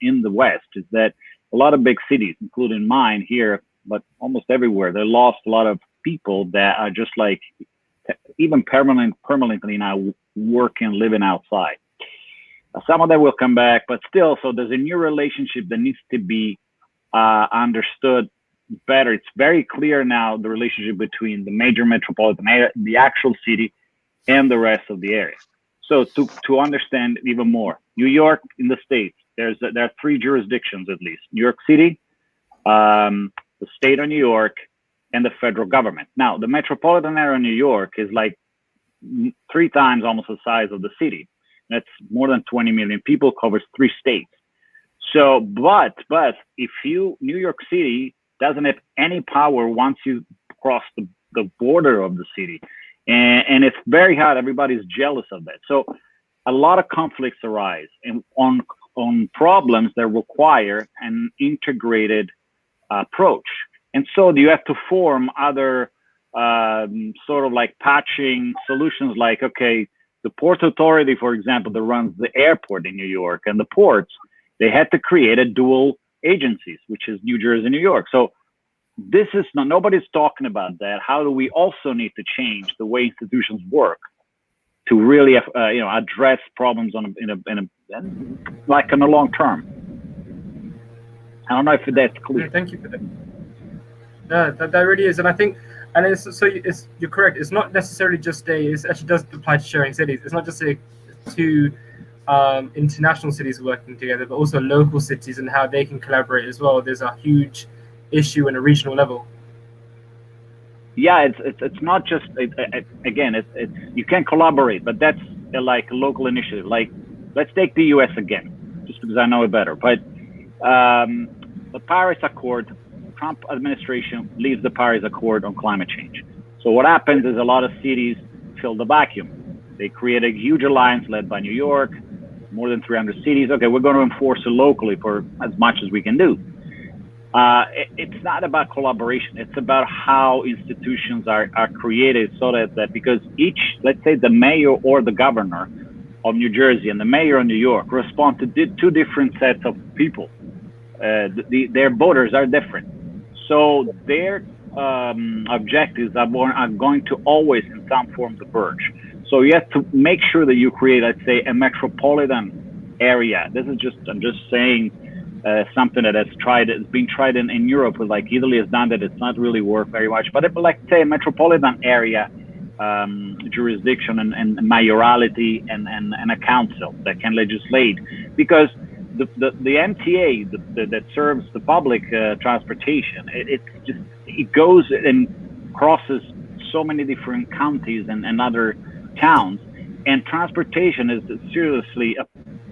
in the West is that a lot of big cities, including mine here, but almost everywhere, they lost a lot of people that are just like even permanently now working, living outside. Some of them will come back, but still, so there's a new relationship that needs to be understood better. It's very clear now, the relationship between the major metropolitan area, the actual city, and the rest of the area. So to understand even more, New York in the States, there are 3 jurisdictions at least: New York City, the state of New York, and the federal government. Now, the metropolitan area of New York is like 3 times almost the size of the city. That's more than 20 million people, covers 3 states. So, but if New York City doesn't have any power once you cross the border of the city. And it's very hard. Everybody's jealous of that. So a lot of conflicts arise on problems that require an integrated approach. And so you have to form other sort of like patching solutions like, okay, the Port Authority, for example, that runs the airport in New York and the ports, they had to create a dual agencies, which is New Jersey and New York. So this is nobody's talking about that. How do we also need to change the way institutions work to really, address problems in a long term? I don't know if that's clear. Yeah, thank you for that. No, that really is, and I think, you're correct. It's not necessarily just it actually does apply to sharing cities. It's not just two international cities working together, but also local cities and how they can collaborate as well. There's a huge issue in a regional level. Yeah, it's not just again. It's you can collaborate, but that's like a local initiative. Like let's take the U.S. again, just because I know it better. But the Paris Accord, Trump administration leaves the Paris Accord on climate change. So what happens is a lot of cities fill the vacuum. They create a huge alliance led by New York, more than 300 cities. Okay, we're going to enforce it locally for as much as we can do. It's not about collaboration. It's about how institutions are created so that because each, let's say the mayor or the governor of New Jersey and the mayor of New York respond to 2 different sets of people. Their voters are different. So their objectives are going to always in some form diverge. So you have to make sure that you create, let's say, a metropolitan area. I'm just saying something that has been tried in Europe, with like Italy has done that. It's not really worked very much, but like say a metropolitan area jurisdiction and mayorality and a council that can legislate, because the MTA that serves the public transportation, it goes and crosses so many different counties and other towns, and transportation is seriously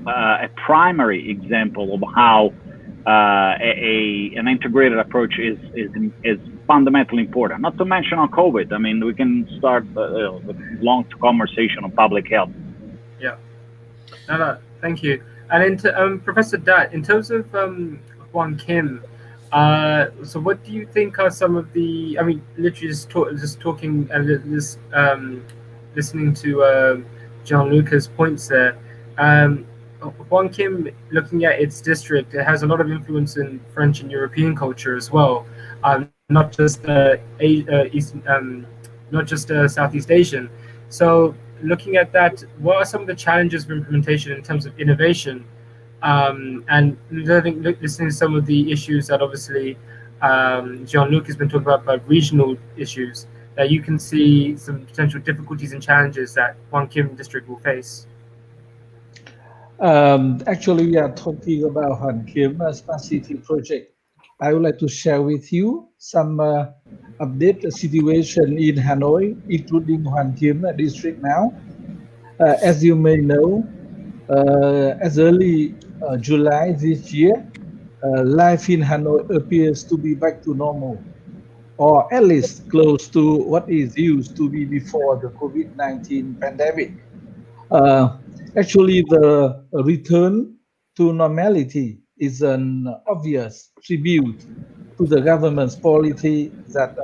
a primary example of how an integrated approach is fundamentally important. Not to mention on COVID. I mean, we can start a long conversation on public health. Yeah. No, thank you. And Professor Dat, in terms of Hoan Kiem, so what do you think are some of the? I mean, literally just talking and listening to Gianluca's points there. Hoan Kiem, looking at its district, it has a lot of influence in French and European culture as well, not just Southeast Asian. So, looking at that, what are some of the challenges of implementation in terms of innovation? And listening to some of the issues that obviously Jean-Luc has been talking about regional issues, that you can see some potential difficulties and challenges that Hoan Kiem District will face. Actually, we are talking about Hoan Kiem Smart City project. I would like to share with you some update the situation in Hanoi, including Hoan Kiem District now. As you may know, as early July this year, life in Hanoi appears to be back to normal, or at least close to what is used to be before the COVID-19 pandemic. Uh, Actually, the return to normality is an obvious tribute to the government's policy that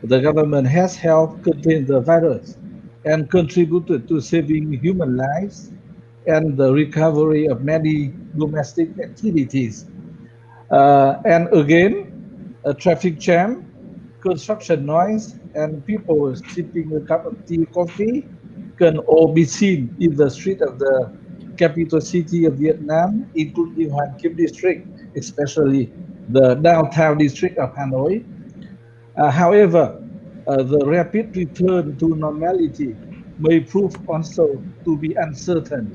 the government has helped contain the virus and contributed to saving human lives and the recovery of many domestic activities. And again, a traffic jam, construction noise, and people sipping a cup of tea, coffee can all be seen in the street of the capital city of Vietnam, including Hoan Kiem District, especially the downtown district of Hanoi. However, the rapid return to normality may prove also to be uncertain.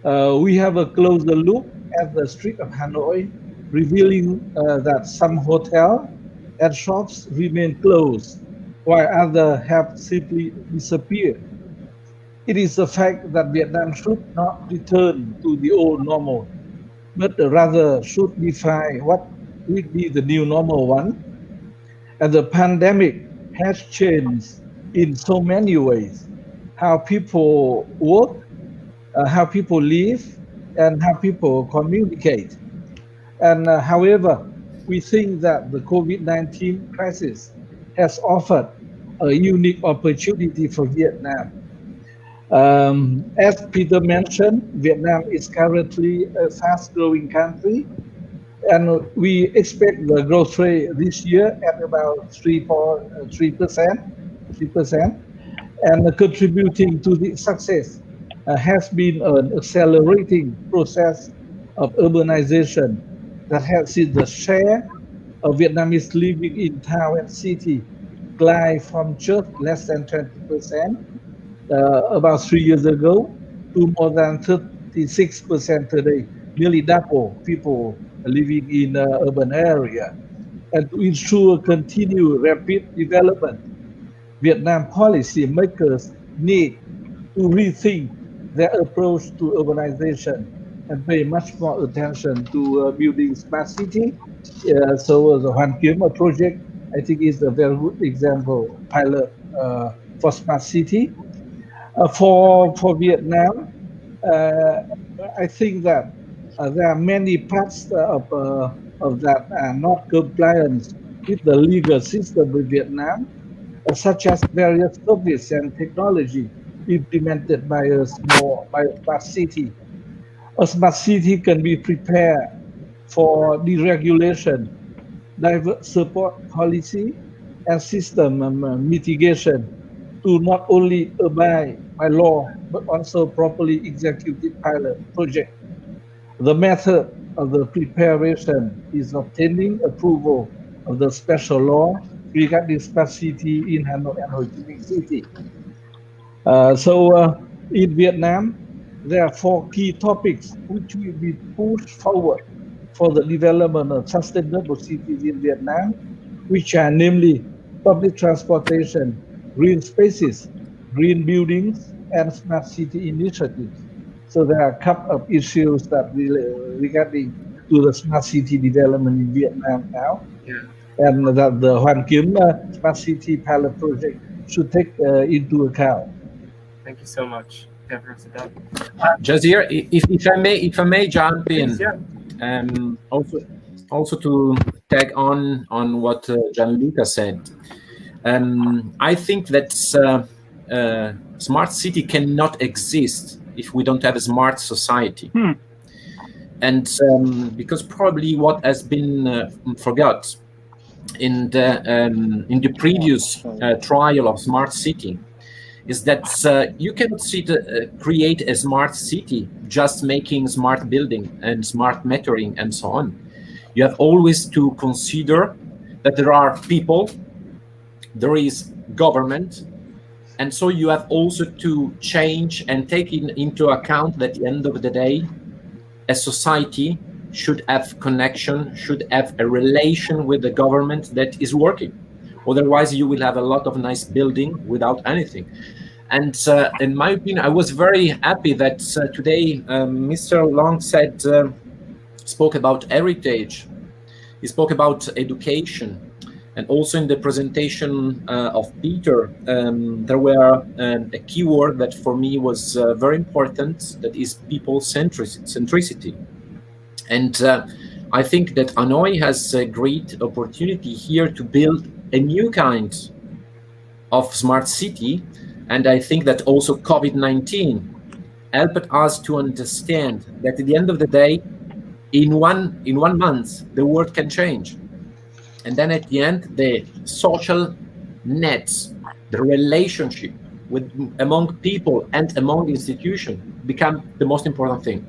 We have a closer look at the street of Hanoi, revealing that some hotels and shops remain closed, while others have simply disappeared. It is a fact that Vietnam should not return to the old normal, but rather should define what will be the new normal one. And the pandemic has changed in so many ways how people work, how people live, and how people communicate. And however, we think that the COVID-19 crisis has offered a unique opportunity for Vietnam. As Peter mentioned, Vietnam is currently a fast-growing country, and we expect the growth rate this year at about 3%, 3%, and contributing to the success has been an accelerating process of urbanization that has seen the share of Vietnamese living in town and city climb from just less than 20% about 3 years ago to more than 36% today, nearly double people living in urban area. And to ensure continued rapid development, Vietnam policymakers need to rethink their approach to urbanization and pay much more attention to building smart city. So the Hoan Kiem project, I think, is a very good example pilot for smart city. For Vietnam, uh, I think that there are many parts of that not compliance with the legal system in Vietnam, such as various services and technology implemented by a smart city. A smart city can be prepared for deregulation, diverse support policy, and system mitigation to not only abide by law, but also properly executed pilot project. The method of the preparation is obtaining approval of the special law regarding smart city in Hanoi and Ho Chi Minh City. In Vietnam, there are 4 key topics which will be pushed forward for the development of sustainable cities in Vietnam, which are namely public transportation, green spaces, green buildings, and smart city initiatives. So there are a couple of issues that regarding to the smart city development in Vietnam now, and that the Hoan Kiem Smart City pilot project should take into account. Thank you so much. everyone sit down. Jazir, if I may jump in, Please, yeah. Also to tag on what Gianluca said. I think that smart city cannot exist if we don't have a smart society. And because probably what has been forgot in the previous trial of smart city is that you cannot create a smart city just making smart building and smart metering and so on. You have always to consider that there are people, there is government, and so you have also to change and take into account that at the end of the day, a society should have connection, should have a relation with the government that is working. Otherwise, you will have a lot of nice building without anything. And in my opinion, I was very happy that today Mr. Long spoke about heritage. He spoke about education. And also in the presentation of Peter, there were a keyword that for me was very important, that is people centricity. And I think that Hanoi has a great opportunity here to build a new kind of smart city. And I think that also COVID-19 helped us to understand that at the end of the day, in one month, the world can change. And then at the end, the social nets, the relationship among people and among institutions become the most important thing.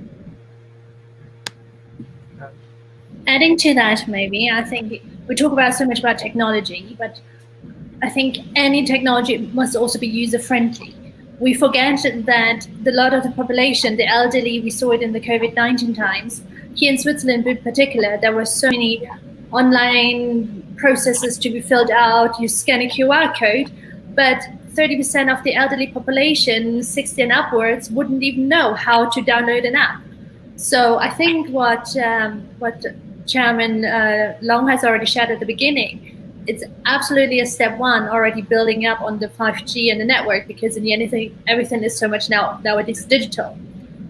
Adding to that, maybe, I think we talk about so much about technology, but I think any technology must also be user-friendly. We forget that a lot of the population, the elderly, we saw it in the COVID-19 times. Here in Switzerland in particular, there were so many online processes to be filled out. You scan a QR code, but 30% of the elderly population, 60 and upwards, wouldn't even know how to download an app. So I think what Chairman Long has already shared at the beginning, it's absolutely a step one already building up on the 5G and the network, because in the end, everything is so much nowadays digital.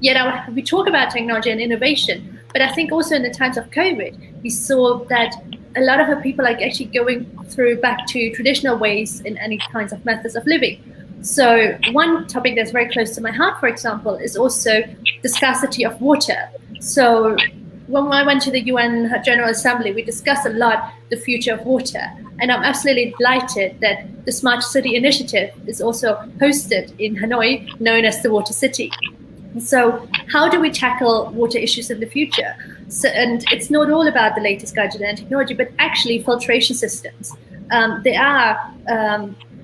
Yet we talk about technology and innovation, but I think also in the times of COVID, we saw that a lot of people are actually going back to traditional ways in any kinds of methods of living. So one topic that's very close to my heart, for example, is also the scarcity of water. So when I went to the UN General Assembly, we discussed a lot the future of water. And I'm absolutely delighted that the Smart City initiative is also hosted in Hanoi, known as the Water City. So how do we tackle water issues in the future? So, and it's not all about the latest gadget and technology, but actually filtration systems. There are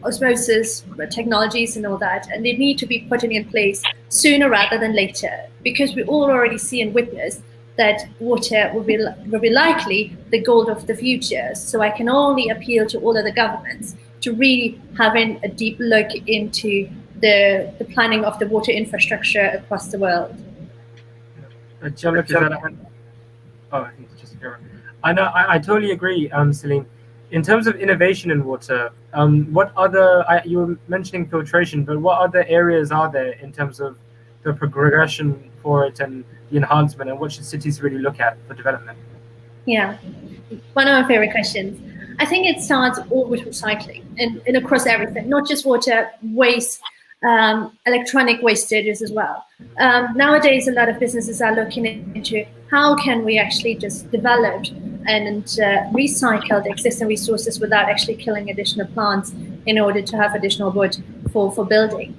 osmosis technologies and all that, and they need to be put in place sooner rather than later, because we all already see and witness that water will be likely the gold of the future. So I can only appeal to all of the governments to really having a deep look into the planning of the water infrastructure across the world. I think it's just here. I totally agree, Celine. In terms of innovation in water, what other, you were mentioning filtration, but what other areas are there in terms of the progression for it and the enhancement, and what should cities really look at for development? Yeah, one of my favorite questions. I think it starts all with recycling and across everything, not just water, waste, electronic wastages as well. Nowadays, a lot of businesses are looking into how can we actually just develop and recycle the existing resources without actually killing additional plants in order to have additional wood for building.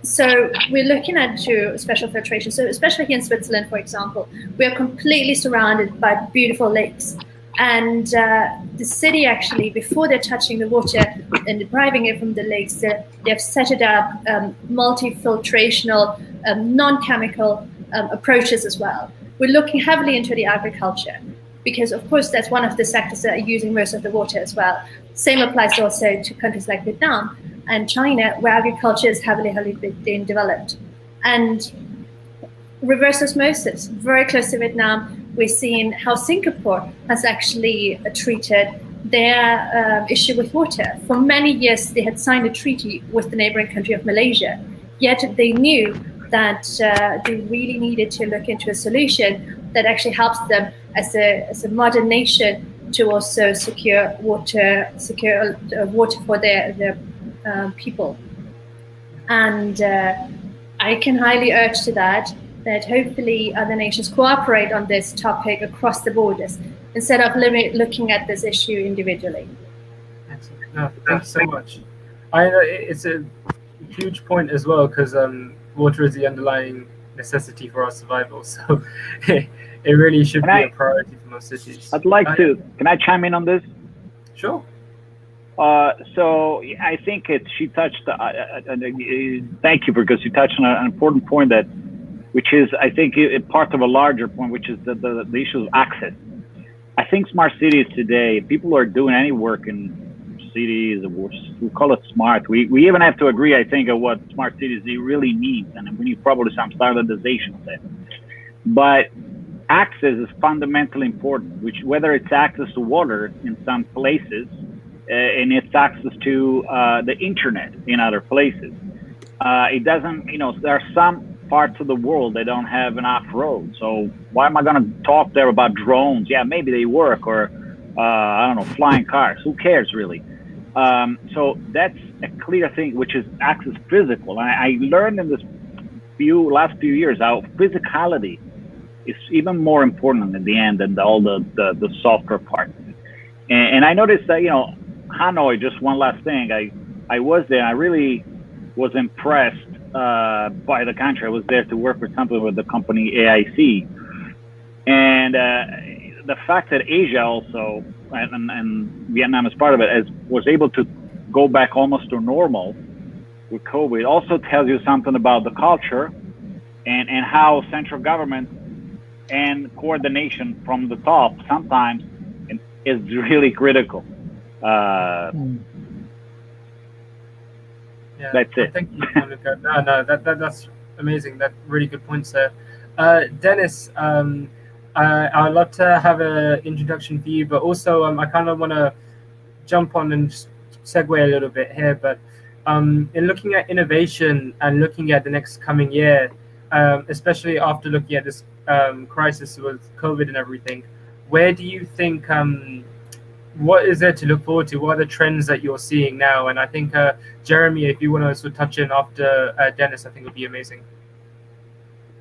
So we're looking at special filtration. So especially here in Switzerland, for example, we are completely surrounded by beautiful lakes. And the city actually, before they're touching the water and depriving it from the lakes, they've set it up multi-filtrational, non-chemical approaches as well. We're looking heavily into the agriculture, because of course that's one of the sectors that are using most of the water as well. Same applies also to countries like Vietnam and China, where agriculture is heavily being developed. And reverse osmosis, very close to Vietnam, we're seeing how Singapore has actually treated their issue with water. For many years, they had signed a treaty with the neighboring country of Malaysia Yet they knew that they really needed to look into a solution that actually helps them as a modern nation to also secure water for their people. And I can highly urge to that hopefully other nations cooperate on this topic across the borders instead of looking at this issue individually. Excellent. No, thank you so much. I know it's a huge point as well, because water is the underlying necessity for our survival. So it really should be a priority for most cities. I'd like to. Can I chime in on this? Sure. So I think she touched. Thank you, because you touched on an important point which is, I think, part of a larger point, which is the issue of access. I think smart cities today, people are doing any work in cities, we call it smart. We even have to agree, I think, on what smart cities really need, and we need probably some standardization of it. But access is fundamentally important, which whether it's access to water in some places, and it's access to the internet in other places. It doesn't, there are some parts of the world that don't have enough roads. So why am I going to talk there about drones? Yeah, maybe they work, or I don't know, flying cars. Who cares really? So that's a clear thing, which is access physical. And I learned in this last few years how physicality is even more important in the end than all the software part. And I noticed that, Hanoi, just one last thing, I was there, and I really was impressed by the country. I was there to work, for example, with the company AIC. And the fact that Asia also, and Vietnam is part of it, was able to go back almost to normal with COVID, also tells you something about the culture and how central government and coordination from the top sometimes is really critical. Yeah, that's it. Thank you, Monica. No, that's amazing. That's really good points there. Dennis, I'd love to have an introduction for you, but also I kind of want to jump on and just segue a little bit here. But in looking at innovation and looking at the next coming year, especially after looking at this crisis with COVID and everything, where do you think, what is there to look forward to? What are the trends that you're seeing now? And I think, Jeremy, if you want to sort of touch in after Dennis, I think it would be amazing.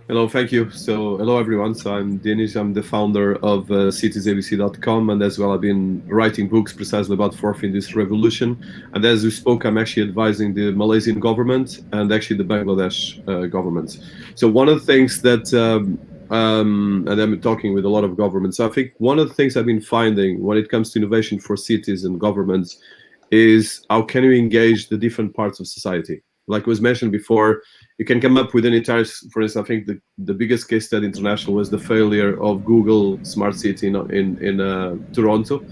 Hello, thank you. So, hello everyone. So I'm Denis. I'm the founder of citiesabc.com, and as well I've been writing books precisely about fourth industrial revolution. And as we spoke, I'm actually advising the Malaysian government and actually the Bangladesh government. So one of the things that, and I'm talking with a lot of governments, I think one of the things I've been finding when it comes to innovation for cities and governments is how can you engage the different parts of society? Like was mentioned before, you can come up with an entire, for instance, I think the biggest case study international was the failure of Google Smart City in Toronto,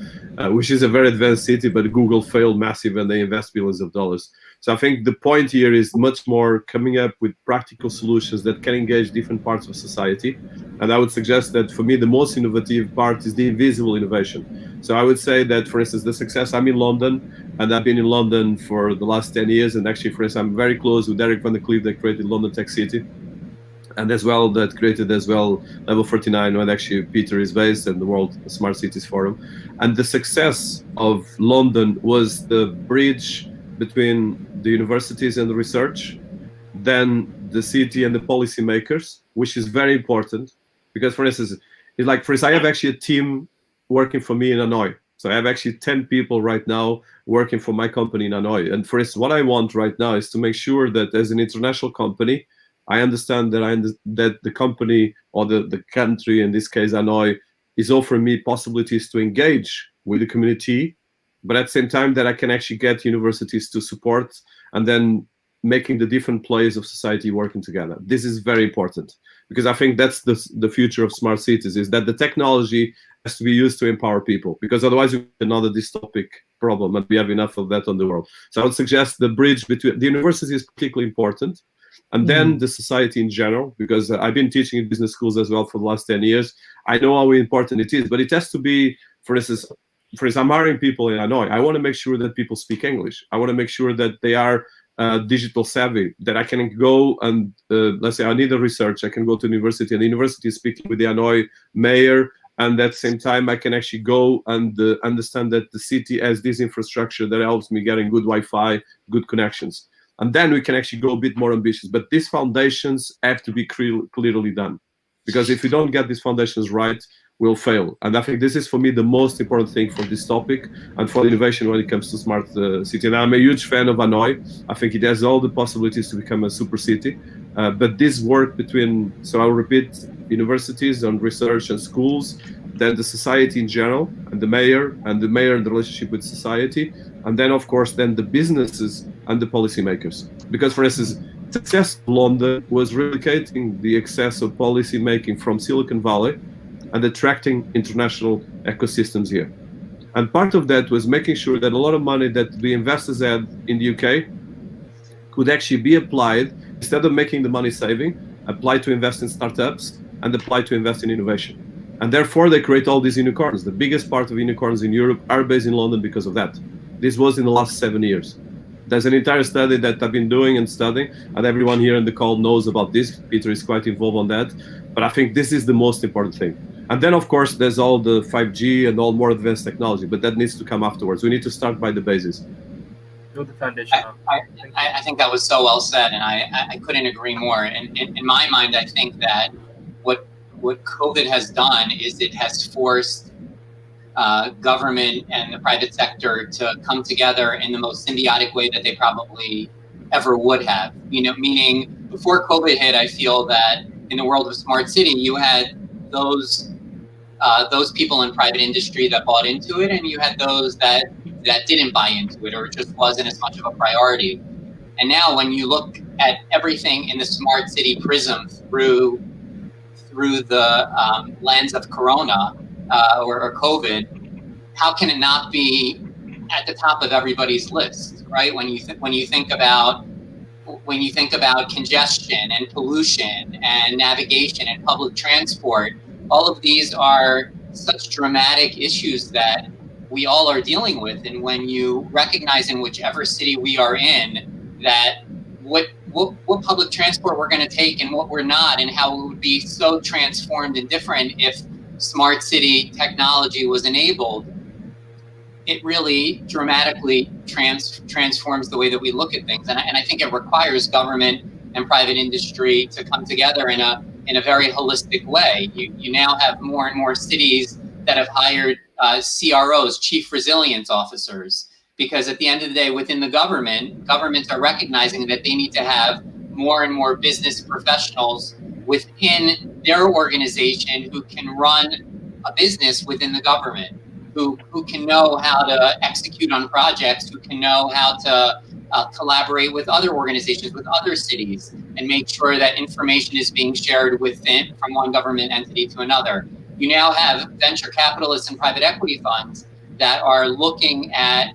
which is a very advanced city, but Google failed massive and they invest billions of dollars. So I think the point here is much more coming up with practical solutions that can engage different parts of society. And I would suggest that for me, the most innovative part is the invisible innovation. So I would say that, for instance, the success, I'm in London, and I've been in London for the last 10 years. And actually, for instance, I'm very close with Derek van der Kleef that created London Tech City. And as well, that created as well Level 49, where actually Peter is based, and the World Smart Cities Forum. And the success of London was the bridge between the universities and the research, then the city and the policymakers, which is very important. Because, for instance, it's like, for instance, I have actually a team working for me in Hanoi. So I have actually 10 people right now working for my company in Hanoi. And for instance, what I want right now is to make sure that as an international company, I understand that the company or the country, in this case Hanoi, is offering me possibilities to engage with the community, but at the same time that I can actually get universities to support, and then making the different players of society working together. This is very important, because I think that's the future of smart cities, is that the technology has to be used to empower people, because otherwise we have another dystopic problem, and we have enough of that on the world. So I would suggest the bridge between the university is particularly important, and then the society in general, because I've been teaching in business schools as well for the last 10 years. I know how important it is, but it has to be, for instance, I'm hiring people in Hanoi. I want to make sure that people speak English. I want to make sure that they are digital savvy, that I can go and let's say I need a research, I can go to university, and the university is speaking with the Hanoi mayor, and at the same time I can actually go and understand that the city has this infrastructure that helps me getting good Wi-Fi, good connections. And then we can actually go a bit more ambitious. But these foundations have to be clearly done, because if we don't get these foundations right, we'll fail. And I think this is, for me, the most important thing for this topic and for innovation when it comes to smart city. And I'm a huge fan of Hanoi. I think it has all the possibilities to become a super city. But this work between, so I'll repeat, universities and research and schools, then the society in general, and the mayor and the relationship with society, and then of course then the businesses and the policymakers. Because for instance, success of London was replicating the excess of policy making from Silicon Valley and attracting international ecosystems here. And part of that was making sure that a lot of money that the investors had in the UK could actually be applied, instead of making the money saving, applied to invest in startups and applied to invest in innovation. And therefore they create all these unicorns. The biggest part of unicorns in Europe are based in London because of that. This was in the last 7 years. There's an entire study that I've been doing and studying, and everyone here in the call knows about this. Peter is quite involved on that. But I think this is the most important thing. And then, of course, there's all the 5G and all more advanced technology, but that needs to come afterwards. We need to start by the basis. Build the foundation up. I think that was so well said, and I couldn't agree more. And in my mind, I think that what COVID has done is it has forced government and the private sector to come together in the most symbiotic way that they probably ever would have. Meaning before COVID hit, I feel that in the world of smart city, you had those people in private industry that bought into it, and you had those that didn't buy into it, or it just wasn't as much of a priority. And now when you look at everything in the smart city prism through the lens of Corona or COVID, how can it not be at the top of everybody's list, right? When you think about congestion and pollution and navigation and public transport, all of these are such dramatic issues that we all are dealing with. And when you recognize in whichever city we are in that what public transport we're going to take and what we're not, and how it would be so transformed and different if smart city technology was enabled, it really dramatically transforms the way that we look at things. And I think it requires government and private industry to come together in a very holistic way. You now have more and more cities that have hired CROs, chief resilience officers, because at the end of the day, within the governments are recognizing that they need to have more and more business professionals within their organization who can run a business within the government, who can know how to execute on projects, who can know how to collaborate with other organizations, with other cities, and make sure that information is being shared from one government entity to another. You now have venture capitalists and private equity funds that are looking at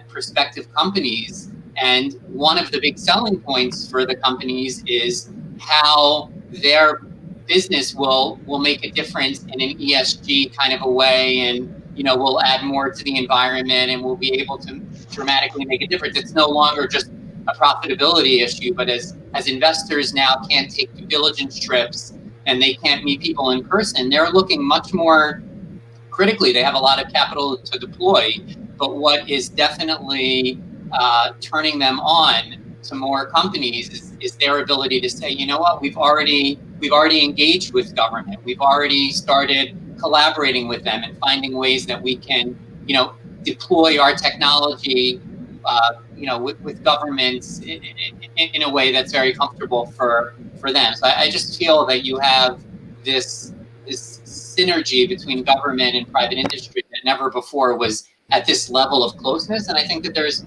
prospective companies, and one of the big selling points for the companies is how their business will make a difference in an ESG kind of a way, and will add more to the environment, and will be able to dramatically make a difference. It's no longer just a profitability issue, but as investors now can't take due diligence trips and they can't meet people in person, they're looking much more critically. They have a lot of capital to deploy, but what is definitely turning them on to more companies is their ability to say, you know what, we've already engaged with government. We've already started collaborating with them and finding ways that we can, deploy our technology, with governments in a way that's very comfortable for them. So I just feel that you have this synergy between government and private industry that never before was at this level of closeness. And I think that there's,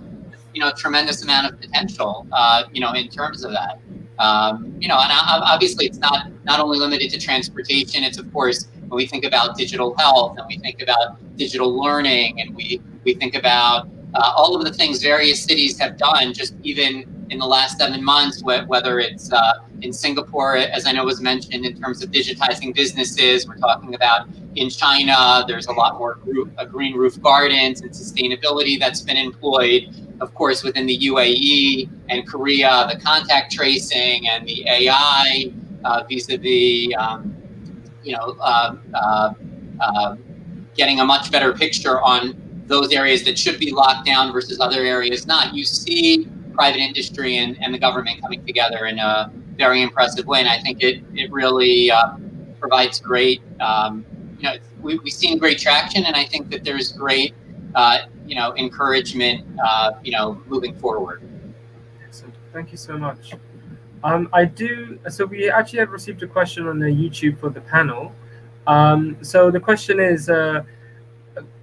a tremendous amount of potential, in terms of that. And obviously it's not only limited to transportation. It's, of course, when we think about digital health and we think about digital learning and we think about all of the things various cities have done just even in the last 7 months, whether it's in Singapore, as I know was mentioned, in terms of digitizing businesses. We're talking about in China, there's a lot more green roof gardens and sustainability that's been employed. of course, within the UAE and Korea, the contact tracing and the AI vis-a-vis, getting a much better picture on those areas that should be locked down versus other areas not. You see private industry and the government coming together in a very impressive way, and I think it really provides great. We've seen great traction, and I think that there's great encouragement moving forward. Excellent. Thank you so much. So we actually have received a question on the YouTube for the panel. So the question is,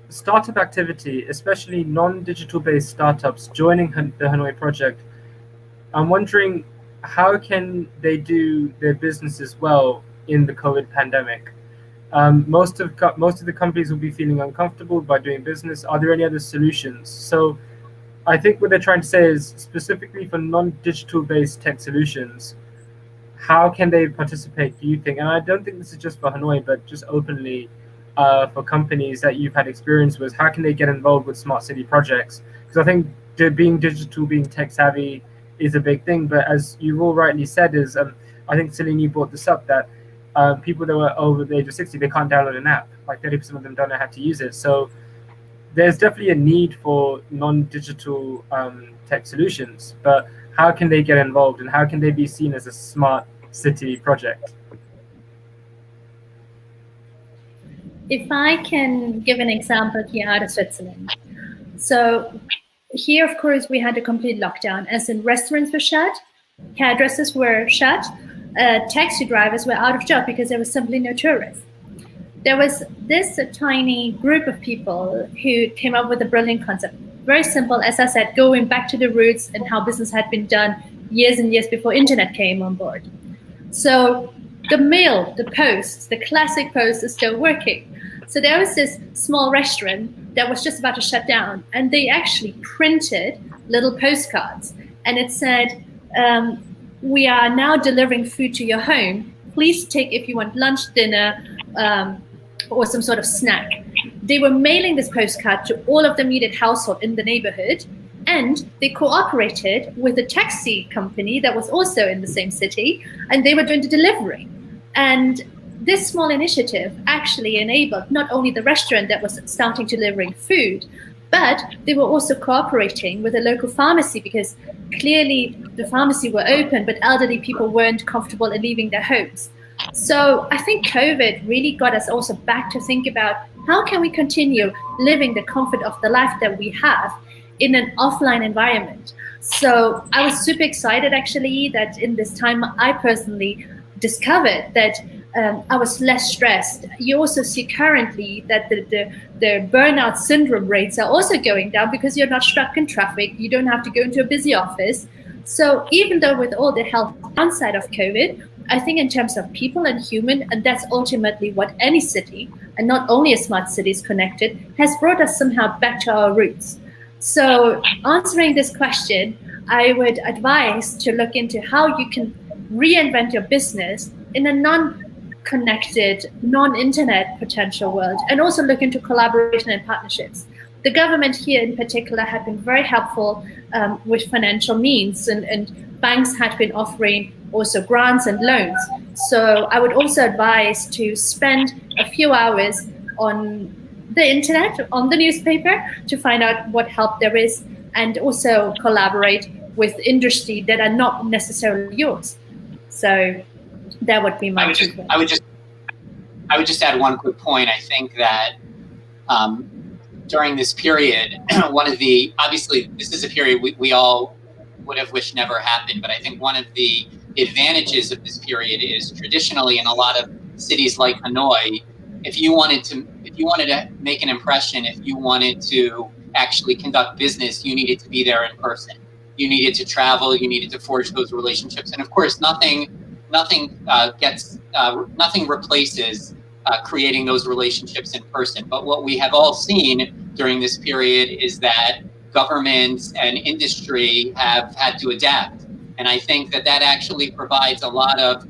startup activity, especially non-digital based startups joining the Hanoi project. I'm wondering, how can they do their businesses well in the COVID pandemic? Most of the companies will be feeling uncomfortable by doing business. Are there any other solutions? So I think what they're trying to say is, specifically for non-digital based tech solutions, how can they participate, do you think? And I don't think this is just for Hanoi, but just openly for companies that you've had experience with, how can they get involved with smart city projects? Because I think being digital, being tech savvy is a big thing. But as you've all rightly said, is I think Celine, you brought this up, that people that were over the age of 60, they can't download an app. Like 30% of them don't know how to use it. So there's definitely a need for non-digital tech solutions. But how can they get involved, and how can they be seen as a smart city project? If I can give an example here out of Switzerland. So here, of course, we had a complete lockdown, as in restaurants were shut, hairdressers were shut, taxi drivers were out of job because there was simply no tourists. There was this tiny group of people who came up with a brilliant concept. Very simple, as I said, going back to the roots and how business had been done years and years before internet came on board. So the mail, the post, the classic post is still working. So there was this small restaurant that was just about to shut down, and they actually printed little postcards, and it said, we are now delivering food to your home. Please take, if you want lunch, dinner, or some sort of snack. They were mailing this postcard to all of the immediate household in the neighborhood, and they cooperated with a taxi company that was also in the same city, and they were doing the delivery. And this small initiative actually enabled not only the restaurant that was starting delivering food, but they were also cooperating with a local pharmacy, because clearly the pharmacy were open, but elderly people weren't comfortable in leaving their homes. So I think COVID really got us also back to think about, how can we continue living the comfort of the life that we have in an offline environment? So I was super excited actually that in this time I personally discovered that I was less stressed. You also see currently that the burnout syndrome rates are also going down, because you're not stuck in traffic. You don't have to go into a busy office. So even though with all the health downside of COVID, I think in terms of people and human, and that's ultimately what any city, and not only a smart city is connected, has brought us somehow back to our roots. So answering this question, I would advise to look into how you can reinvent your business in a non-connected, non-internet potential world, and also look into collaboration and partnerships. The government here in particular had been very helpful with financial means, and banks had been offering also grants and loans. So I would also advise to spend a few hours on the internet, on the newspaper, to find out what help there is, and also collaborate with industry that are not necessarily yours. So that would be my I would just add one quick point. I think that during this period, obviously this is a period we all would have wished never happened, but I think one of the advantages of this period is, traditionally in a lot of cities like Hanoi, if you wanted to make an impression, if you wanted to actually conduct business, you needed to be there in person. You needed to travel, you needed to forge those relationships. And of course, nothing replaces creating those relationships in person. But what we have all seen during this period is that governments and industry have had to adapt. And I think that actually provides a lot of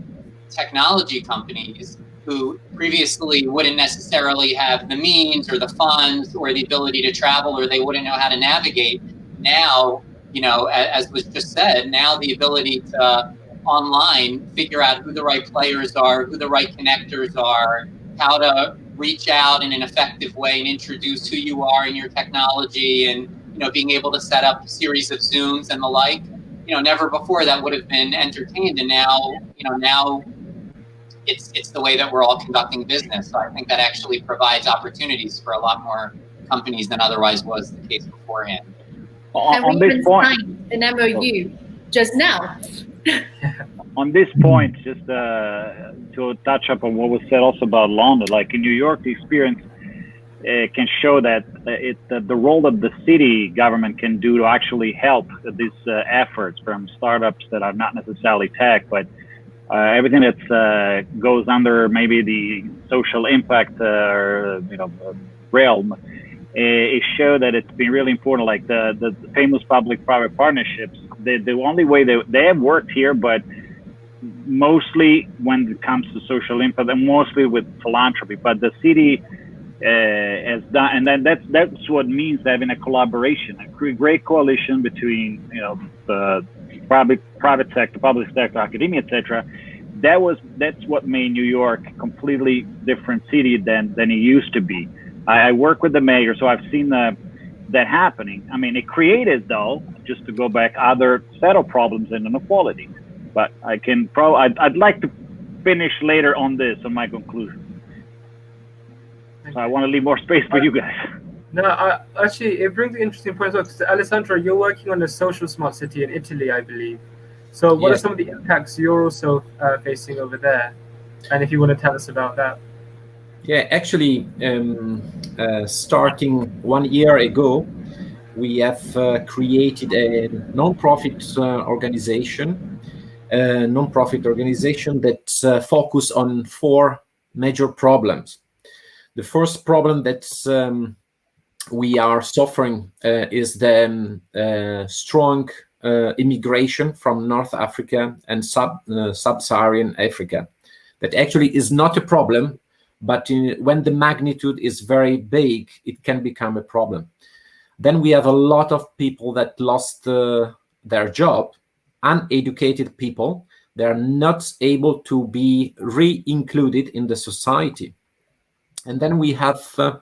technology companies who previously wouldn't necessarily have the means or the funds or the ability to travel, or they wouldn't know how to navigate. now, as was just said, now the ability to online figure out who the right players are, who the right connectors are, how to reach out in an effective way and introduce who you are and your technology, and being able to set up a series of Zooms and the like. Never before that would have been entertained, and now it's the way that we're all conducting business. So I think that actually provides opportunities for a lot more companies than otherwise was the case beforehand. And we even signed an MOU just now. On this point, just to touch up on what was said also about London, like in New York, the experience can show that the role that the city government can do to actually help these efforts, from startups that are not necessarily tech, but everything that goes under maybe the social impact realm. It showed that it's been really important, like the famous public-private partnerships. The only way they have worked here, but mostly when it comes to social impact and mostly with philanthropy. But the city has done, and then that's what means having a collaboration, a great coalition between the private sector, public sector, academia, etc. That's what made New York a completely different city than it used to be. I work with the mayor, so I've seen that happening. I mean, it created, though, just to go back, other set of problems and inequality. But I'd like to finish later on this, on my conclusion. So I want to leave more space for you guys. No, actually, it brings an interesting point as well. Because Alessandro, you're working on a social smart city in Italy, I believe. So what are some of the impacts you're also facing over there? And if you want to tell us about that. Yeah, actually, starting 1 year ago, we have created a non-profit organization that focus on 4 major problems. The first problem that we are suffering is the strong immigration from North Africa and sub-Saharan Africa. That actually is not a problem, but when the magnitude is very big, it can become a problem. Then we have a lot of people that lost their job, uneducated people. They are not able to be re-included in the society. And then we have a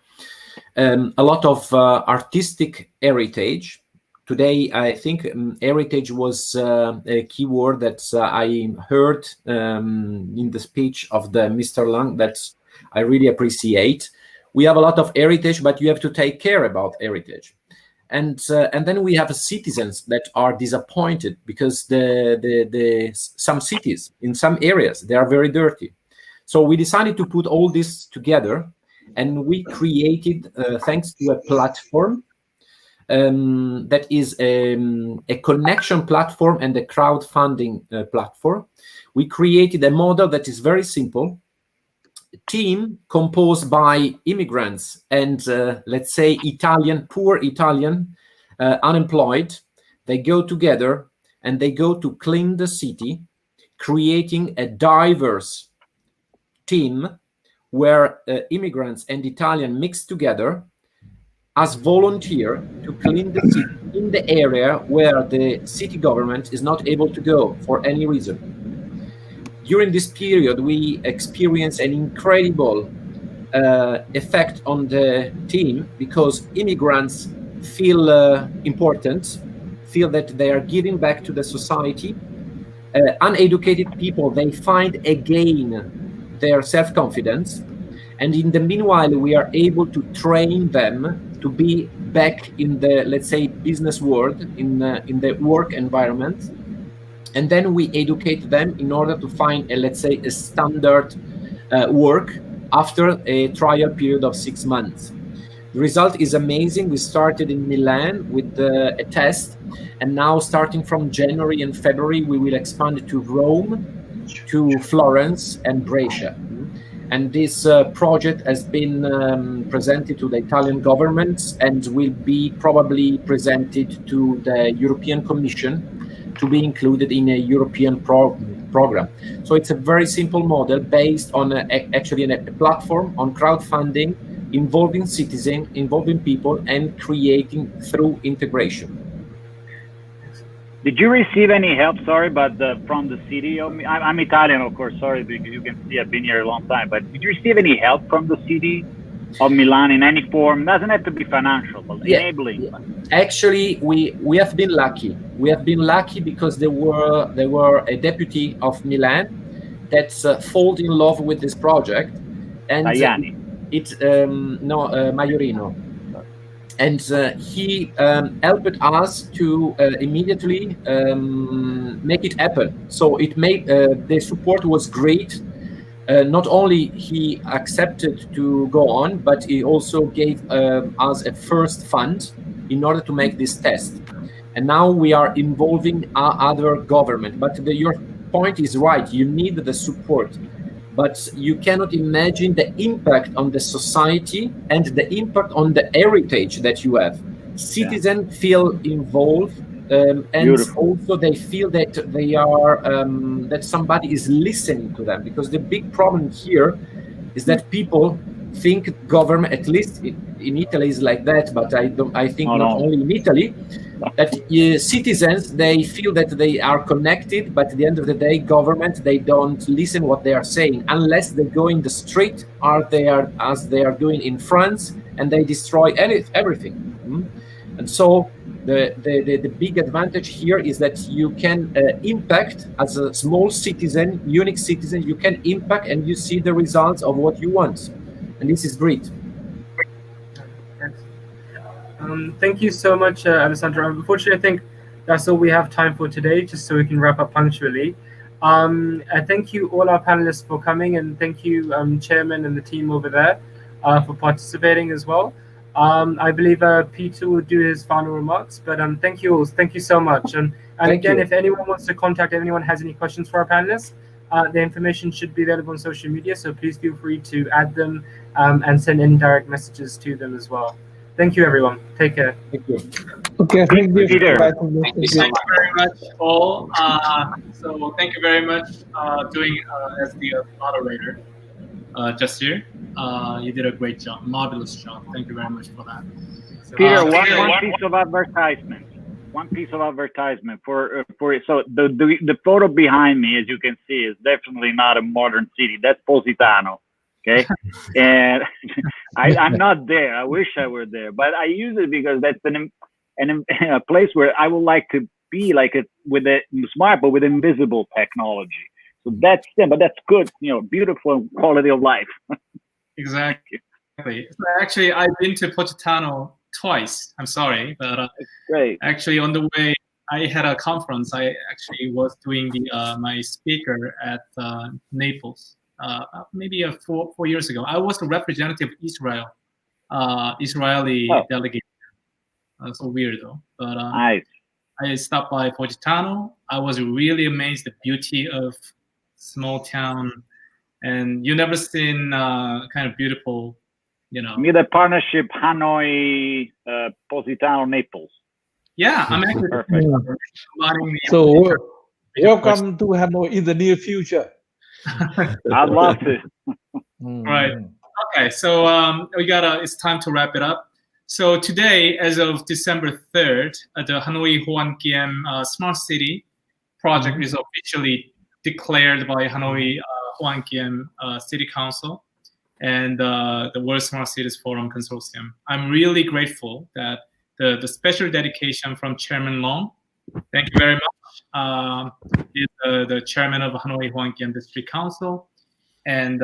lot of artistic heritage. Today, I think heritage was a key word that I heard in the speech of the Mr. Lang that I really appreciate. We have a lot of heritage, but you have to take care about heritage. And then we have citizens that are disappointed because some cities in some areas, they are very dirty. So we decided to put all this together, and we created, thanks to a platform that is a connection platform and a crowdfunding platform. We created a model that is very simple. A team composed by immigrants and, let's say, poor Italian, unemployed. They go together and they go to clean the city, creating a diverse team where immigrants and Italian mix together as volunteer to clean the city in the area where the city government is not able to go for any reason. During this period, we experienced an incredible effect on the team because immigrants feel important, feel that they are giving back to the society. Uneducated people, they find again their self-confidence. And in the meanwhile, we are able to train them to be back in the, let's say, business world, in the work environment. And then we educate them in order to find, let's say, a standard work after a trial period of 6 months. The result is amazing. We started in Milan with a test, and now starting from January and February, we will expand it to Rome, to Florence and Brescia. And this project has been presented to the Italian government and will be probably presented to the European Commission to be included in a European program. So it's a very simple model based on actually a platform on crowdfunding, involving citizens, involving people, and creating through integration. Did you receive any help? Sorry, but from the city of I'm Italian, of course. Sorry, because you can see I've been here a long time. But did you receive any help from the city of Milan in any form? Doesn't have to be financial, but enabling. Actually, we have been lucky. We have been lucky because there were a deputy of Milan that's fall in love with this project, and Majorino. And he helped us to immediately make it happen. So it made the support was great. Not only he accepted to go on, but he also gave us a first fund in order to make this test. And now we are involving other government. But your point is right. You need the support. But you cannot imagine the impact on the society and the impact on the heritage that you have. Citizens feel involved, and also they feel that they are that somebody is listening to them. Because the big problem here is that people think government, at least in Italy, is like that. But I think not only in Italy. That citizens, they feel that they are connected, but at the end of the day, government, they don't listen what they are saying unless they go in the street, as they are doing in France, and they destroy everything. And so the big advantage here is that you can impact as a small citizen, unique citizen, you can impact and you see the results of what you want. And this is great. Thank you so much, Alessandro. Unfortunately, I think that's all we have time for today, just so we can wrap up punctually. Thank you all our panelists for coming, and thank you, Chairman and the team over there for participating as well. I believe Peter will do his final remarks, but thank you all. Thank you so much. And again, if anyone wants to contact, if anyone has any questions for our panelists, the information should be available on social media, so please feel free to add them and send any direct messages to them as well. Thank you, everyone. Take care. Thank you. Okay, thank you. Thank you very much, all. So thank you very much doing as the moderator just here. You did a great job, marvelous job. Thank you very much for that. Peter, one piece of advertisement. One piece of advertisement for so the photo behind me, as you can see, is definitely not a modern city. That's Positano. Okay, and I'm not there. I wish I were there, but I use it because that's a place where I would like to be, like with a smart but with invisible technology. So that's but that's good, beautiful quality of life. Exactly. So actually, I've been to Positano twice. I'm sorry, but great. Actually, on the way, I had a conference. I actually was doing my speaker at Naples. Maybe 4 years ago. I was the representative of Israel, Israeli delegate. So weird though. But nice. I stopped by Positano. I was really amazed at the beauty of small town, and you never seen kind of beautiful, Meet the partnership Hanoi, Positano, Naples. Yeah, I'm actually perfect. So welcome to Hanoi in the near future. I'd love to. Right. Okay. So it's time to wrap it up. So today, as of December 3rd, the Hanoi Hoan Kiem Smart City project is officially declared by Hanoi Hoan Kiem City Council and the World Smart Cities Forum Consortium. I'm really grateful that the special dedication from Chairman Long, thank you very much, is the chairman of Hanoi Hoan Kiem District Council, and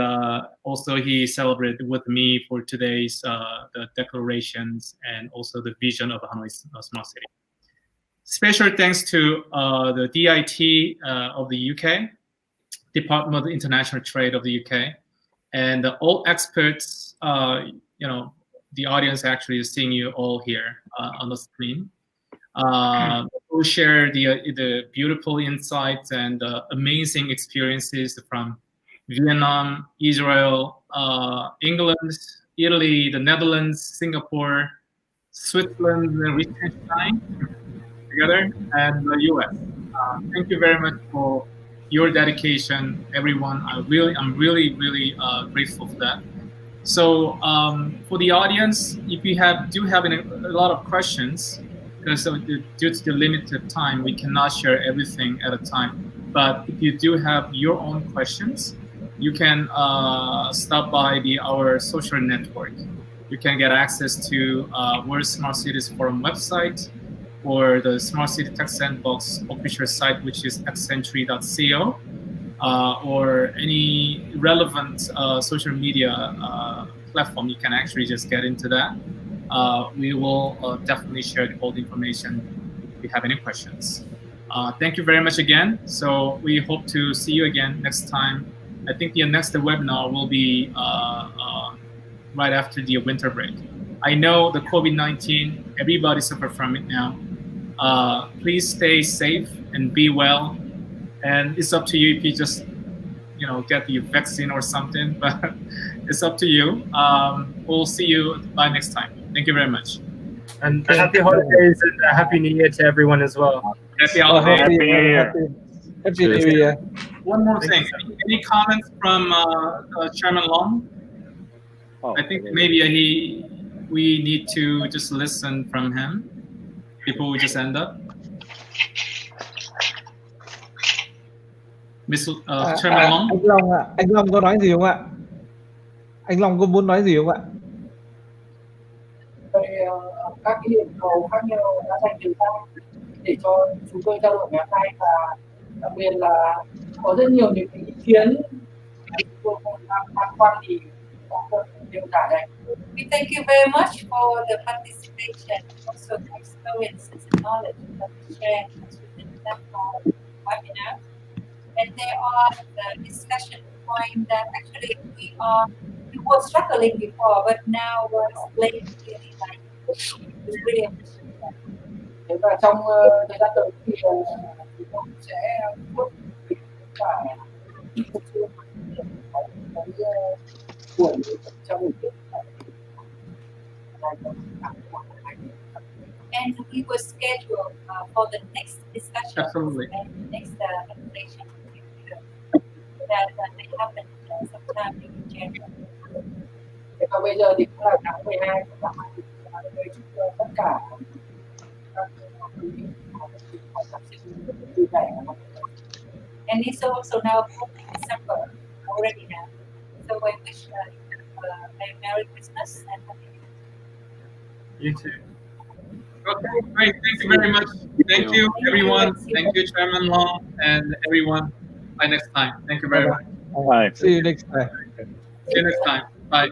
also he celebrated with me for today's the declarations and also the vision of Hanoi Smart City. Special thanks to the DIT of the UK, Department of International Trade of the UK, and all experts. The audience actually is seeing you all here on the screen. Who share the beautiful insights and amazing experiences from Vietnam, Israel, England, Italy, the Netherlands, Singapore, Switzerland, and Liechtenstein together, and the US. Thank you very much for your dedication, everyone. I'm really grateful for that. So for the audience, if you do have a lot of questions, because due to the limited time, we cannot share everything at a time. But if you do have your own questions, you can stop by our social network. You can get access to World Smart Cities Forum website or the Smart City Tech Sandbox official site, which is XnTREE.co, or any relevant social media platform. You can actually just get into that. We will definitely share all the information if you have any questions. Thank you very much again. So we hope to see you again next time. I think the next webinar will be right after the winter break. I know the COVID-19, everybody suffers from it now. Please stay safe and be well. And it's up to you if you just, get the vaccine or something, but it's up to you. We'll see you by next time. Thank you very much. And happy holidays and happy New Year to everyone as well. Happy holidays. Happy New Year. Happy New Year. One more thing. Any comments from Chairman Long? I think maybe we need to just listen from him before we just end up. Chairman Long. Anh Long có nói gì không ạ? Anh Long có muốn nói gì không ạ? Các cái yêu cầu khác nhau đã dành thời gian để cho chúng tôi trao đổi ngày hôm nay, và đặc biệt là có rất nhiều những ý kiến chúng tôi còn đang băn khoăn thì đều trả đây. We thank you very much for the participation, also the experiences and knowledge that you shared within that webinar. And there are the discussion point that actually we were struggling before, but now we're explaining really like we really appreciate that. Và trong thời gian tới thì chúng tôi sẽ bước cả buổi trong buổi tiếp. And we will schedule for the next discussion Absolutely. and the next presentation that may happen sometime in January. Và bây giờ thì cũng là tháng 12 và chúc tất cả các vui vẻ. And it's also now December already now. So I wish you a Merry Christmas and Happy New Year. You too. Okay, great. Thank you very much. Thank you, everyone. Thank you, Chairman Long, and everyone. Bye next time. Thank you very much. Bye. See you next time. See you next time. Bye.